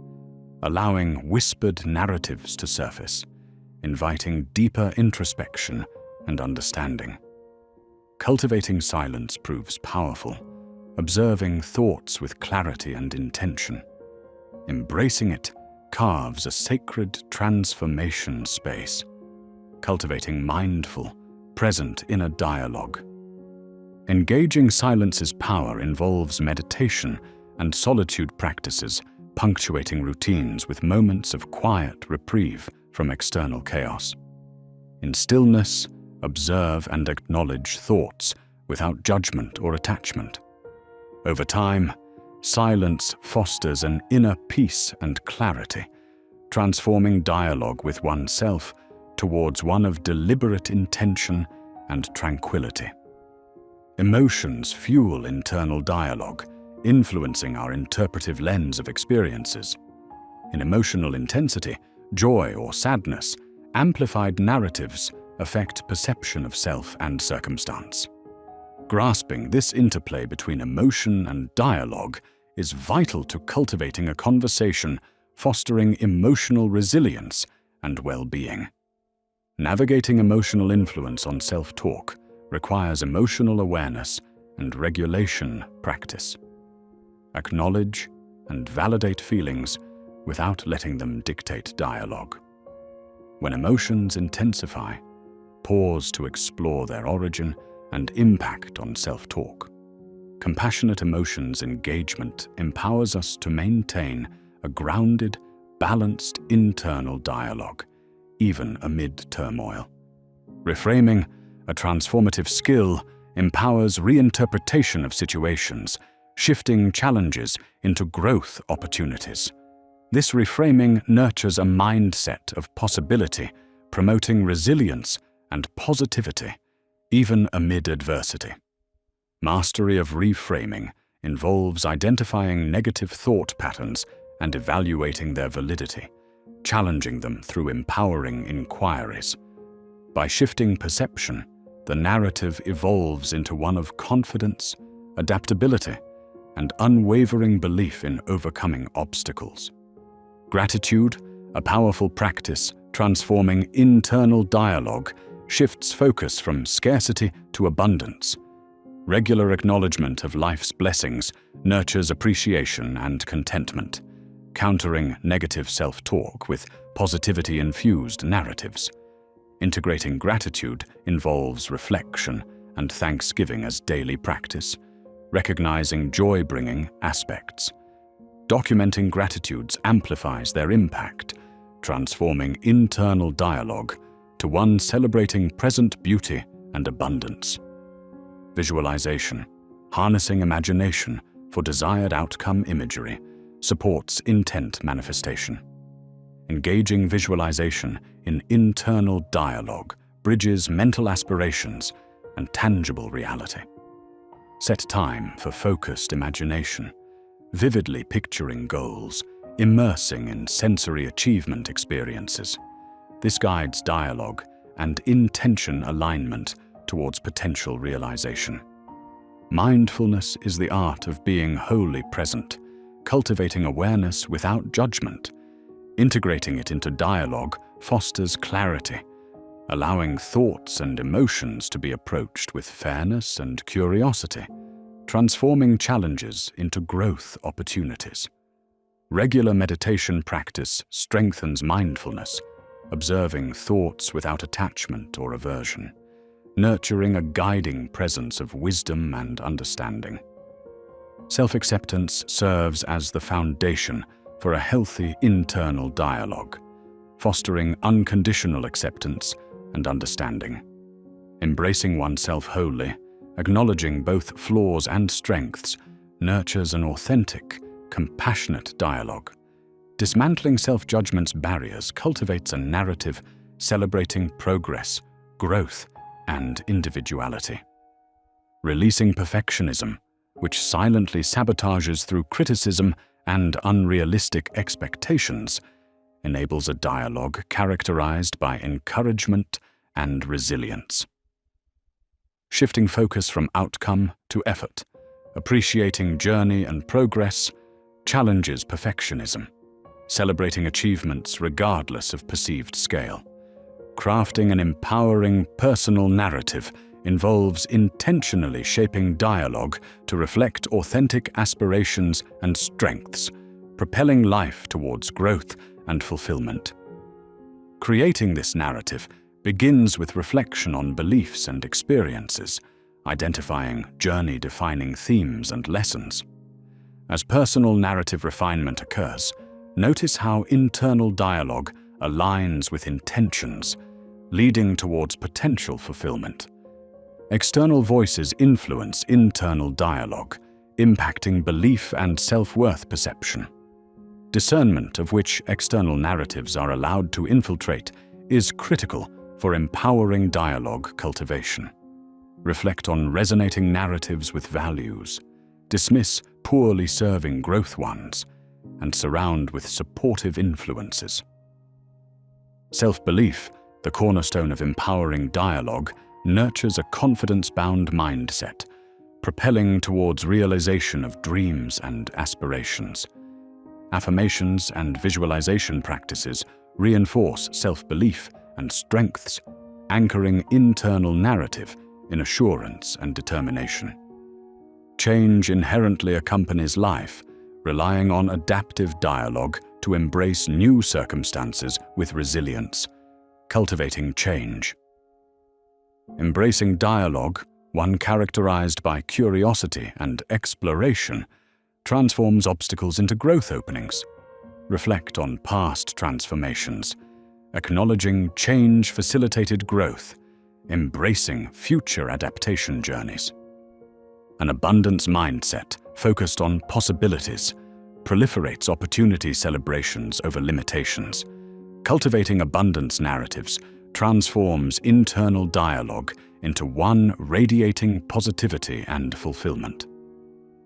allowing whispered narratives to surface, inviting deeper introspection and understanding. Cultivating silence proves powerful, observing thoughts with clarity and intention. Embracing it carves a sacred transformation space, cultivating mindful, present inner dialogue. Engaging silence's power involves meditation and solitude practices, punctuating routines with moments of quiet reprieve from external chaos. In stillness, observe and acknowledge thoughts without judgment or attachment. Over time, silence fosters an inner peace and clarity, transforming dialogue with oneself towards one of deliberate intention and tranquility. Emotions fuel internal dialogue, influencing our interpretive lens of experiences. In emotional intensity, joy or sadness, amplified narratives affect perception of self and circumstance. Grasping this interplay between emotion and dialogue is vital to cultivating a conversation fostering emotional resilience and well-being. Navigating emotional influence on self-talk requires emotional awareness and regulation practice. Acknowledge and validate feelings without letting them dictate dialogue. When emotions intensify, pause to explore their origin and impact on self-talk. Compassionate emotions engagement empowers us to maintain a grounded, balanced internal dialogue, even amid turmoil. Reframing, a transformative skill, empowers reinterpretation of situations, shifting challenges into growth opportunities. This reframing nurtures a mindset of possibility, promoting resilience and positivity, even amid adversity. Mastery of reframing involves identifying negative thought patterns and evaluating their validity, challenging them through empowering inquiries. By shifting perception, the narrative evolves into one of confidence, adaptability, and unwavering belief in overcoming obstacles. Gratitude, a powerful practice transforming internal dialogue, shifts focus from scarcity to abundance. Regular acknowledgement of life's blessings nurtures appreciation and contentment, countering negative self-talk with positivity-infused narratives. Integrating gratitude involves reflection and thanksgiving as daily practice, recognizing joy-bringing aspects. Documenting gratitudes amplifies their impact, transforming internal dialogue to one celebrating present beauty and abundance. Visualization, harnessing imagination for desired outcome imagery, supports intent manifestation. Engaging visualization in internal dialogue bridges mental aspirations and tangible reality. Set time for focused imagination, vividly picturing goals, immersing in sensory achievement experiences. This guides dialogue and intention alignment towards potential realization. Mindfulness is the art of being wholly present, cultivating awareness without judgment. Integrating it into dialogue fosters clarity, allowing thoughts and emotions to be approached with fairness and curiosity, transforming challenges into growth opportunities. Regular meditation practice strengthens mindfulness, observing thoughts without attachment or aversion, nurturing a guiding presence of wisdom and understanding. Self-acceptance serves as the foundation for a healthy internal dialogue, fostering unconditional acceptance and understanding. Embracing oneself wholly, acknowledging both flaws and strengths, nurtures an authentic, compassionate dialogue. Dismantling self-judgment's barriers cultivates a narrative celebrating progress, growth, and individuality. Releasing perfectionism, which silently sabotages through criticism and unrealistic expectations, enables a dialogue characterized by encouragement and resilience. Shifting focus from outcome to effort, appreciating journey and progress, challenges perfectionism, celebrating achievements regardless of perceived scale. Crafting an empowering personal narrative involves intentionally shaping dialogue to reflect authentic aspirations and strengths, propelling life towards growth and fulfillment. Creating this narrative begins with reflection on beliefs and experiences, identifying journey-defining themes and lessons. As personal narrative refinement occurs, notice how internal dialogue aligns with intentions, leading towards potential fulfillment. External voices influence internal dialogue, impacting belief and self-worth perception. Discernment of which external narratives are allowed to infiltrate is critical for empowering dialogue cultivation. Reflect on resonating narratives with values, dismiss poorly serving growth ones, and surround with supportive influences. Self-belief, the cornerstone of empowering dialogue, nurtures a confidence-bound mindset, propelling towards realization of dreams and aspirations. Affirmations and visualization practices reinforce self-belief and strengths, anchoring internal narrative in assurance and determination. Change inherently accompanies life, relying on adaptive dialogue to embrace new circumstances with resilience, cultivating change. Embracing dialogue, one characterized by curiosity and exploration, transforms obstacles into growth openings. Reflect on past transformations, acknowledging change-facilitated growth, embracing future adaptation journeys. An abundance mindset focused on possibilities proliferates opportunity celebrations over limitations. Cultivating abundance narratives transforms internal dialogue into one radiating positivity and fulfillment.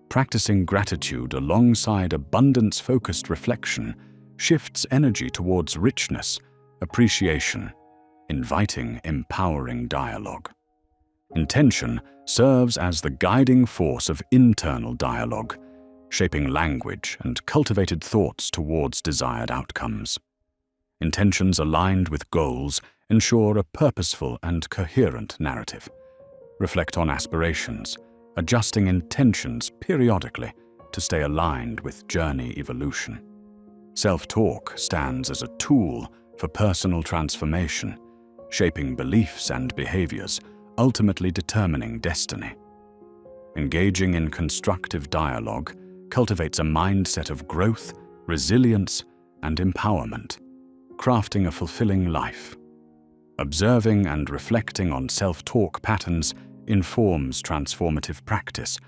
Practicing gratitude alongside abundance-focused reflection shifts energy towards richness, appreciation, inviting empowering dialogue. Intention serves as the guiding force of internal dialogue, shaping language and cultivated thoughts towards desired outcomes. Intentions aligned with goals ensure a purposeful and coherent narrative. Reflect on aspirations, adjusting intentions periodically to stay aligned with journey evolution. Self-talk stands as a tool for personal transformation, shaping beliefs and behaviors, ultimately determining destiny. Engaging in constructive dialogue cultivates a mindset of growth, resilience, and empowerment, crafting a fulfilling life. Observing and reflecting on self-talk patterns informs transformative practice,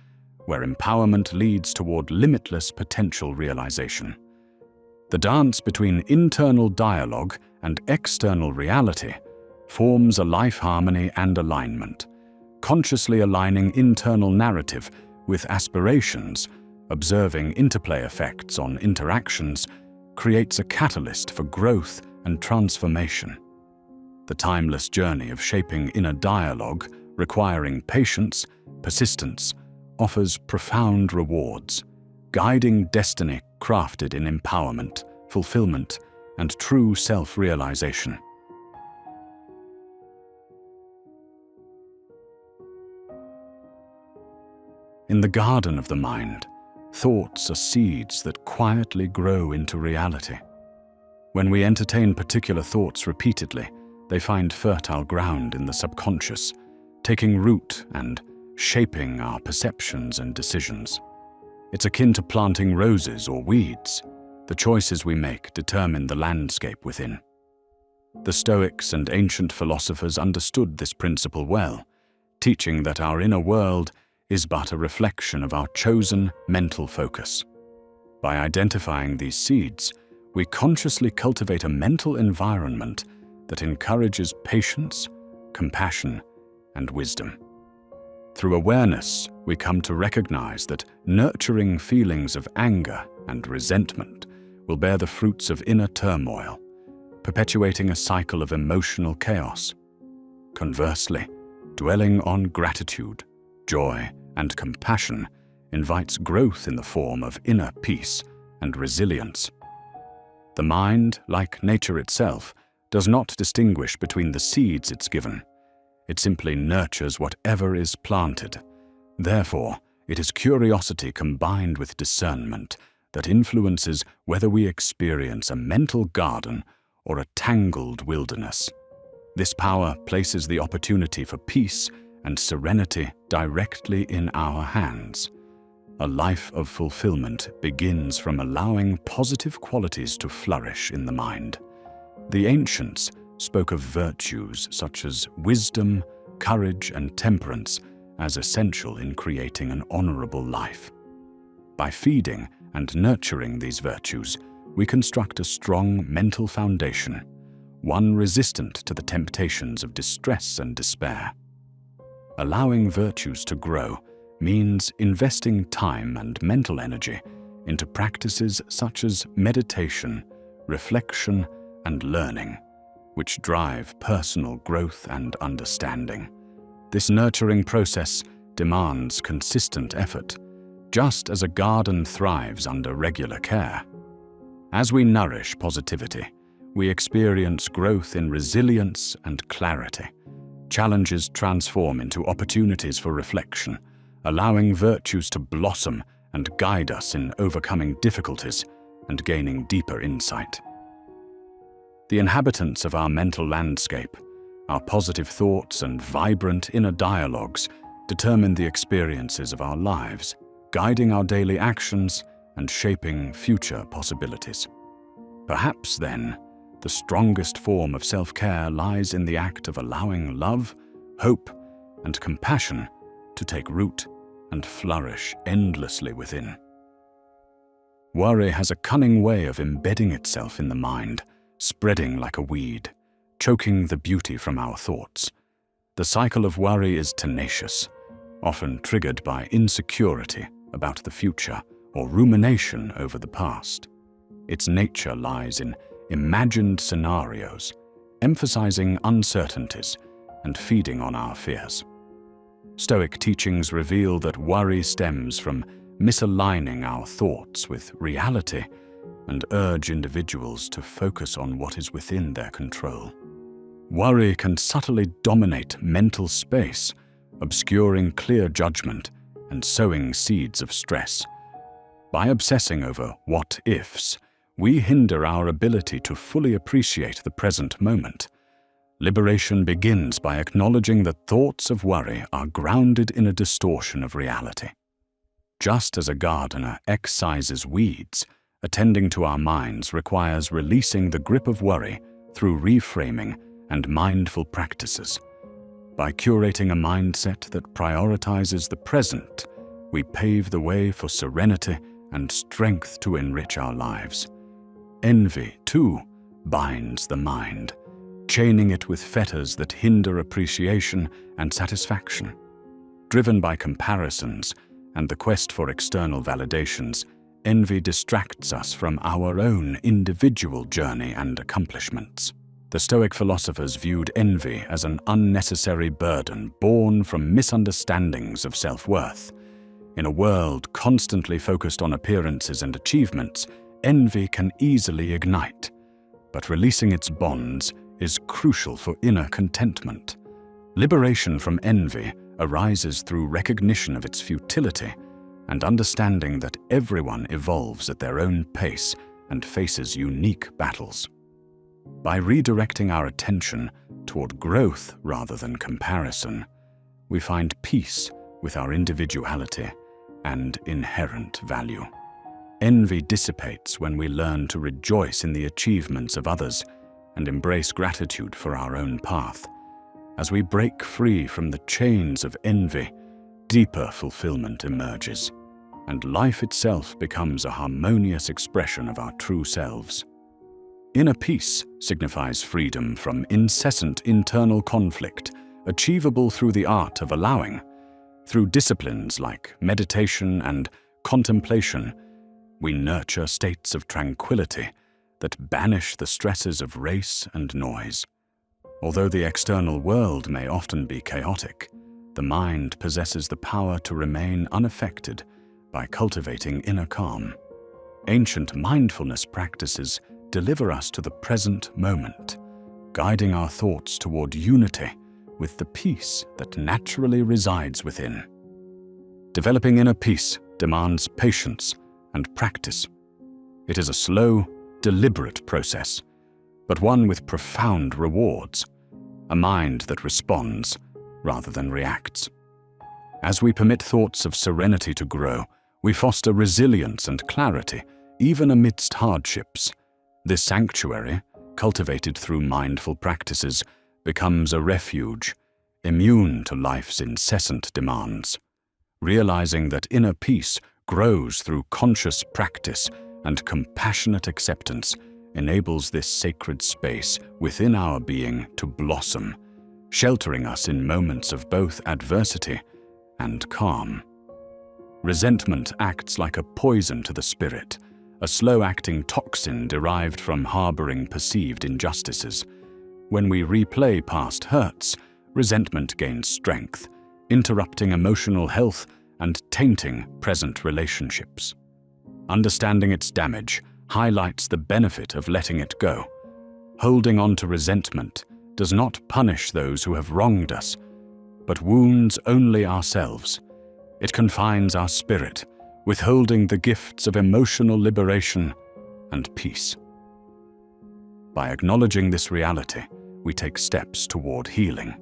where empowerment leads toward limitless potential realization. The dance between internal dialogue and external reality forms a life harmony and alignment, consciously aligning internal narrative with aspirations. Observing interplay effects on interactions creates a catalyst for growth and transformation. The timeless journey of shaping inner dialogue, requiring patience, persistence, offers profound rewards, guiding destiny crafted in empowerment, fulfillment, and true self-realization. In the garden of the mind, thoughts are seeds that quietly grow into reality. When we entertain particular thoughts repeatedly, they find fertile ground in the subconscious, taking root and shaping our perceptions and decisions. It's akin to planting roses or weeds. The choices we make determine the landscape within. The Stoics and ancient philosophers understood this principle well, teaching that our inner world is but a reflection of our chosen mental focus. By identifying these seeds, we consciously cultivate a mental environment that encourages patience, compassion, and wisdom. Through awareness, we come to recognize that nurturing feelings of anger and resentment will bear the fruits of inner turmoil, perpetuating a cycle of emotional chaos. Conversely, dwelling on gratitude, joy, and compassion invites growth in the form of inner peace and resilience. The mind, like nature itself, does not distinguish between the seeds it's given. It simply nurtures whatever is planted. Therefore, it is curiosity combined with discernment that influences whether we experience a mental garden or a tangled wilderness. This power places the opportunity for peace and serenity directly in our hands. A life of fulfillment begins from allowing positive qualities to flourish in the mind. The ancients spoke of virtues such as wisdom, courage, and temperance as essential in creating an honorable life. By feeding and nurturing these virtues, we construct a strong mental foundation, one resistant to the temptations of distress and despair. Allowing virtues to grow means investing time and mental energy into practices such as meditation, reflection, and learning, which drive personal growth and understanding. This nurturing process demands consistent effort, just as a garden thrives under regular care. As we nourish positivity, we experience growth in resilience and clarity. Challenges transform into opportunities for reflection, allowing virtues to blossom and guide us in overcoming difficulties and gaining deeper insight. The inhabitants of our mental landscape, our positive thoughts and vibrant inner dialogues, determine the experiences of our lives, guiding our daily actions and shaping future possibilities. Perhaps, then, the strongest form of self-care lies in the act of allowing love, hope, and compassion to take root and flourish endlessly within. Worry has a cunning way of embedding itself in the mind, spreading like a weed, choking the beauty from our thoughts. The cycle of worry is tenacious, often triggered by insecurity about the future or rumination over the past. Its nature lies in imagined scenarios, emphasizing uncertainties and feeding on our fears. Stoic teachings reveal that worry stems from misaligning our thoughts with reality and urge individuals to focus on what is within their control. Worry can subtly dominate mental space, obscuring clear judgment and sowing seeds of stress. By obsessing over what-ifs, we hinder our ability to fully appreciate the present moment. Liberation begins by acknowledging that thoughts of worry are grounded in a distortion of reality. Just as a gardener excises weeds, attending to our minds requires releasing the grip of worry through reframing and mindful practices. By curating a mindset that prioritizes the present, we pave the way for serenity and strength to enrich our lives. Envy, too, binds the mind, chaining it with fetters that hinder appreciation and satisfaction. Driven by comparisons and the quest for external validations, envy distracts us from our own individual journey and accomplishments. The Stoic philosophers viewed envy as an unnecessary burden born from misunderstandings of self-worth. In a world constantly focused on appearances and achievements, envy can easily ignite, but releasing its bonds is crucial for inner contentment. Liberation from envy arises through recognition of its futility and understanding that everyone evolves at their own pace and faces unique battles. By redirecting our attention toward growth rather than comparison, we find peace with our individuality and inherent value. Envy dissipates when we learn to rejoice in the achievements of others and embrace gratitude for our own path. As we break free from the chains of envy, deeper fulfillment emerges, and life itself becomes a harmonious expression of our true selves. Inner peace signifies freedom from incessant internal conflict, achievable through the art of allowing. Through disciplines like meditation and contemplation, we nurture states of tranquility that banish the stresses of race and noise. Although the external world may often be chaotic, the mind possesses the power to remain unaffected by cultivating inner calm. Ancient mindfulness practices deliver us to the present moment, guiding our thoughts toward unity with the peace that naturally resides within. Developing inner peace demands patience and practice. It is a slow, deliberate process, but one with profound rewards, a mind that responds rather than reacts. As we permit thoughts of serenity to grow, we foster resilience and clarity, even amidst hardships. This sanctuary, cultivated through mindful practices, becomes a refuge, immune to life's incessant demands. Realizing that inner peace grows through conscious practice and compassionate acceptance enables this sacred space within our being to blossom, sheltering us in moments of both adversity and calm. Resentment acts like a poison to the spirit, a slow-acting toxin derived from harboring perceived injustices. When we replay past hurts, resentment gains strength, interrupting emotional health and tainting present relationships. Understanding its damage highlights the benefit of letting it go. Holding on to resentment does not punish those who have wronged us, but wounds only ourselves. It confines our spirit, withholding the gifts of emotional liberation and peace. By acknowledging this reality, we take steps toward healing.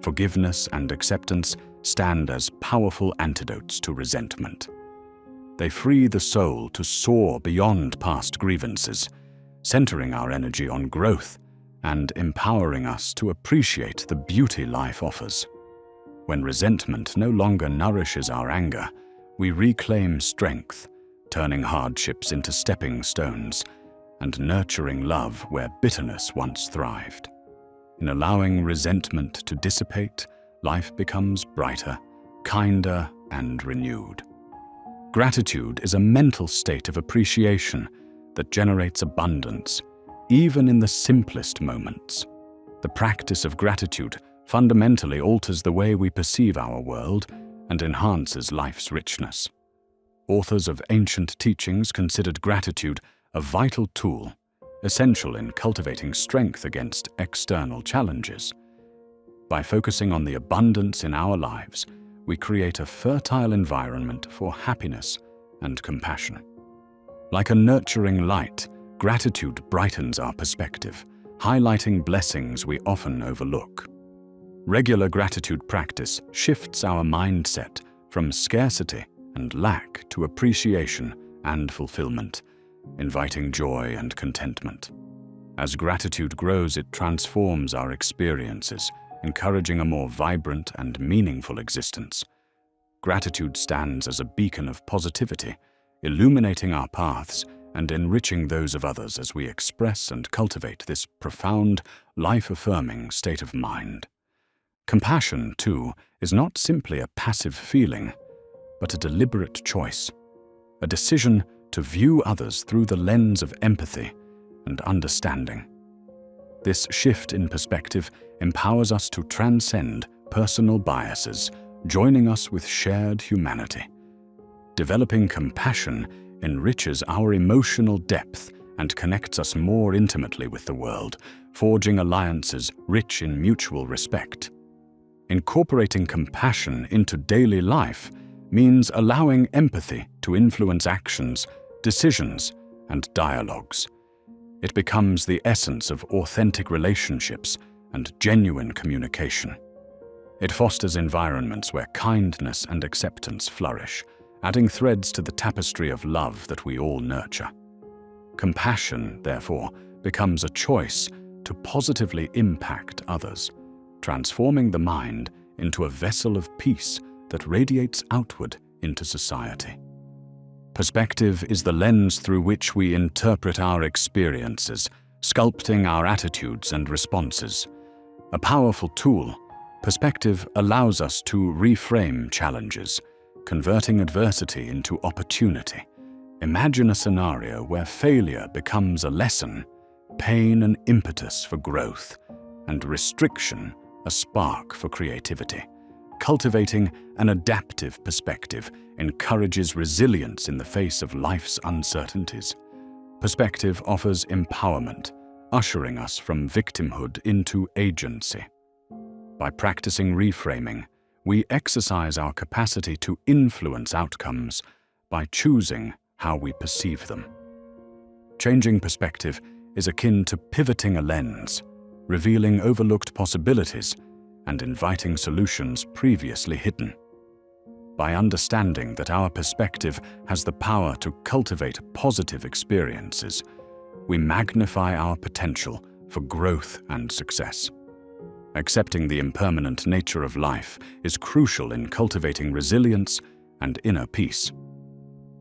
Forgiveness and acceptance stand as powerful antidotes to resentment. They free the soul to soar beyond past grievances, centering our energy on growth and empowering us to appreciate the beauty life offers. When resentment no longer nourishes our anger, we reclaim strength, turning hardships into stepping stones and nurturing love where bitterness once thrived. In allowing resentment to dissipate, life becomes brighter, kinder, and renewed. Gratitude is a mental state of appreciation that generates abundance, even in the simplest moments. The practice of gratitude fundamentally alters the way we perceive our world and enhances life's richness. Authors of ancient teachings considered gratitude a vital tool, essential in cultivating strength against external challenges. By focusing on the abundance in our lives, we create a fertile environment for happiness and compassion. Like a nurturing light, gratitude brightens our perspective, highlighting blessings we often overlook. Regular gratitude practice shifts our mindset from scarcity and lack to appreciation and fulfillment, inviting joy and contentment. As gratitude grows, it transforms our experiences, encouraging a more vibrant and meaningful existence. Gratitude stands as a beacon of positivity, illuminating our paths and enriching those of others as we express and cultivate this profound, life-affirming state of mind. Compassion, too, is not simply a passive feeling, but a deliberate choice, a decision to view others through the lens of empathy and understanding. This shift in perspective empowers us to transcend personal biases, joining us with shared humanity. Developing compassion enriches our emotional depth and connects us more intimately with the world, forging alliances rich in mutual respect. Incorporating compassion into daily life means allowing empathy to influence actions, decisions, and dialogues. It becomes the essence of authentic relationships and genuine communication. It fosters environments where kindness and acceptance flourish, adding threads to the tapestry of love that we all nurture. Compassion, therefore, becomes a choice to positively impact others, transforming the mind into a vessel of peace that radiates outward into society. Perspective is the lens through which we interpret our experiences, sculpting our attitudes and responses. A powerful tool, perspective allows us to reframe challenges, converting adversity into opportunity. Imagine a scenario where failure becomes a lesson, pain an impetus for growth, and restriction a spark for creativity. Cultivating an adaptive perspective encourages resilience in the face of life's uncertainties. Perspective offers empowerment, ushering us from victimhood into agency. By practicing reframing, we exercise our capacity to influence outcomes by choosing how we perceive them. Changing perspective is akin to pivoting a lens, revealing overlooked possibilities and inviting solutions previously hidden. By understanding that our perspective has the power to cultivate positive experiences, we magnify our potential for growth and success. Accepting the impermanent nature of life is crucial in cultivating resilience and inner peace.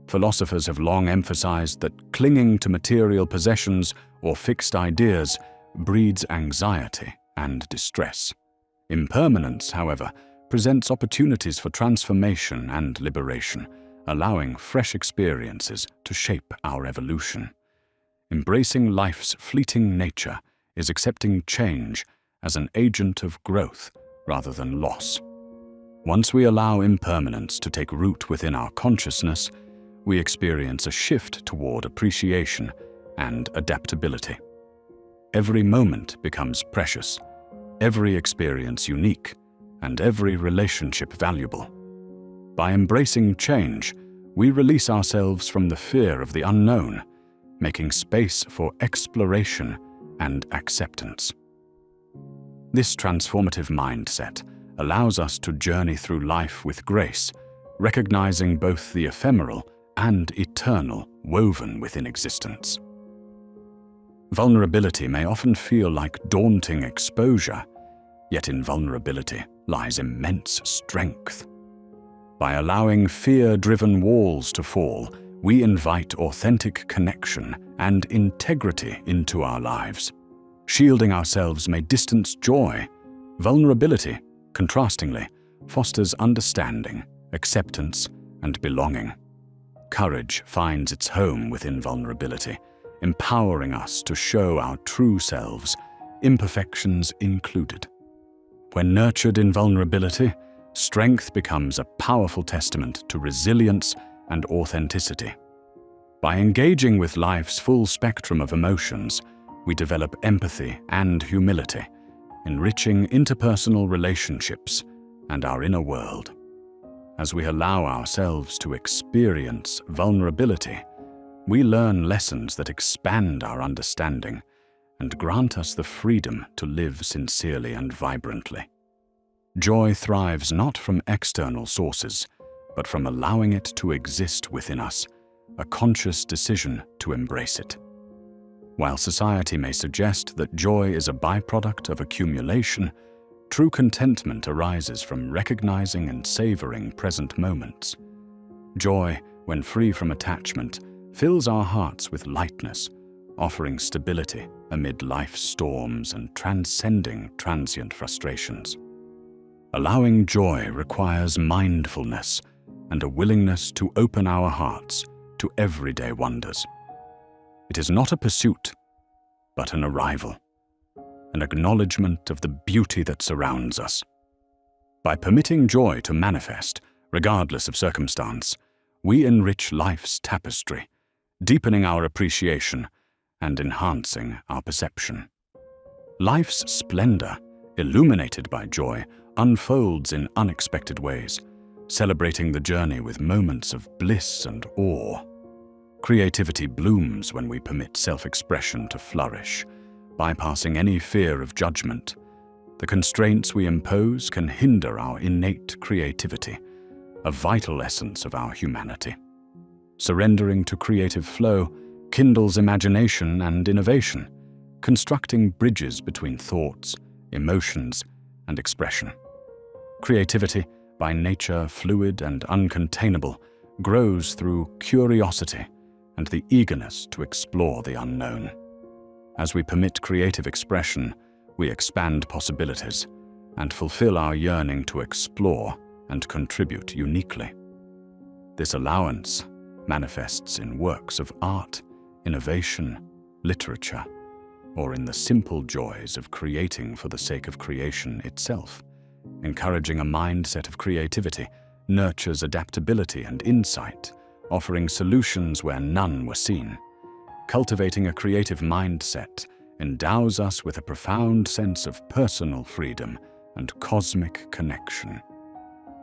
Philosophers have long emphasized that clinging to material possessions or fixed ideas breeds anxiety and distress. Impermanence, however, presents opportunities for transformation and liberation, allowing fresh experiences to shape our evolution. Embracing life's fleeting nature is accepting change as an agent of growth rather than loss. Once we allow impermanence to take root within our consciousness, we experience a shift toward appreciation and adaptability. Every moment becomes precious, every experience unique, and every relationship valuable. By embracing change, we release ourselves from the fear of the unknown, making space for exploration and acceptance. This transformative mindset allows us to journey through life with grace, recognizing both the ephemeral and eternal woven within existence. Vulnerability may often feel like daunting exposure, yet in vulnerability lies immense strength. By allowing fear-driven walls to fall, we invite authentic connection and integrity into our lives. Shielding ourselves may distance joy. Vulnerability, contrastingly, fosters understanding, acceptance, and belonging. Courage finds its home within vulnerability, empowering us to show our true selves, imperfections included. When nurtured in vulnerability, strength becomes a powerful testament to resilience and authenticity. By engaging with life's full spectrum of emotions, we develop empathy and humility, enriching interpersonal relationships and our inner world. As we allow ourselves to experience vulnerability, we learn lessons that expand our understanding and grant us the freedom to live sincerely and vibrantly. Joy thrives not from external sources, but from allowing it to exist within us, a conscious decision to embrace it. While society may suggest that joy is a byproduct of accumulation, true contentment arises from recognizing and savoring present moments. Joy, when free from attachment, fills our hearts with lightness, offering stability amid life's storms and transcending transient frustrations. Allowing joy requires mindfulness and a willingness to open our hearts to everyday wonders. It is not a pursuit, but an arrival, an acknowledgement of the beauty that surrounds us. By permitting joy to manifest, regardless of circumstance, we enrich life's tapestry, deepening our appreciation and enhancing our perception. Life's splendor, illuminated by joy, unfolds in unexpected ways, celebrating the journey with moments of bliss and awe. Creativity blooms when we permit self-expression to flourish, bypassing any fear of judgment. The constraints we impose can hinder our innate creativity, a vital essence of our humanity. Surrendering to creative flow kindles imagination and innovation, constructing bridges between thoughts, emotions, and expression. Creativity, by nature fluid and uncontainable, grows through curiosity and the eagerness to explore the unknown. As we permit creative expression, we expand possibilities and fulfill our yearning to explore and contribute uniquely. This allowance manifests in works of art, innovation, literature, or in the simple joys of creating for the sake of creation itself. Encouraging a mindset of creativity nurtures adaptability and insight, offering solutions where none were seen. Cultivating a creative mindset endows us with a profound sense of personal freedom and cosmic connection.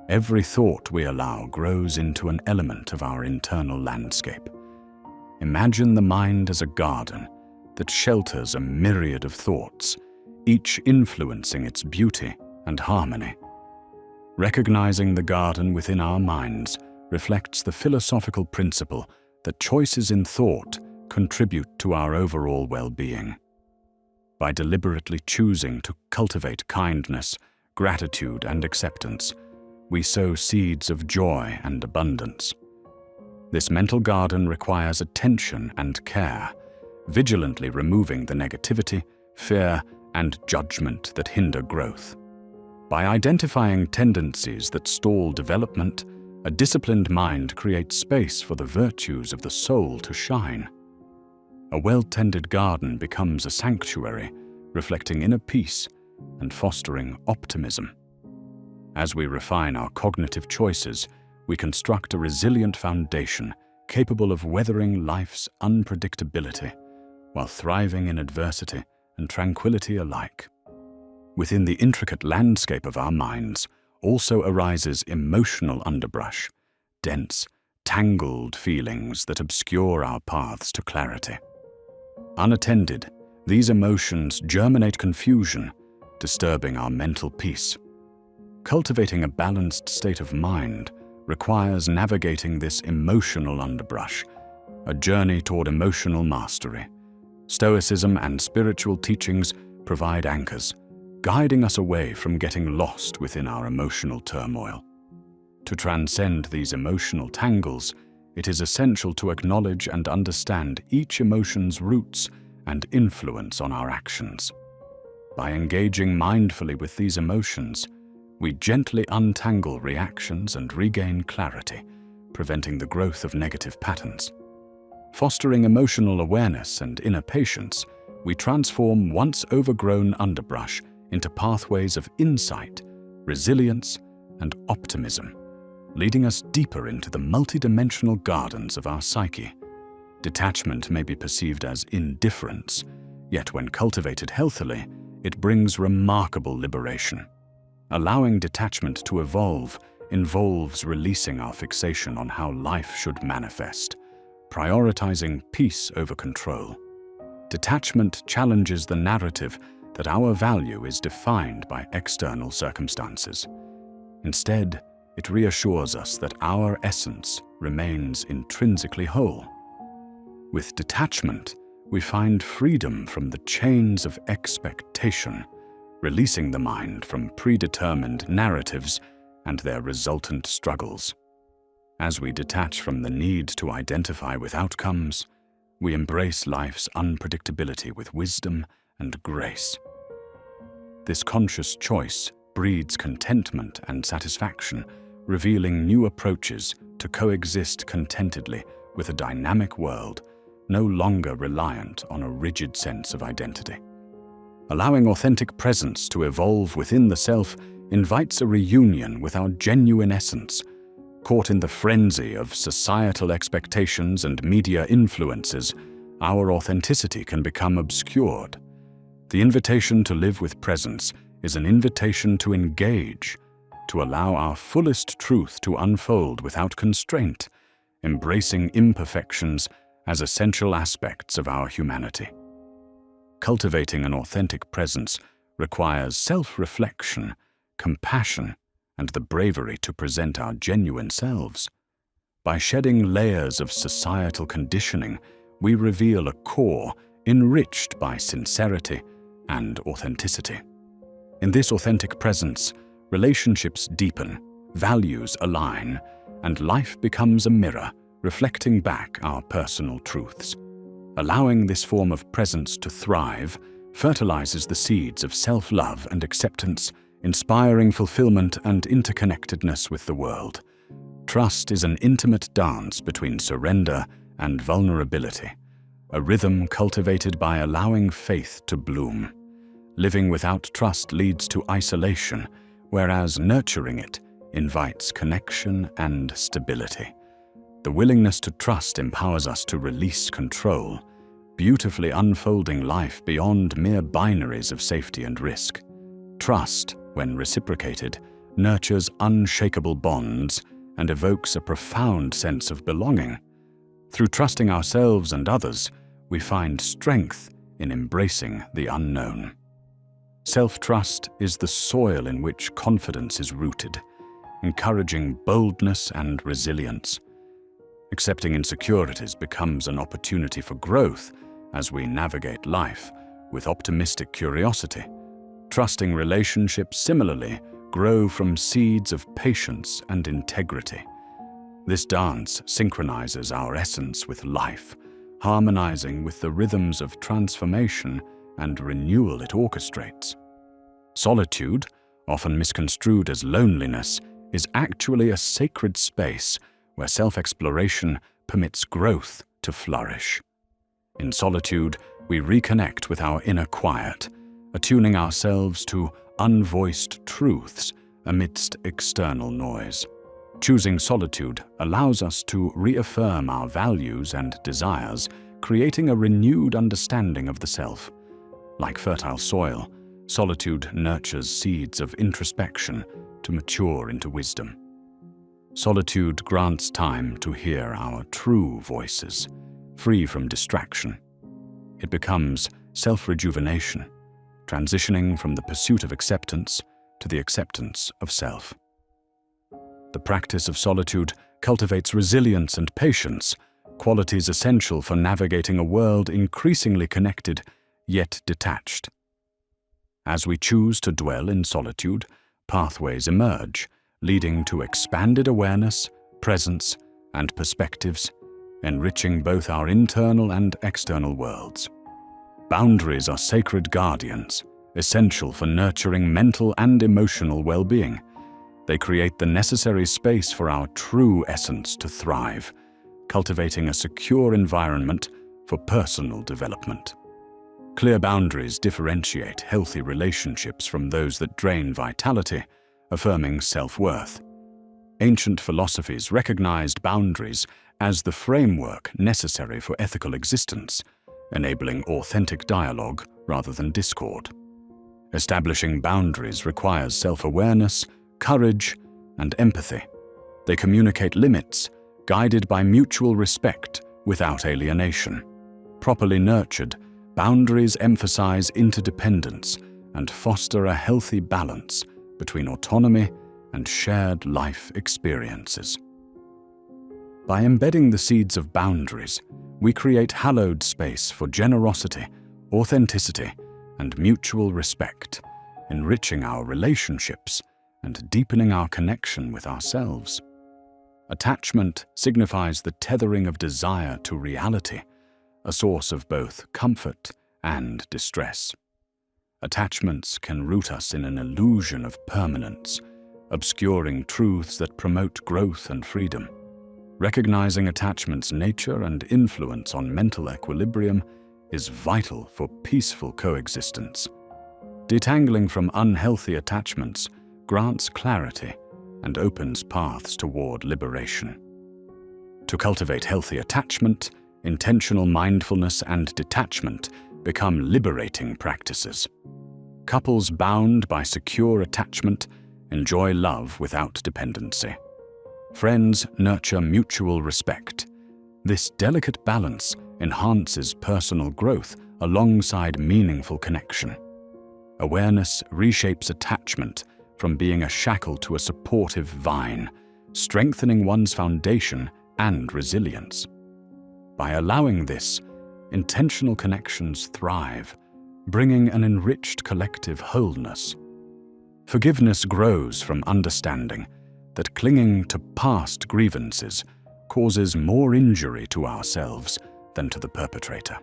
Every thought we allow grows into an element of our internal landscape. Imagine the mind as a garden that shelters a myriad of thoughts, each influencing its beauty and harmony. Recognizing the garden within our minds reflects the philosophical principle that choices in thought contribute to our overall well-being. By deliberately choosing to cultivate kindness, gratitude, and acceptance, we sow seeds of joy and abundance. This mental garden requires attention and care, vigilantly removing the negativity, fear, and judgment that hinder growth. By identifying tendencies that stall development, a disciplined mind creates space for the virtues of the soul to shine. A well-tended garden becomes a sanctuary, reflecting inner peace and fostering optimism. As we refine our cognitive choices, we construct a resilient foundation capable of weathering life's unpredictability while thriving in adversity and tranquility alike. Within the intricate landscape of our minds also arises emotional underbrush, dense, tangled feelings that obscure our paths to clarity. Unattended, these emotions germinate confusion, disturbing our mental peace. Cultivating a balanced state of mind requires navigating this emotional underbrush, a journey toward emotional mastery. Stoicism and spiritual teachings provide anchors, guiding us away from getting lost within our emotional turmoil. To transcend these emotional tangles, it is essential to acknowledge and understand each emotion's roots and influence on our actions. By engaging mindfully with these emotions, we gently untangle reactions and regain clarity, preventing the growth of negative patterns. Fostering emotional awareness and inner patience, we transform once overgrown underbrush into pathways of insight, resilience, and optimism, leading us deeper into the multidimensional gardens of our psyche. Detachment may be perceived as indifference, yet when cultivated healthily, it brings remarkable liberation. Allowing detachment to evolve involves releasing our fixation on how life should manifest, prioritizing peace over control. Detachment challenges the narrative that our value is defined by external circumstances. Instead, it reassures us that our essence remains intrinsically whole. With detachment, we find freedom from the chains of expectation, releasing the mind from predetermined narratives and their resultant struggles. As we detach from the need to identify with outcomes, we embrace life's unpredictability with wisdom and grace. This conscious choice breeds contentment and satisfaction, revealing new approaches to coexist contentedly with a dynamic world, no longer reliant on a rigid sense of identity. Allowing authentic presence to evolve within the self invites a reunion with our genuine essence. Caught in the frenzy of societal expectations and media influences, our authenticity can become obscured. The invitation to live with presence is an invitation to engage, to allow our fullest truth to unfold without constraint, embracing imperfections as essential aspects of our humanity. Cultivating an authentic presence requires self-reflection, compassion, and the bravery to present our genuine selves. By shedding layers of societal conditioning, we reveal a core enriched by sincerity and authenticity. In this authentic presence, relationships deepen, values align, and life becomes a mirror reflecting back our personal truths. Allowing this form of presence to thrive fertilizes the seeds of self-love and acceptance, inspiring fulfillment and interconnectedness with the world. Trust is an intimate dance between surrender and vulnerability, a rhythm cultivated by allowing faith to bloom. Living without trust leads to isolation, whereas nurturing it invites connection and stability. The willingness to trust empowers us to release control, beautifully unfolding life beyond mere binaries of safety and risk. Trust, when reciprocated, nurtures unshakable bonds and evokes a profound sense of belonging. Through trusting ourselves and others, we find strength in embracing the unknown. Self-trust is the soil in which confidence is rooted, encouraging boldness and resilience. Accepting insecurities becomes an opportunity for growth as we navigate life with optimistic curiosity. Trusting relationships similarly grow from seeds of patience and integrity. This dance synchronizes our essence with life, harmonizing with the rhythms of transformation and renewal it orchestrates. Solitude, often misconstrued as loneliness, is actually a sacred space where self-exploration permits growth to flourish. In solitude, we reconnect with our inner quiet, attuning ourselves to unvoiced truths amidst external noise. Choosing solitude allows us to reaffirm our values and desires, creating a renewed understanding of the self. Like fertile soil, solitude nurtures seeds of introspection to mature into wisdom. Solitude grants time to hear our true voices, free from distraction. It becomes self-rejuvenation, transitioning from the pursuit of acceptance to the acceptance of self. The practice of solitude cultivates resilience and patience, qualities essential for navigating a world increasingly connected yet detached. As we choose to dwell in solitude, pathways emerge, leading to expanded awareness, presence, and perspectives, enriching both our internal and external worlds. Boundaries are sacred guardians, essential for nurturing mental and emotional well-being. They create the necessary space for our true essence to thrive, cultivating a secure environment for personal development. Clear boundaries differentiate healthy relationships from those that drain vitality, affirming self-worth. Ancient philosophies recognized boundaries as the framework necessary for ethical existence, enabling authentic dialogue rather than discord. Establishing boundaries requires self-awareness, courage, and empathy. They communicate limits, guided by mutual respect without alienation. Properly nurtured, boundaries emphasize interdependence and foster a healthy balance between autonomy and shared life experiences. By embedding the seeds of boundaries, we create hallowed space for generosity, authenticity, and mutual respect, enriching our relationships and deepening our connection with ourselves. Attachment signifies the tethering of desire to reality, a source of both comfort and distress. Attachments can root us in an illusion of permanence, obscuring truths that promote growth and freedom. Recognizing attachment's nature and influence on mental equilibrium is vital for peaceful coexistence. Detangling from unhealthy attachments grants clarity and opens paths toward liberation. To cultivate healthy attachment, intentional mindfulness and detachment become liberating practices. Couples bound by secure attachment enjoy love without dependency. Friends nurture mutual respect. This delicate balance enhances personal growth alongside meaningful connection. Awareness reshapes attachment from being a shackle to a supportive vine, strengthening one's foundation and resilience. By allowing this, intentional connections thrive, bringing an enriched collective wholeness. Forgiveness grows from understanding that clinging to past grievances causes more injury to ourselves than to the perpetrator.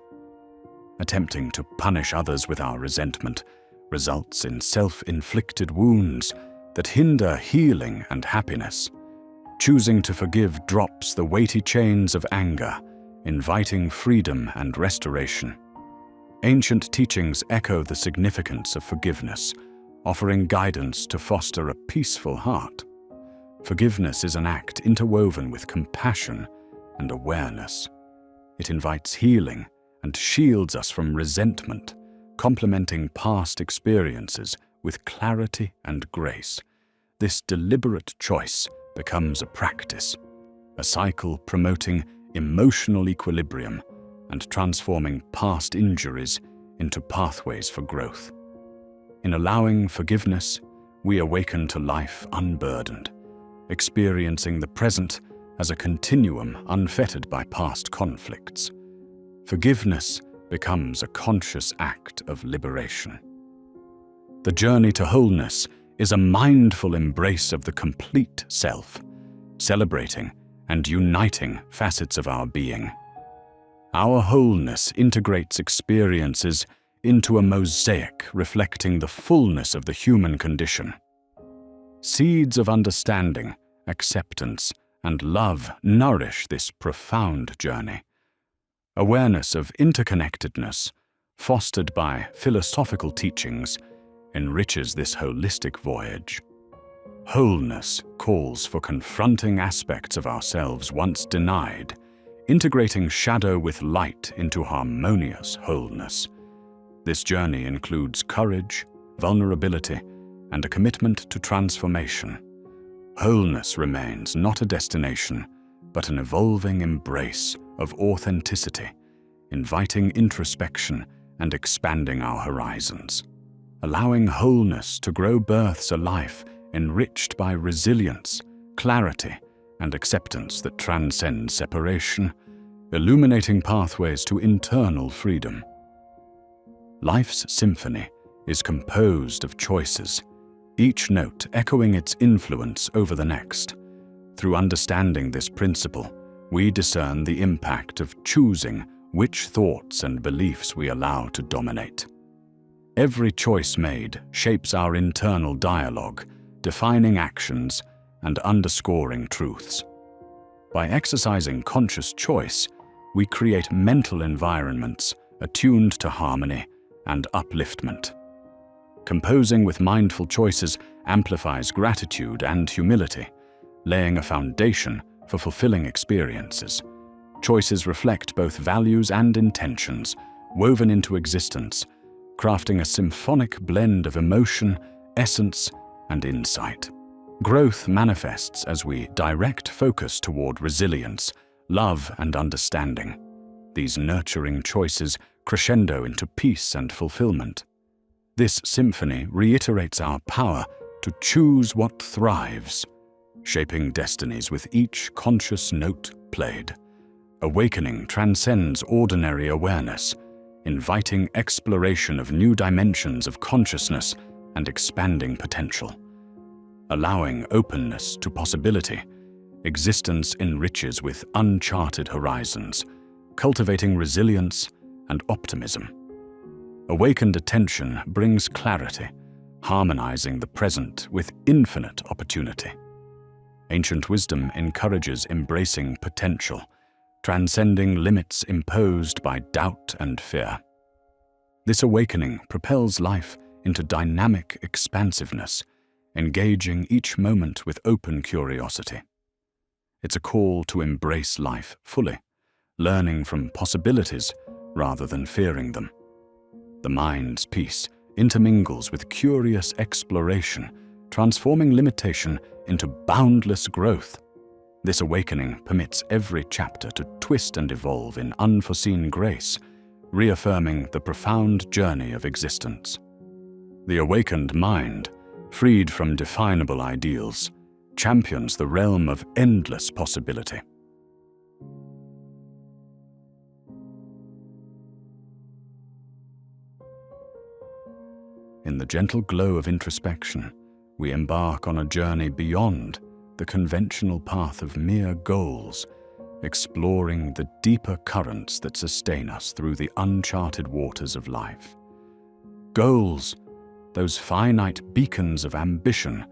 Attempting to punish others with our resentment results in self-inflicted wounds that hinder healing and happiness. Choosing to forgive drops the weighty chains of anger, inviting freedom and restoration. Ancient teachings echo the significance of forgiveness, offering guidance to foster a peaceful heart. Forgiveness is an act interwoven with compassion and awareness. It invites healing and shields us from resentment, complementing past experiences with clarity and grace. This deliberate choice becomes a practice, a cycle promoting emotional equilibrium and transforming past injuries into pathways for growth. In allowing forgiveness, we awaken to life unburdened, experiencing the present as a continuum unfettered by past conflicts. Forgiveness becomes a conscious act of liberation. The journey to wholeness is a mindful embrace of the complete self, celebrating and uniting facets of our being. Our wholeness integrates experiences into a mosaic reflecting the fullness of the human condition. Seeds of understanding, acceptance, and love nourish this profound journey. Awareness of interconnectedness, fostered by philosophical teachings, enriches this holistic voyage. Wholeness calls for confronting aspects of ourselves once denied, integrating shadow with light into harmonious wholeness. This journey includes courage, vulnerability, and a commitment to transformation. Wholeness remains not a destination, but an evolving embrace of authenticity, inviting introspection and expanding our horizons. Allowing wholeness to grow births a life enriched by resilience, clarity, and acceptance that transcends separation, illuminating pathways to internal freedom. Life's symphony is composed of choices, each note echoing its influence over the next. Through understanding this principle, we discern the impact of choosing which thoughts and beliefs we allow to dominate. Every choice made shapes our internal dialogue, defining actions and underscoring truths. By exercising conscious choice, we create mental environments attuned to harmony and upliftment. Composing with mindful choices amplifies gratitude and humility, laying a foundation for fulfilling experiences. Choices reflect both values and intentions, woven into existence, crafting a symphonic blend of emotion, essence, and insight. Growth manifests as we direct focus toward resilience, love, and understanding. These nurturing choices crescendo into peace and fulfillment. This symphony reiterates our power to choose what thrives, shaping destinies with each conscious note played. Awakening transcends ordinary awareness, inviting exploration of new dimensions of consciousness and expanding potential. Allowing openness to possibility, existence enriches with uncharted horizons, cultivating resilience and optimism. Awakened attention brings clarity, harmonizing the present with infinite opportunity. Ancient wisdom encourages embracing potential, transcending limits imposed by doubt and fear. This awakening propels life into dynamic expansiveness, engaging each moment with open curiosity. It's a call to embrace life fully, learning from possibilities rather than fearing them. The mind's peace intermingles with curious exploration, transforming limitation into boundless growth. This awakening permits every chapter to twist and evolve in unforeseen grace, reaffirming the profound journey of existence. The awakened mind, freed from definable ideals, champions the realm of endless possibility. In the gentle glow of introspection, we embark on a journey beyond the conventional path of mere goals, exploring the deeper currents that sustain us through the uncharted waters of life. Goals, those finite beacons of ambition,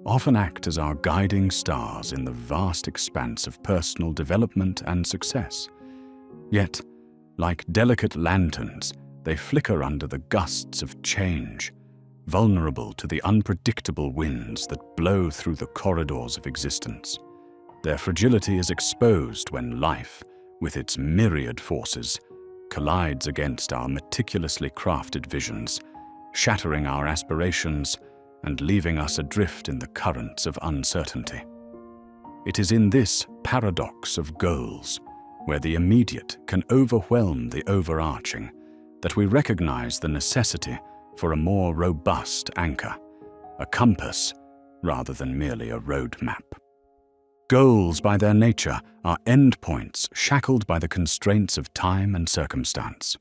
often act as our guiding stars in the vast expanse of personal development and success. Yet, like delicate lanterns, they flicker under the gusts of change, vulnerable to the unpredictable winds that blow through the corridors of existence. Their fragility is exposed when life, with its myriad forces, collides against our meticulously crafted visions, shattering our aspirations and leaving us adrift in the currents of uncertainty. It is in this paradox of goals, where the immediate can overwhelm the overarching, that we recognize the necessity for a more robust anchor, a compass rather than merely a roadmap. Goals, by their nature, are endpoints shackled by the constraints of time and circumstance.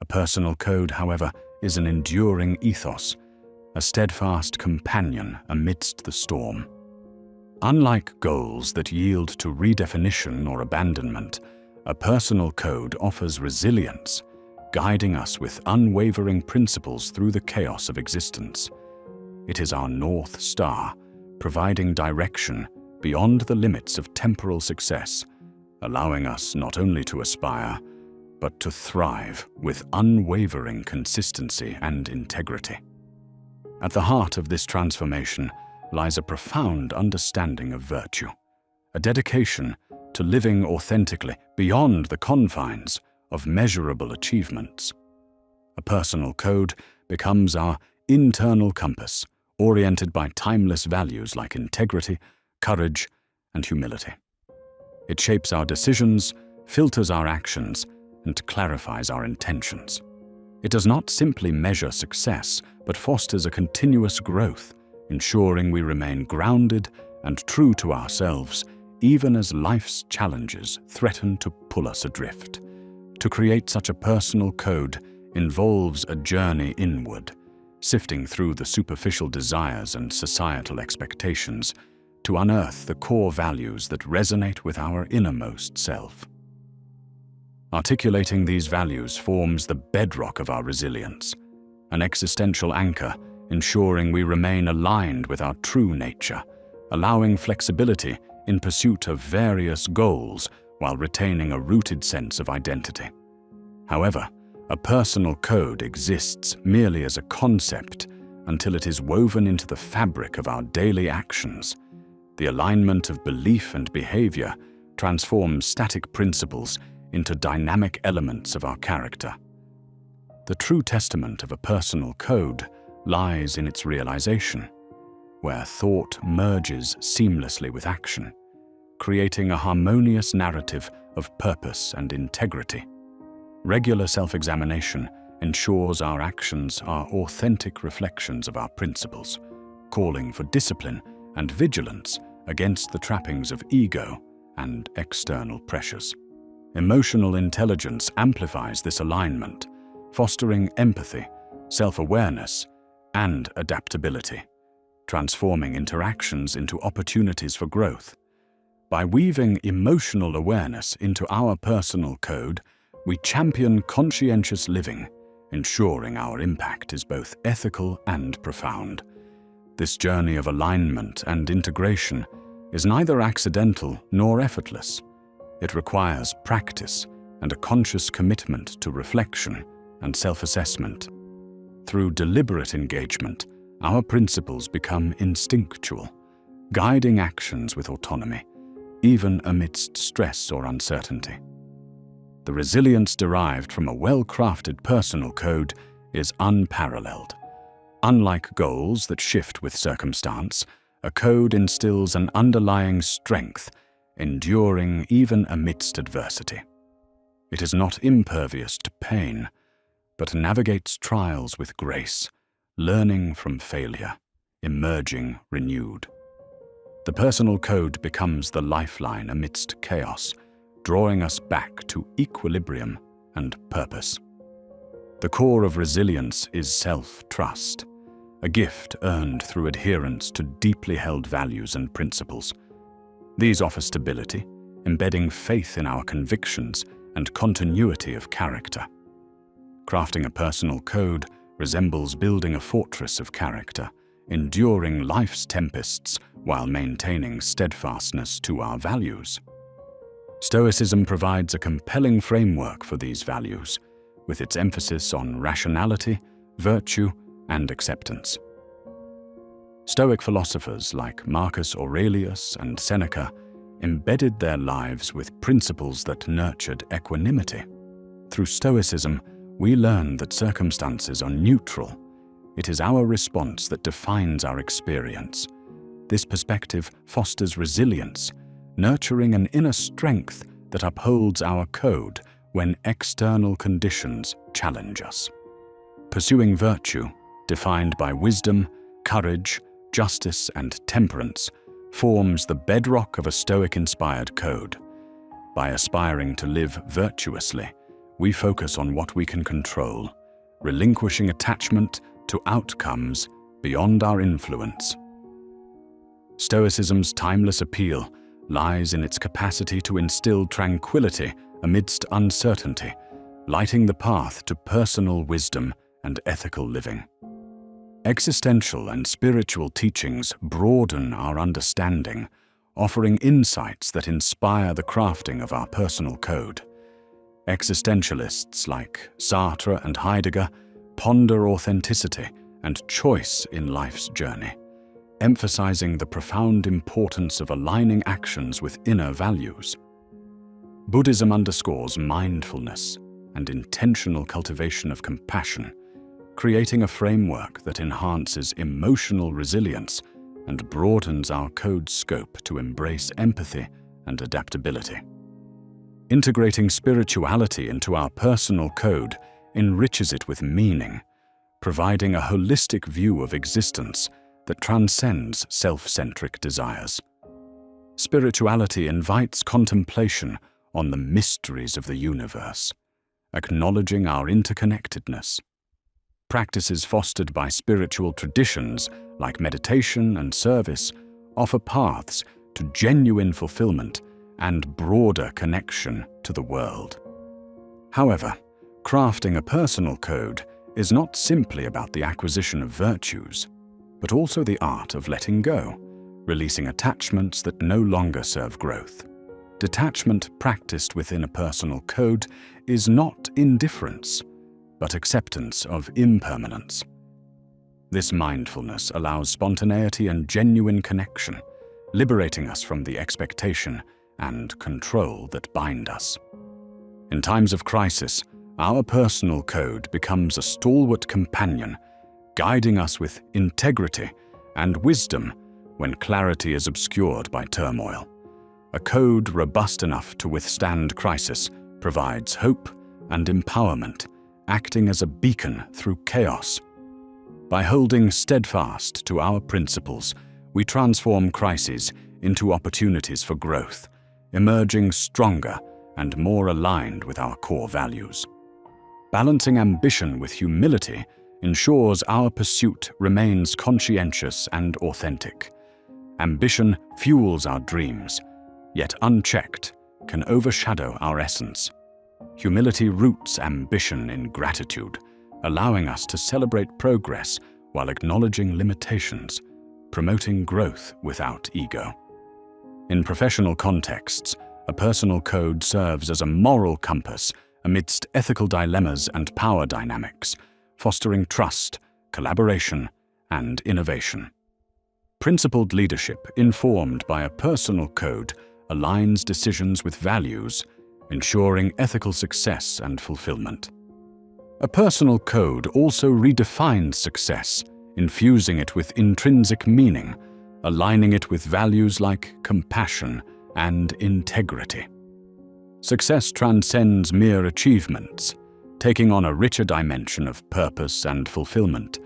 A personal code, however, is an enduring ethos, a steadfast companion amidst the storm. Unlike goals that yield to redefinition or abandonment, a personal code offers resilience, guiding us with unwavering principles through the chaos of existence. It is our North Star, providing direction beyond the limits of temporal success, allowing us not only to aspire, but to thrive with unwavering consistency and integrity. At the heart of this transformation lies a profound understanding of virtue, a dedication to living authentically beyond the confines of measurable achievements. A personal code becomes our internal compass, oriented by timeless values like integrity, courage, and humility. It shapes our decisions, filters our actions, and clarifies our intentions. It does not simply measure success, but fosters a continuous growth, ensuring we remain grounded and true to ourselves, even as life's challenges threaten to pull us adrift. To create such a personal code involves a journey inward, sifting through the superficial desires and societal expectations to unearth the core values that resonate with our innermost self. Articulating these values forms the bedrock of our resilience, an existential anchor ensuring we remain aligned with our true nature, allowing flexibility in pursuit of various goals while retaining a rooted sense of identity. However, a personal code exists merely as a concept until it is woven into the fabric of our daily actions. The alignment of belief and behavior transforms static principles into dynamic elements of our character. The true testament of a personal code lies in its realization, where thought merges seamlessly with action, creating a harmonious narrative of purpose and integrity. Regular self-examination ensures our actions are authentic reflections of our principles, calling for discipline and vigilance against the trappings of ego and external pressures. Emotional intelligence amplifies this alignment, fostering empathy, self-awareness, and adaptability, transforming interactions into opportunities for growth. By weaving emotional awareness into our personal code, we champion conscientious living, ensuring our impact is both ethical and profound. This journey of alignment and integration is neither accidental nor effortless. It requires practice and a conscious commitment to reflection and self-assessment. Through deliberate engagement, our principles become instinctual, guiding actions with autonomy, even amidst stress or uncertainty. The resilience derived from a well-crafted personal code is unparalleled. Unlike goals that shift with circumstance, a code instills an underlying strength, enduring even amidst adversity. It is not impervious to pain, but navigates trials with grace, learning from failure, emerging renewed. The personal code becomes the lifeline amidst chaos, drawing us back to equilibrium and purpose. The core of resilience is self-trust, a gift earned through adherence to deeply held values and principles. These offer stability, embedding faith in our convictions and continuity of character. Crafting a personal code resembles building a fortress of character, enduring life's tempests while maintaining steadfastness to our values. Stoicism provides a compelling framework for these values, with its emphasis on rationality, virtue, and acceptance. Stoic philosophers like Marcus Aurelius and Seneca embedded their lives with principles that nurtured equanimity. Through Stoicism, we learn that circumstances are neutral. It is our response that defines our experience. This perspective fosters resilience, nurturing an inner strength that upholds our code when external conditions challenge us. Pursuing virtue, defined by wisdom, courage, justice, and temperance, forms the bedrock of a Stoic-inspired code. By aspiring to live virtuously, we focus on what we can control, relinquishing attachment to outcomes beyond our influence. Stoicism's timeless appeal lies in its capacity to instill tranquility amidst uncertainty, lighting the path to personal wisdom and ethical living. Existential and spiritual teachings broaden our understanding, offering insights that inspire the crafting of our personal code. Existentialists like Sartre and Heidegger ponder authenticity and choice in life's journey, emphasizing the profound importance of aligning actions with inner values. Buddhism underscores mindfulness and intentional cultivation of compassion, creating a framework that enhances emotional resilience and broadens our code scope to embrace empathy and adaptability. Integrating spirituality into our personal code enriches it with meaning, providing a holistic view of existence that transcends self-centric desires. Spirituality invites contemplation on the mysteries of the universe, acknowledging our interconnectedness. Practices fostered by spiritual traditions like meditation and service offer paths to genuine fulfillment and broader connection to the world. However, crafting a personal code is not simply about the acquisition of virtues, but also the art of letting go, releasing attachments that no longer serve growth. Detachment practiced within a personal code is not indifference, but acceptance of impermanence. This mindfulness allows spontaneity and genuine connection, liberating us from the expectation and control that bind us. In times of crisis, our personal code becomes a stalwart companion, guiding us with integrity and wisdom when clarity is obscured by turmoil. A code robust enough to withstand crisis provides hope and empowerment, acting as a beacon through chaos. By holding steadfast to our principles, we transform crises into opportunities for growth, emerging stronger and more aligned with our core values. Balancing ambition with humility ensures our pursuit remains conscientious and authentic. Ambition fuels our dreams, yet unchecked, can overshadow our essence. Humility roots ambition in gratitude, allowing us to celebrate progress while acknowledging limitations, promoting growth without ego. In professional contexts, a personal code serves as a moral compass amidst ethical dilemmas and power dynamics, fostering trust, collaboration, and innovation. Principled leadership, informed by a personal code, aligns decisions with values, ensuring ethical success and fulfillment. A personal code also redefines success, infusing it with intrinsic meaning, aligning it with values like compassion and integrity. Success transcends mere achievements, taking on a richer dimension of purpose and fulfillment,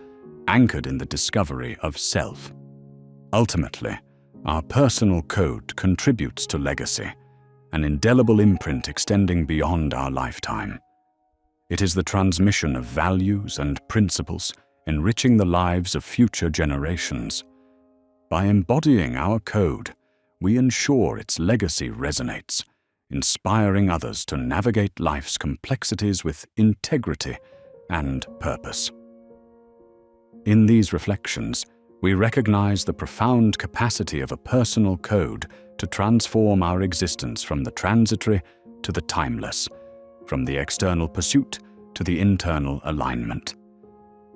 anchored in the discovery of self. Ultimately, our personal code contributes to legacy, an indelible imprint extending beyond our lifetime. It is the transmission of values and principles, enriching the lives of future generations. By embodying our code, we ensure its legacy resonates, inspiring others to navigate life's complexities with integrity and purpose. In these reflections, we recognize the profound capacity of a personal code to transform our existence from the transitory to the timeless, from the external pursuit to the internal alignment.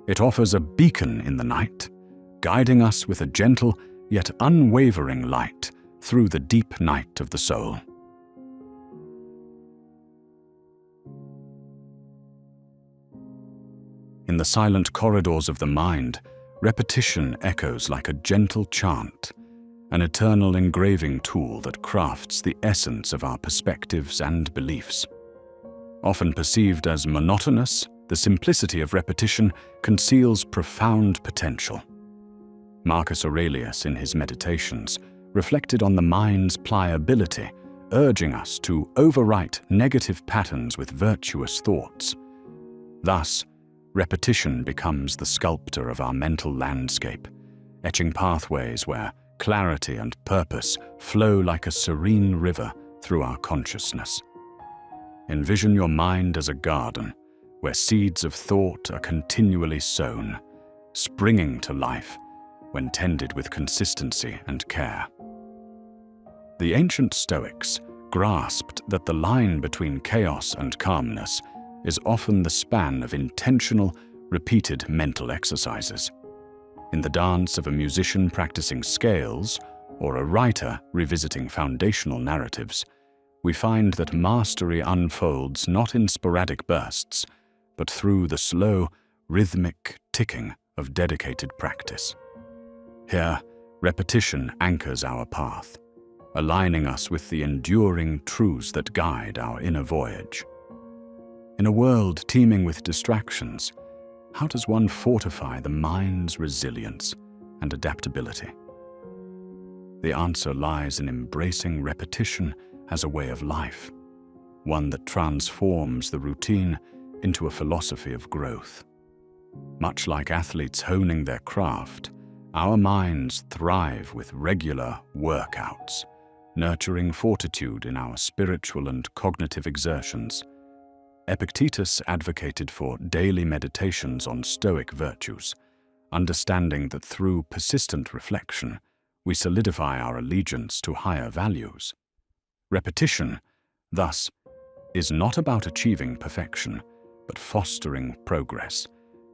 It offers a beacon in the night, guiding us with a gentle yet unwavering light through the deep night of the soul. In the silent corridors of the mind, repetition echoes like a gentle chant, an eternal engraving tool that crafts the essence of our perspectives and beliefs. Often perceived as monotonous, the simplicity of repetition conceals profound potential. Marcus Aurelius, in his Meditations, reflected on the mind's pliability, urging us to overwrite negative patterns with virtuous thoughts. Thus, repetition becomes the sculptor of our mental landscape, etching pathways where clarity and purpose flow like a serene river through our consciousness. Envision your mind as a garden where seeds of thought are continually sown, springing to life when tended with consistency and care. The ancient Stoics grasped that the line between chaos and calmness is often the span of intentional, repeated mental exercises. In the dance of a musician practicing scales or a writer revisiting foundational narratives, we find that mastery unfolds not in sporadic bursts, but through the slow, rhythmic ticking of dedicated practice. Here, repetition anchors our path, aligning us with the enduring truths that guide our inner voyage. In a world teeming with distractions, how does one fortify the mind's resilience and adaptability? The answer lies in embracing repetition as a way of life, one that transforms the routine into a philosophy of growth. Much like athletes honing their craft, our minds thrive with regular workouts, nurturing fortitude in our spiritual and cognitive exertions. Epictetus advocated for daily meditations on Stoic virtues, understanding that through persistent reflection, we solidify our allegiance to higher values. Repetition, thus, is not about achieving perfection, but fostering progress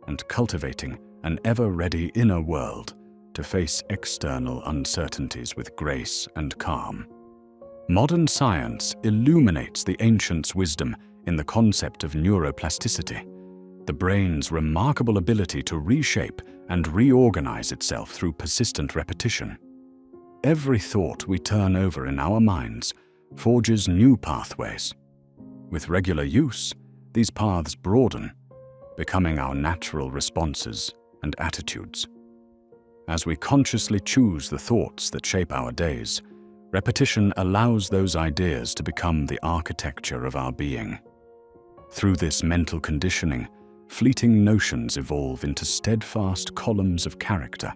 and cultivating an ever-ready inner world to face external uncertainties with grace and calm. Modern science illuminates the ancients' wisdom in the concept of neuroplasticity, the brain's remarkable ability to reshape and reorganize itself through persistent repetition. Every thought we turn over in our minds forges new pathways. With regular use, these paths broaden, becoming our natural responses and attitudes. As we consciously choose the thoughts that shape our days, repetition allows those ideas to become the architecture of our being. Through this mental conditioning, fleeting notions evolve into steadfast columns of character.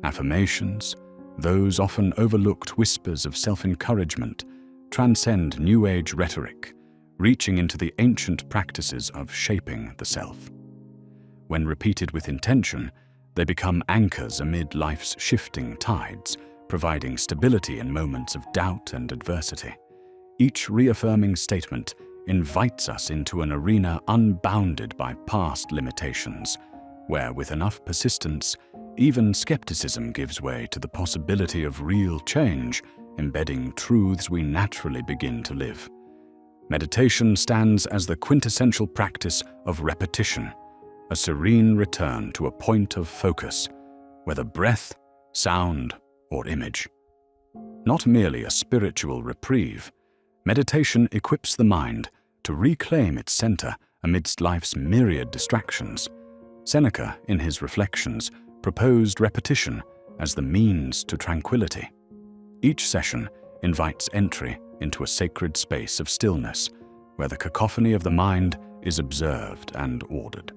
Affirmations, those often overlooked whispers of self-encouragement, transcend New Age rhetoric, reaching into the ancient practices of shaping the self. When repeated with intention, they become anchors amid life's shifting tides, providing stability in moments of doubt and adversity. Each reaffirming statement invites us into an arena unbounded by past limitations, where with enough persistence, even skepticism gives way to the possibility of real change, embedding truths we naturally begin to live. Meditation stands as the quintessential practice of repetition, a serene return to a point of focus, whether breath, sound, or image. Not merely a spiritual reprieve, meditation equips the mind to reclaim its center amidst life's myriad distractions. Seneca, in his Reflections, proposed repetition as the means to tranquility. Each session invites entry into a sacred space of stillness, where the cacophony of the mind is observed and ordered.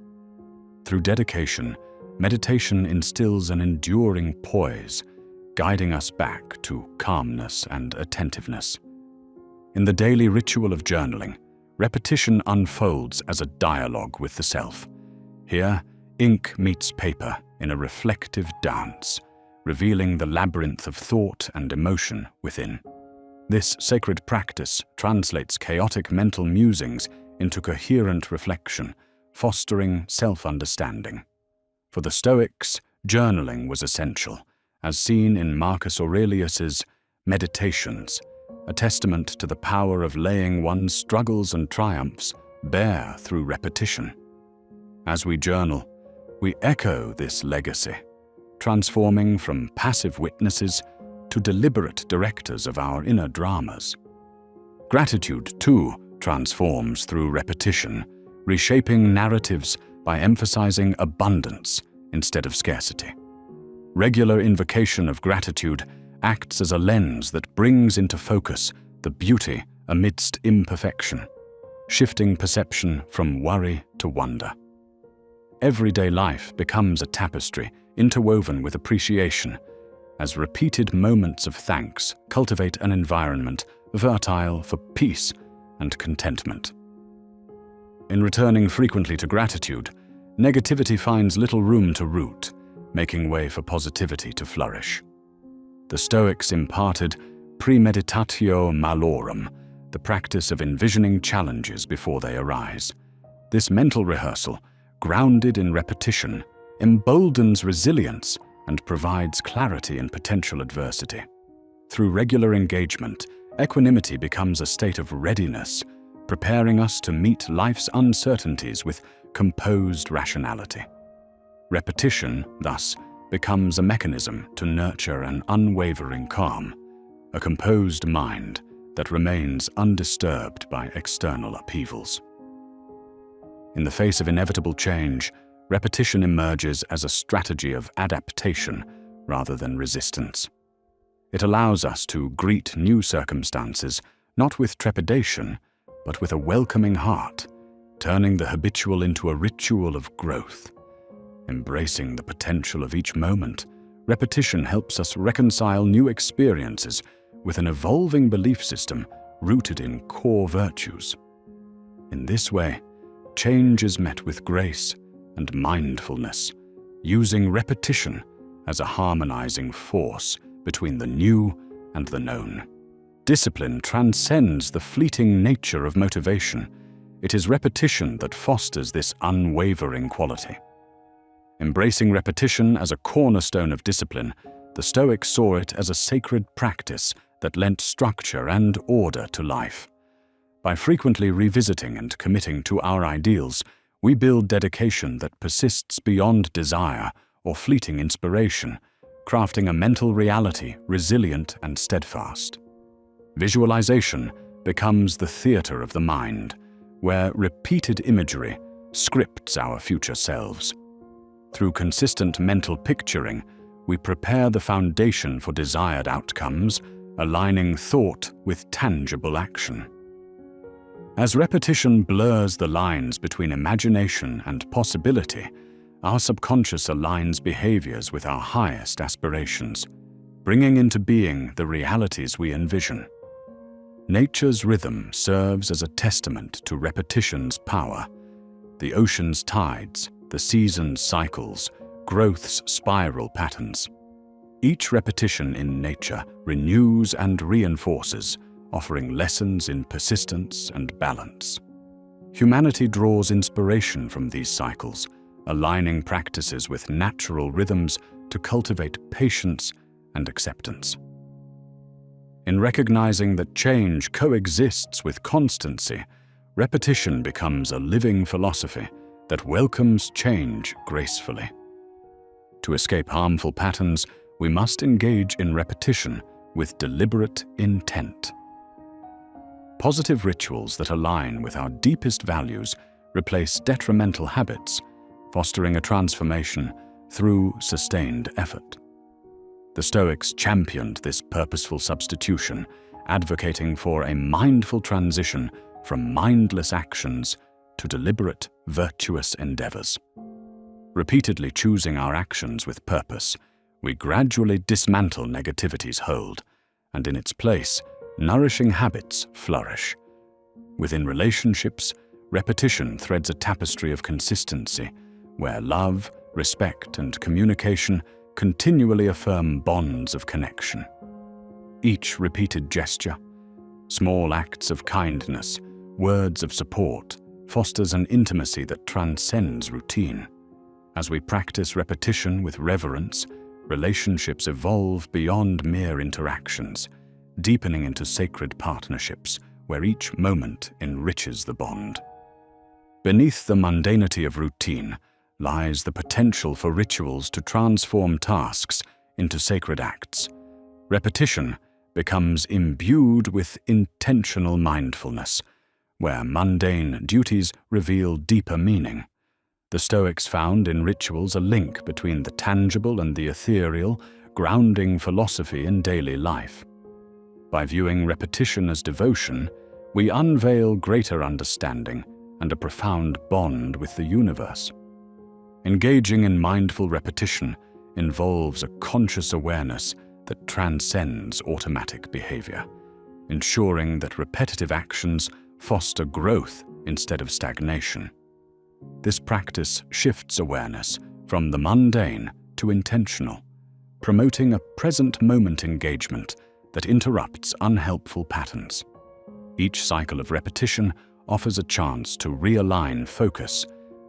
Through dedication, meditation instills an enduring poise, guiding us back to calmness and attentiveness. In the daily ritual of journaling, repetition unfolds as a dialogue with the self. Here, ink meets paper in a reflective dance, revealing the labyrinth of thought and emotion within. This sacred practice translates chaotic mental musings into coherent reflection, fostering self-understanding. For the Stoics, journaling was essential, as seen in Marcus Aurelius's Meditations, a testament to the power of laying one's struggles and triumphs bare through repetition. As we journal, we echo this legacy, transforming from passive witnesses to deliberate directors of our inner dramas. Gratitude, too, transforms through repetition, reshaping narratives by emphasizing abundance instead of scarcity. Regular invocation of gratitude acts as a lens that brings into focus the beauty amidst imperfection, shifting perception from worry to wonder. Everyday life becomes a tapestry interwoven with appreciation, as repeated moments of thanks cultivate an environment fertile for peace and contentment. In returning frequently to gratitude, negativity finds little room to root, making way for positivity to flourish. The Stoics imparted premeditatio malorum, the practice of envisioning challenges before they arise. This mental rehearsal, grounded in repetition, emboldens resilience and provides clarity in potential adversity. Through regular engagement, equanimity becomes a state of readiness, preparing us to meet life's uncertainties with composed rationality. Repetition, thus, becomes a mechanism to nurture an unwavering calm, a composed mind that remains undisturbed by external upheavals. In the face of inevitable change, repetition emerges as a strategy of adaptation rather than resistance. It allows us to greet new circumstances not with trepidation, but with a welcoming heart, turning the habitual into a ritual of growth. Embracing the potential of each moment, repetition helps us reconcile new experiences with an evolving belief system rooted in core virtues. In this way, change is met with grace and mindfulness, using repetition as a harmonizing force between the new and the known. Discipline transcends the fleeting nature of motivation. It is repetition that fosters this unwavering quality. Embracing repetition as a cornerstone of discipline, the Stoics saw it as a sacred practice that lent structure and order to life. By frequently revisiting and committing to our ideals, we build dedication that persists beyond desire or fleeting inspiration, crafting a mental reality resilient and steadfast. Visualization becomes the theater of the mind, where repeated imagery scripts our future selves. Through consistent mental picturing, we prepare the foundation for desired outcomes, aligning thought with tangible action. As repetition blurs the lines between imagination and possibility, our subconscious aligns behaviors with our highest aspirations, bringing into being the realities we envision. Nature's rhythm serves as a testament to repetition's power. The ocean's tides, the seasons' cycles, growth's spiral patterns. Each repetition in nature renews and reinforces, offering lessons in persistence and balance. Humanity draws inspiration from these cycles, aligning practices with natural rhythms to cultivate patience and acceptance. In recognizing that change coexists with constancy, repetition becomes a living philosophy that welcomes change gracefully. To escape harmful patterns, we must engage in repetition with deliberate intent. Positive rituals that align with our deepest values replace detrimental habits, fostering a transformation through sustained effort. The Stoics championed this purposeful substitution, advocating for a mindful transition from mindless actions to deliberate, virtuous endeavors. Repeatedly choosing our actions with purpose, we gradually dismantle negativity's hold, and in its place, nourishing habits flourish. Within relationships, repetition threads a tapestry of consistency, where love, respect, and communication continually affirm bonds of connection. Each repeated gesture, small acts of kindness, words of support, fosters an intimacy that transcends routine. As we practice repetition with reverence, relationships evolve beyond mere interactions, deepening into sacred partnerships where each moment enriches the bond. Beneath the mundanity of routine lies the potential for rituals to transform tasks into sacred acts. Repetition becomes imbued with intentional mindfulness, where mundane duties reveal deeper meaning. The Stoics found in rituals a link between the tangible and the ethereal, grounding philosophy in daily life. By viewing repetition as devotion, we unveil greater understanding and a profound bond with the universe. Engaging in mindful repetition involves a conscious awareness that transcends automatic behavior, ensuring that repetitive actions foster growth instead of stagnation. This practice shifts awareness from the mundane to intentional, promoting a present-moment engagement that interrupts unhelpful patterns. Each cycle of repetition offers a chance to realign focus,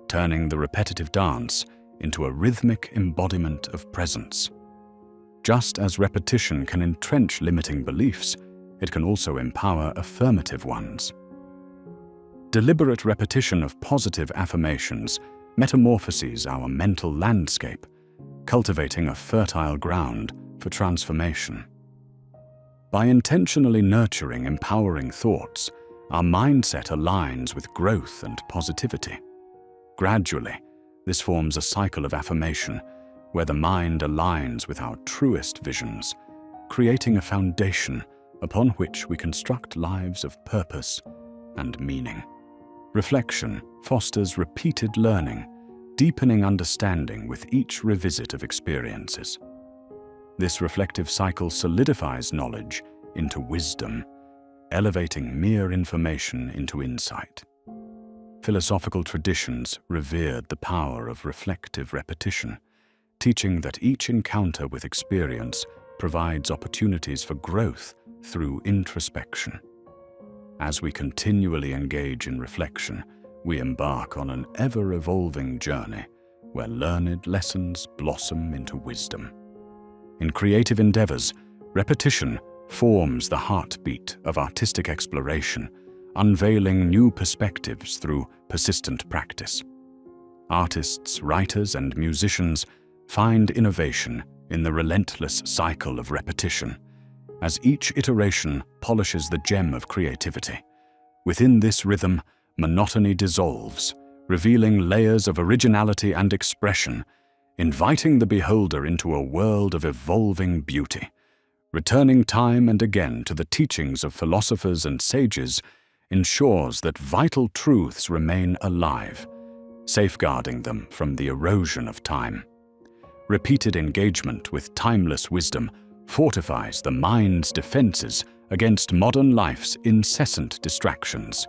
turning the repetitive dance into a rhythmic embodiment of presence. Just as repetition can entrench limiting beliefs, it can also empower affirmative ones. Deliberate repetition of positive affirmations metamorphoses our mental landscape, cultivating a fertile ground for transformation. By intentionally nurturing empowering thoughts, our mindset aligns with growth and positivity. Gradually, this forms a cycle of affirmation where the mind aligns with our truest visions, creating a foundation upon which we construct lives of purpose and meaning. Reflection fosters repeated learning, deepening understanding with each revisit of experiences. This reflective cycle solidifies knowledge into wisdom, elevating mere information into insight. Philosophical traditions revered the power of reflective repetition, teaching that each encounter with experience provides opportunities for growth through introspection. As we continually engage in reflection, we embark on an ever-evolving journey where learned lessons blossom into wisdom. In creative endeavors, repetition forms the heartbeat of artistic exploration, unveiling new perspectives through persistent practice. Artists, writers, and musicians find innovation in the relentless cycle of repetition, as each iteration polishes the gem of creativity. Within this rhythm, monotony dissolves, revealing layers of originality and expression, inviting the beholder into a world of evolving beauty. Returning time and again to the teachings of philosophers and sages ensures that vital truths remain alive, safeguarding them from the erosion of time. Repeated engagement with timeless wisdom fortifies the mind's defenses against modern life's incessant distractions.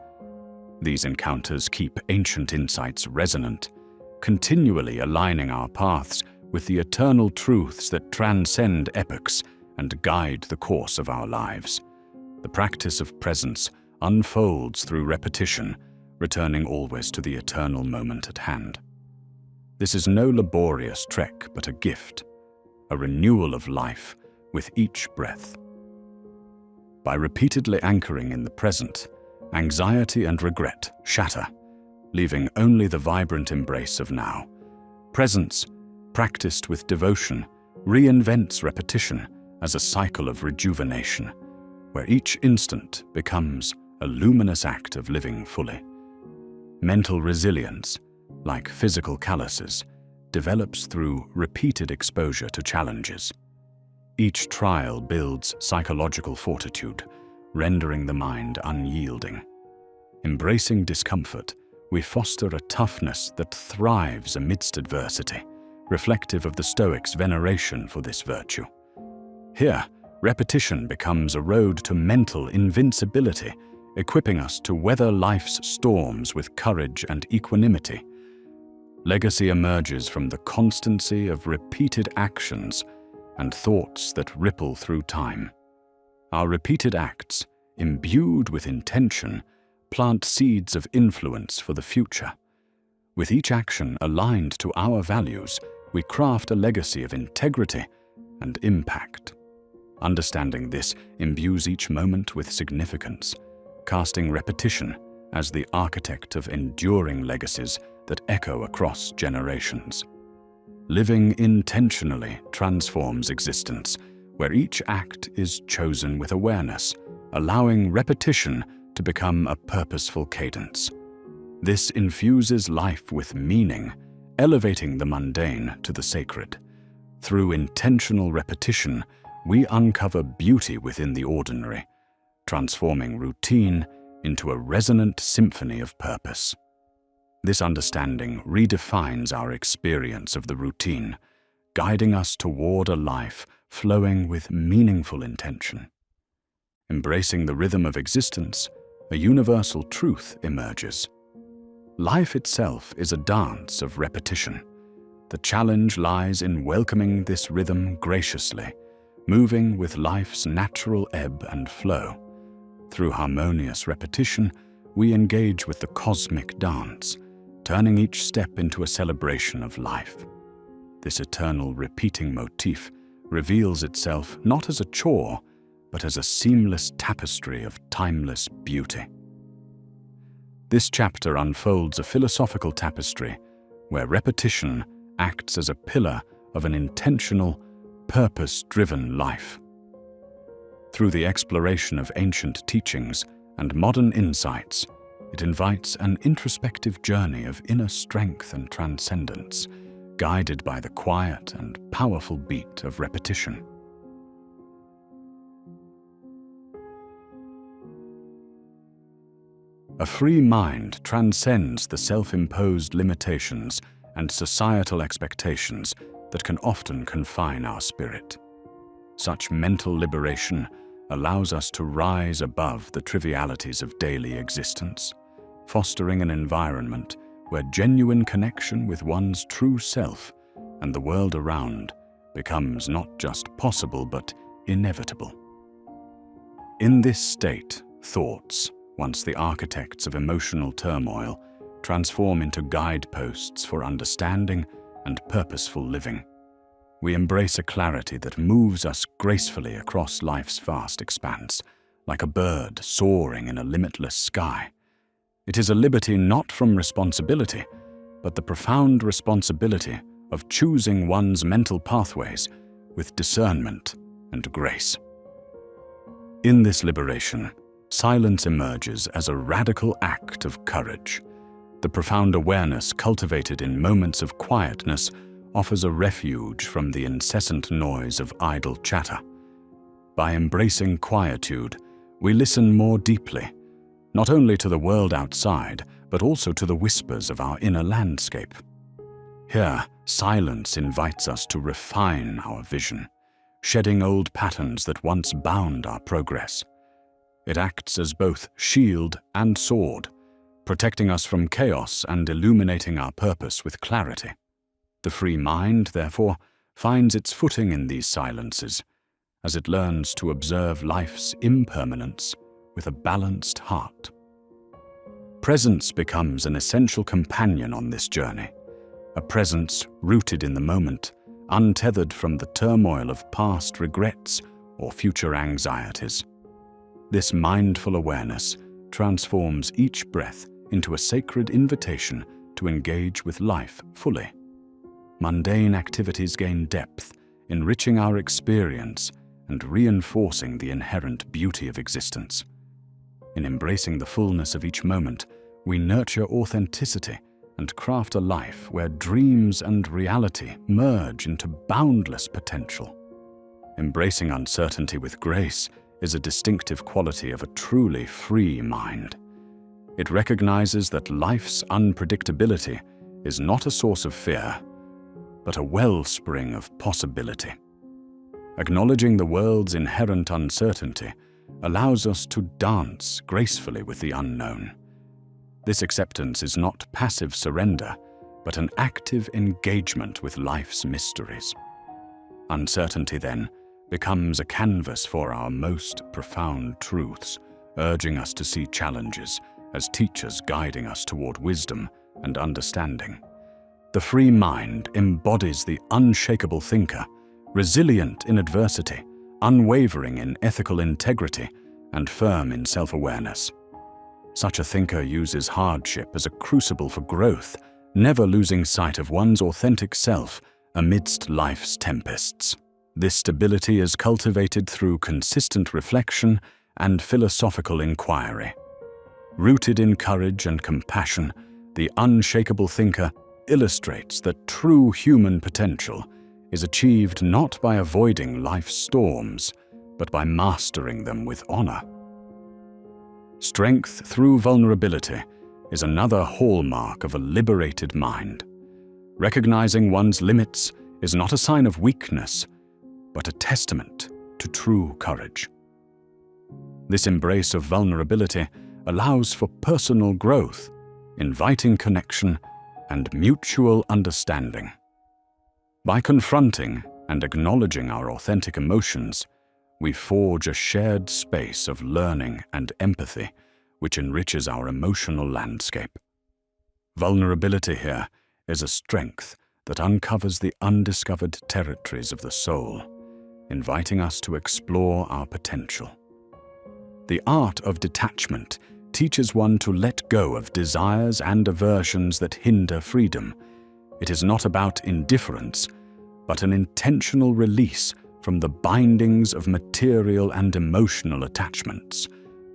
These encounters keep ancient insights resonant, continually aligning our paths with the eternal truths that transcend epochs and guide the course of our lives. The practice of presence unfolds through repetition, returning always to the eternal moment at hand. This is no laborious trek, but a gift, a renewal of life with each breath. By repeatedly anchoring in the present, anxiety and regret shatter, leaving only the vibrant embrace of now. Presence, practiced with devotion, reinvents repetition as a cycle of rejuvenation, where each instant becomes a luminous act of living fully. Mental resilience, like physical calluses, develops through repeated exposure to challenges. Each trial builds psychological fortitude, rendering the mind unyielding. Embracing discomfort, we foster a toughness that thrives amidst adversity, reflective of the Stoics' veneration for this virtue. Here, repetition becomes a road to mental invincibility, equipping us to weather life's storms with courage and equanimity. Legacy emerges from the constancy of repeated actions and thoughts that ripple through time. Our repeated acts, imbued with intention, plant seeds of influence for the future. With each action aligned to our values, we craft a legacy of integrity and impact. Understanding this imbues each moment with significance, casting repetition as the architect of enduring legacies that echo across generations. Living intentionally transforms existence, where each act is chosen with awareness, allowing repetition to become a purposeful cadence. This infuses life with meaning, elevating the mundane to the sacred. Through intentional repetition, we uncover beauty within the ordinary, transforming routine into a resonant symphony of purpose. This understanding redefines our experience of the routine, guiding us toward a life flowing with meaningful intention. Embracing the rhythm of existence, a universal truth emerges. Life itself is a dance of repetition. The challenge lies in welcoming this rhythm graciously, moving with life's natural ebb and flow. Through harmonious repetition, we engage with the cosmic dance, turning each step into a celebration of life. This eternal repeating motif reveals itself not as a chore, but as a seamless tapestry of timeless beauty. This chapter unfolds a philosophical tapestry where repetition acts as a pillar of an intentional, purpose-driven life. Through the exploration of ancient teachings and modern insights, it invites an introspective journey of inner strength and transcendence, guided by the quiet and powerful beat of repetition. A free mind transcends the self-imposed limitations and societal expectations that can often confine our spirit. Such mental liberation allows us to rise above the trivialities of daily existence, fostering an environment where genuine connection with one's true self and the world around becomes not just possible but inevitable. In this state, thoughts, once the architects of emotional turmoil, transform into guideposts for understanding and purposeful living. We embrace a clarity that moves us gracefully across life's vast expanse, like a bird soaring in a limitless sky. It is a liberty not from responsibility, but the profound responsibility of choosing one's mental pathways with discernment and grace. In this liberation, silence emerges as a radical act of courage. The profound awareness cultivated in moments of quietness offers a refuge from the incessant noise of idle chatter. By embracing quietude, we listen more deeply, not only to the world outside, but also to the whispers of our inner landscape. Here, silence invites us to refine our vision, shedding old patterns that once bound our progress. It acts as both shield and sword, protecting us from chaos and illuminating our purpose with clarity. The free mind, therefore, finds its footing in these silences, as it learns to observe life's impermanence with a balanced heart. Presence becomes an essential companion on this journey, a presence rooted in the moment, untethered from the turmoil of past regrets or future anxieties. This mindful awareness transforms each breath into a sacred invitation to engage with life fully. Mundane activities gain depth, enriching our experience and reinforcing the inherent beauty of existence. In embracing the fullness of each moment, we nurture authenticity and craft a life where dreams and reality merge into boundless potential. Embracing uncertainty with grace is a distinctive quality of a truly free mind. It recognizes that life's unpredictability is not a source of fear, but a wellspring of possibility. Acknowledging the world's inherent uncertainty allows us to dance gracefully with the unknown. This acceptance is not passive surrender, but an active engagement with life's mysteries. Uncertainty, then, becomes a canvas for our most profound truths, urging us to see challenges as teachers guiding us toward wisdom and understanding. The free mind embodies the unshakable thinker, resilient in adversity, unwavering in ethical integrity, and firm in self-awareness. Such a thinker uses hardship as a crucible for growth, never losing sight of one's authentic self amidst life's tempests. This stability is cultivated through consistent reflection and philosophical inquiry. Rooted in courage and compassion, the unshakable thinker illustrates that true human potential is achieved not by avoiding life's storms, but by mastering them with honor. Strength through vulnerability is another hallmark of a liberated mind. Recognizing one's limits is not a sign of weakness, but a testament to true courage. This embrace of vulnerability allows for personal growth, inviting connection, and mutual understanding. By confronting and acknowledging our authentic emotions, we forge a shared space of learning and empathy, which enriches our emotional landscape. Vulnerability here is a strength that uncovers the undiscovered territories of the soul, inviting us to explore our potential. The art of detachment teaches one to let go of desires and aversions that hinder freedom. It is not about indifference, but an intentional release from the bindings of material and emotional attachments.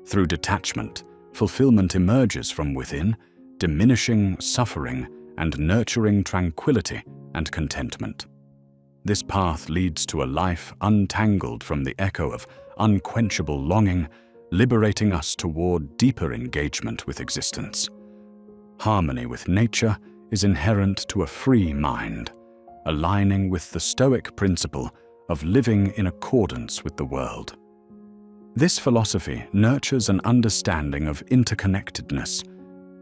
Through detachment, fulfillment emerges from within, diminishing suffering and nurturing tranquility and contentment. This path leads to a life untangled from the echo of unquenchable longing, liberating us toward deeper engagement with existence. Harmony with nature is inherent to a free mind, aligning with the Stoic principle of living in accordance with the world. This philosophy nurtures an understanding of interconnectedness,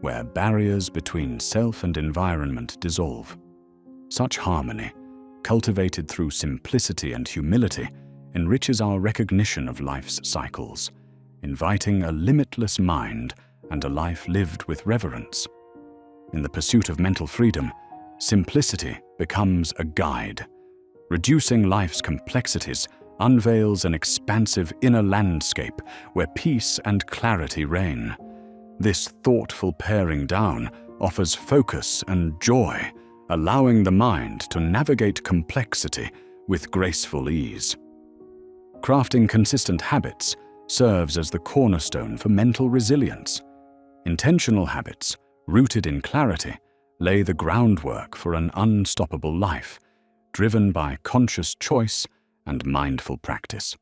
where barriers between self and environment dissolve. Such harmony, cultivated through simplicity and humility, enriches our recognition of life's cycles, inviting a limitless mind and a life lived with reverence. In the pursuit of mental freedom, simplicity becomes a guide. Reducing life's complexities unveils an expansive inner landscape where peace and clarity reign. This thoughtful paring down offers focus and joy, allowing the mind to navigate complexity with graceful ease. Crafting consistent habits serves as the cornerstone for mental resilience. Intentional habits, rooted in clarity, lay the groundwork for an unstoppable life, driven by conscious choice and mindful practice.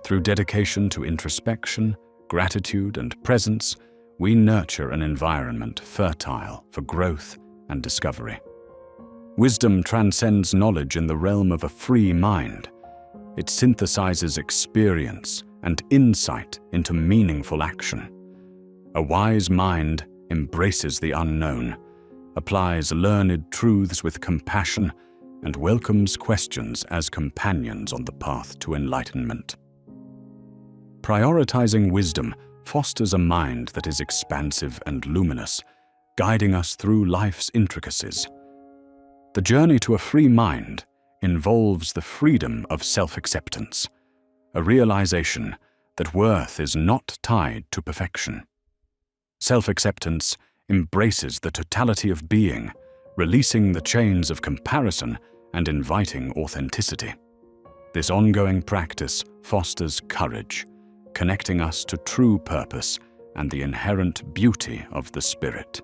Through dedication to introspection, gratitude, and presence, we nurture an environment fertile for growth and discovery. Wisdom transcends knowledge in the realm of a free mind. It synthesizes experience and insight into meaningful action. A wise mind embraces the unknown, applies learned truths with compassion, and welcomes questions as companions on the path to enlightenment. Prioritizing wisdom fosters a mind that is expansive and luminous, guiding us through life's intricacies. The journey to a free mind involves the freedom of self-acceptance, a realization that worth is not tied to perfection. Self-acceptance embraces the totality of being, releasing the chains of comparison and inviting authenticity. This ongoing practice fosters courage, connecting us to true purpose and the inherent beauty of the spirit.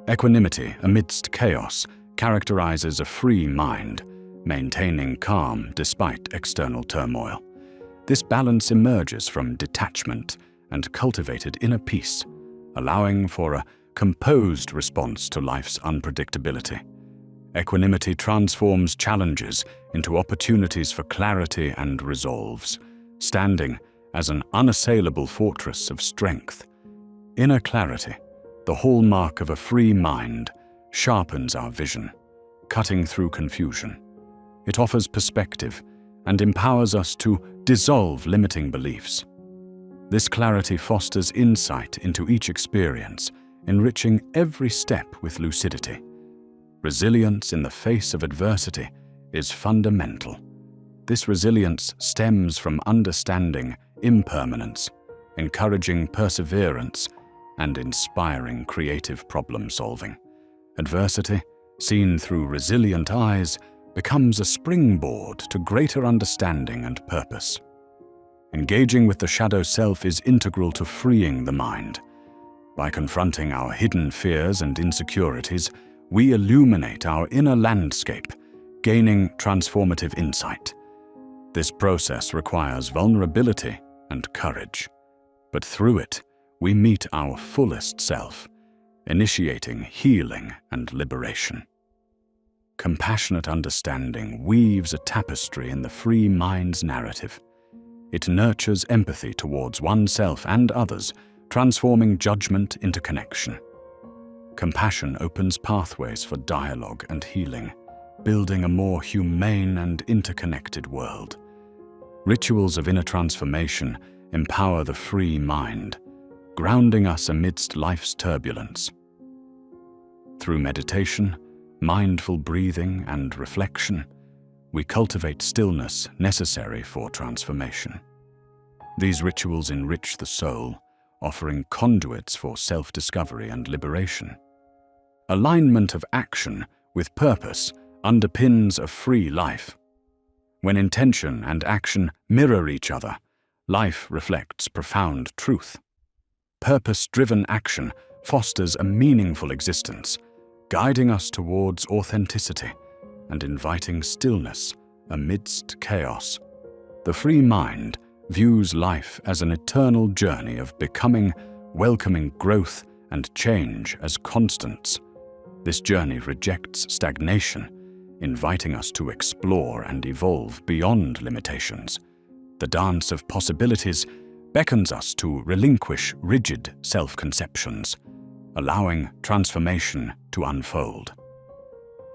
Equanimity amidst chaos characterizes a free mind, maintaining calm despite external turmoil. This balance emerges from detachment and cultivated inner peace, allowing for a composed response to life's unpredictability. Equanimity transforms challenges into opportunities for clarity and resolves, standing as an unassailable fortress of strength. Inner clarity, the hallmark of a free mind, sharpens our vision, cutting through confusion. It offers perspective and empowers us to dissolve limiting beliefs. This clarity fosters insight into each experience, enriching every step with lucidity. Resilience in the face of adversity is fundamental. This resilience stems from understanding impermanence, encouraging perseverance, and inspiring creative problem-solving. Adversity, seen through resilient eyes, becomes a springboard to greater understanding and purpose. Engaging with the shadow self is integral to freeing the mind. By confronting our hidden fears and insecurities, we illuminate our inner landscape, gaining transformative insight. This process requires vulnerability and courage, but through it, we meet our fullest self, initiating healing and liberation. Compassionate understanding weaves a tapestry in the free mind's narrative. It nurtures empathy towards oneself and others, transforming judgment into connection. Compassion opens pathways for dialogue and healing, building a more humane and interconnected world. Rituals of inner transformation empower the free mind, grounding us amidst life's turbulence. Through meditation, mindful breathing, and reflection, we cultivate stillness necessary for transformation. These rituals enrich the soul, offering conduits for self-discovery and liberation. Alignment of action with purpose underpins a free life. When intention and action mirror each other, life reflects profound truth. Purpose-driven action fosters a meaningful existence, guiding us towards authenticity and inviting stillness amidst chaos. The free mind views life as an eternal journey of becoming, welcoming growth and change as constants. This journey rejects stagnation, inviting us to explore and evolve beyond limitations. The dance of possibilities beckons us to relinquish rigid self-conceptions, allowing transformation to unfold.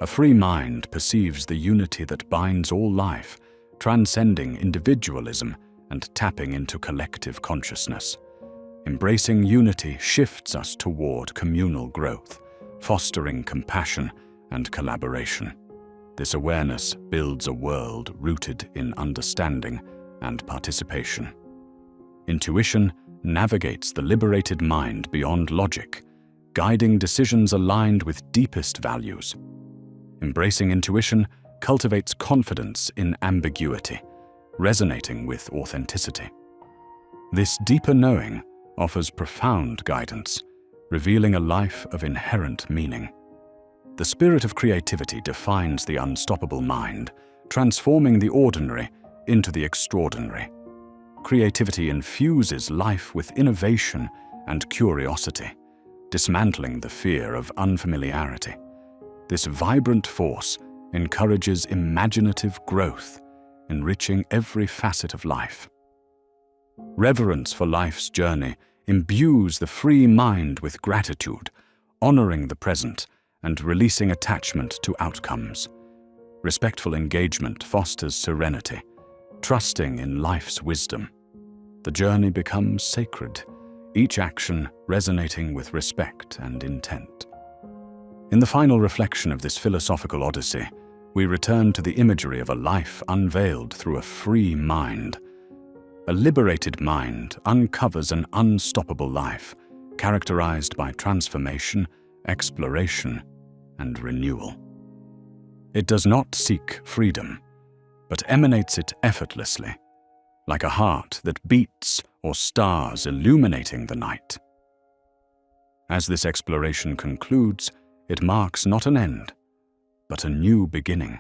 A free mind perceives the unity that binds all life, transcending individualism and tapping into collective consciousness. Embracing unity shifts us toward communal growth, fostering compassion and collaboration. This awareness builds a world rooted in understanding and participation. Intuition navigates the liberated mind beyond logic, guiding decisions aligned with deepest values. Embracing intuition cultivates confidence in ambiguity, resonating with authenticity. This deeper knowing offers profound guidance, revealing a life of inherent meaning. The spirit of creativity defines the unstoppable mind, transforming the ordinary into the extraordinary. Creativity infuses life with innovation and curiosity, dismantling the fear of unfamiliarity. This vibrant force encourages imaginative growth, enriching every facet of life. Reverence for life's journey imbues the free mind with gratitude, honoring the present and releasing attachment to outcomes. Respectful engagement fosters serenity, trusting in life's wisdom. The journey becomes sacred, each action resonating with respect and intent. In the final reflection of this philosophical odyssey, we return to the imagery of a life unveiled through a free mind. A liberated mind uncovers an unstoppable life, characterized by transformation, exploration, and renewal. It does not seek freedom, but emanates it effortlessly, like a heart that beats or stars illuminating the night. As this exploration concludes, it marks not an end, but a new beginning.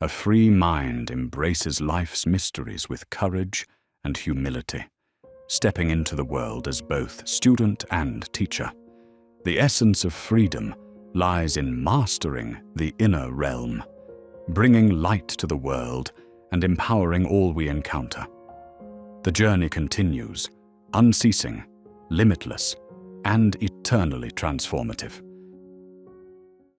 A free mind embraces life's mysteries with courage and humility, stepping into the world as both student and teacher. The essence of freedom lies in mastering the inner realm, bringing light to the world and empowering all we encounter. The journey continues, unceasing, limitless, and eternally transformative.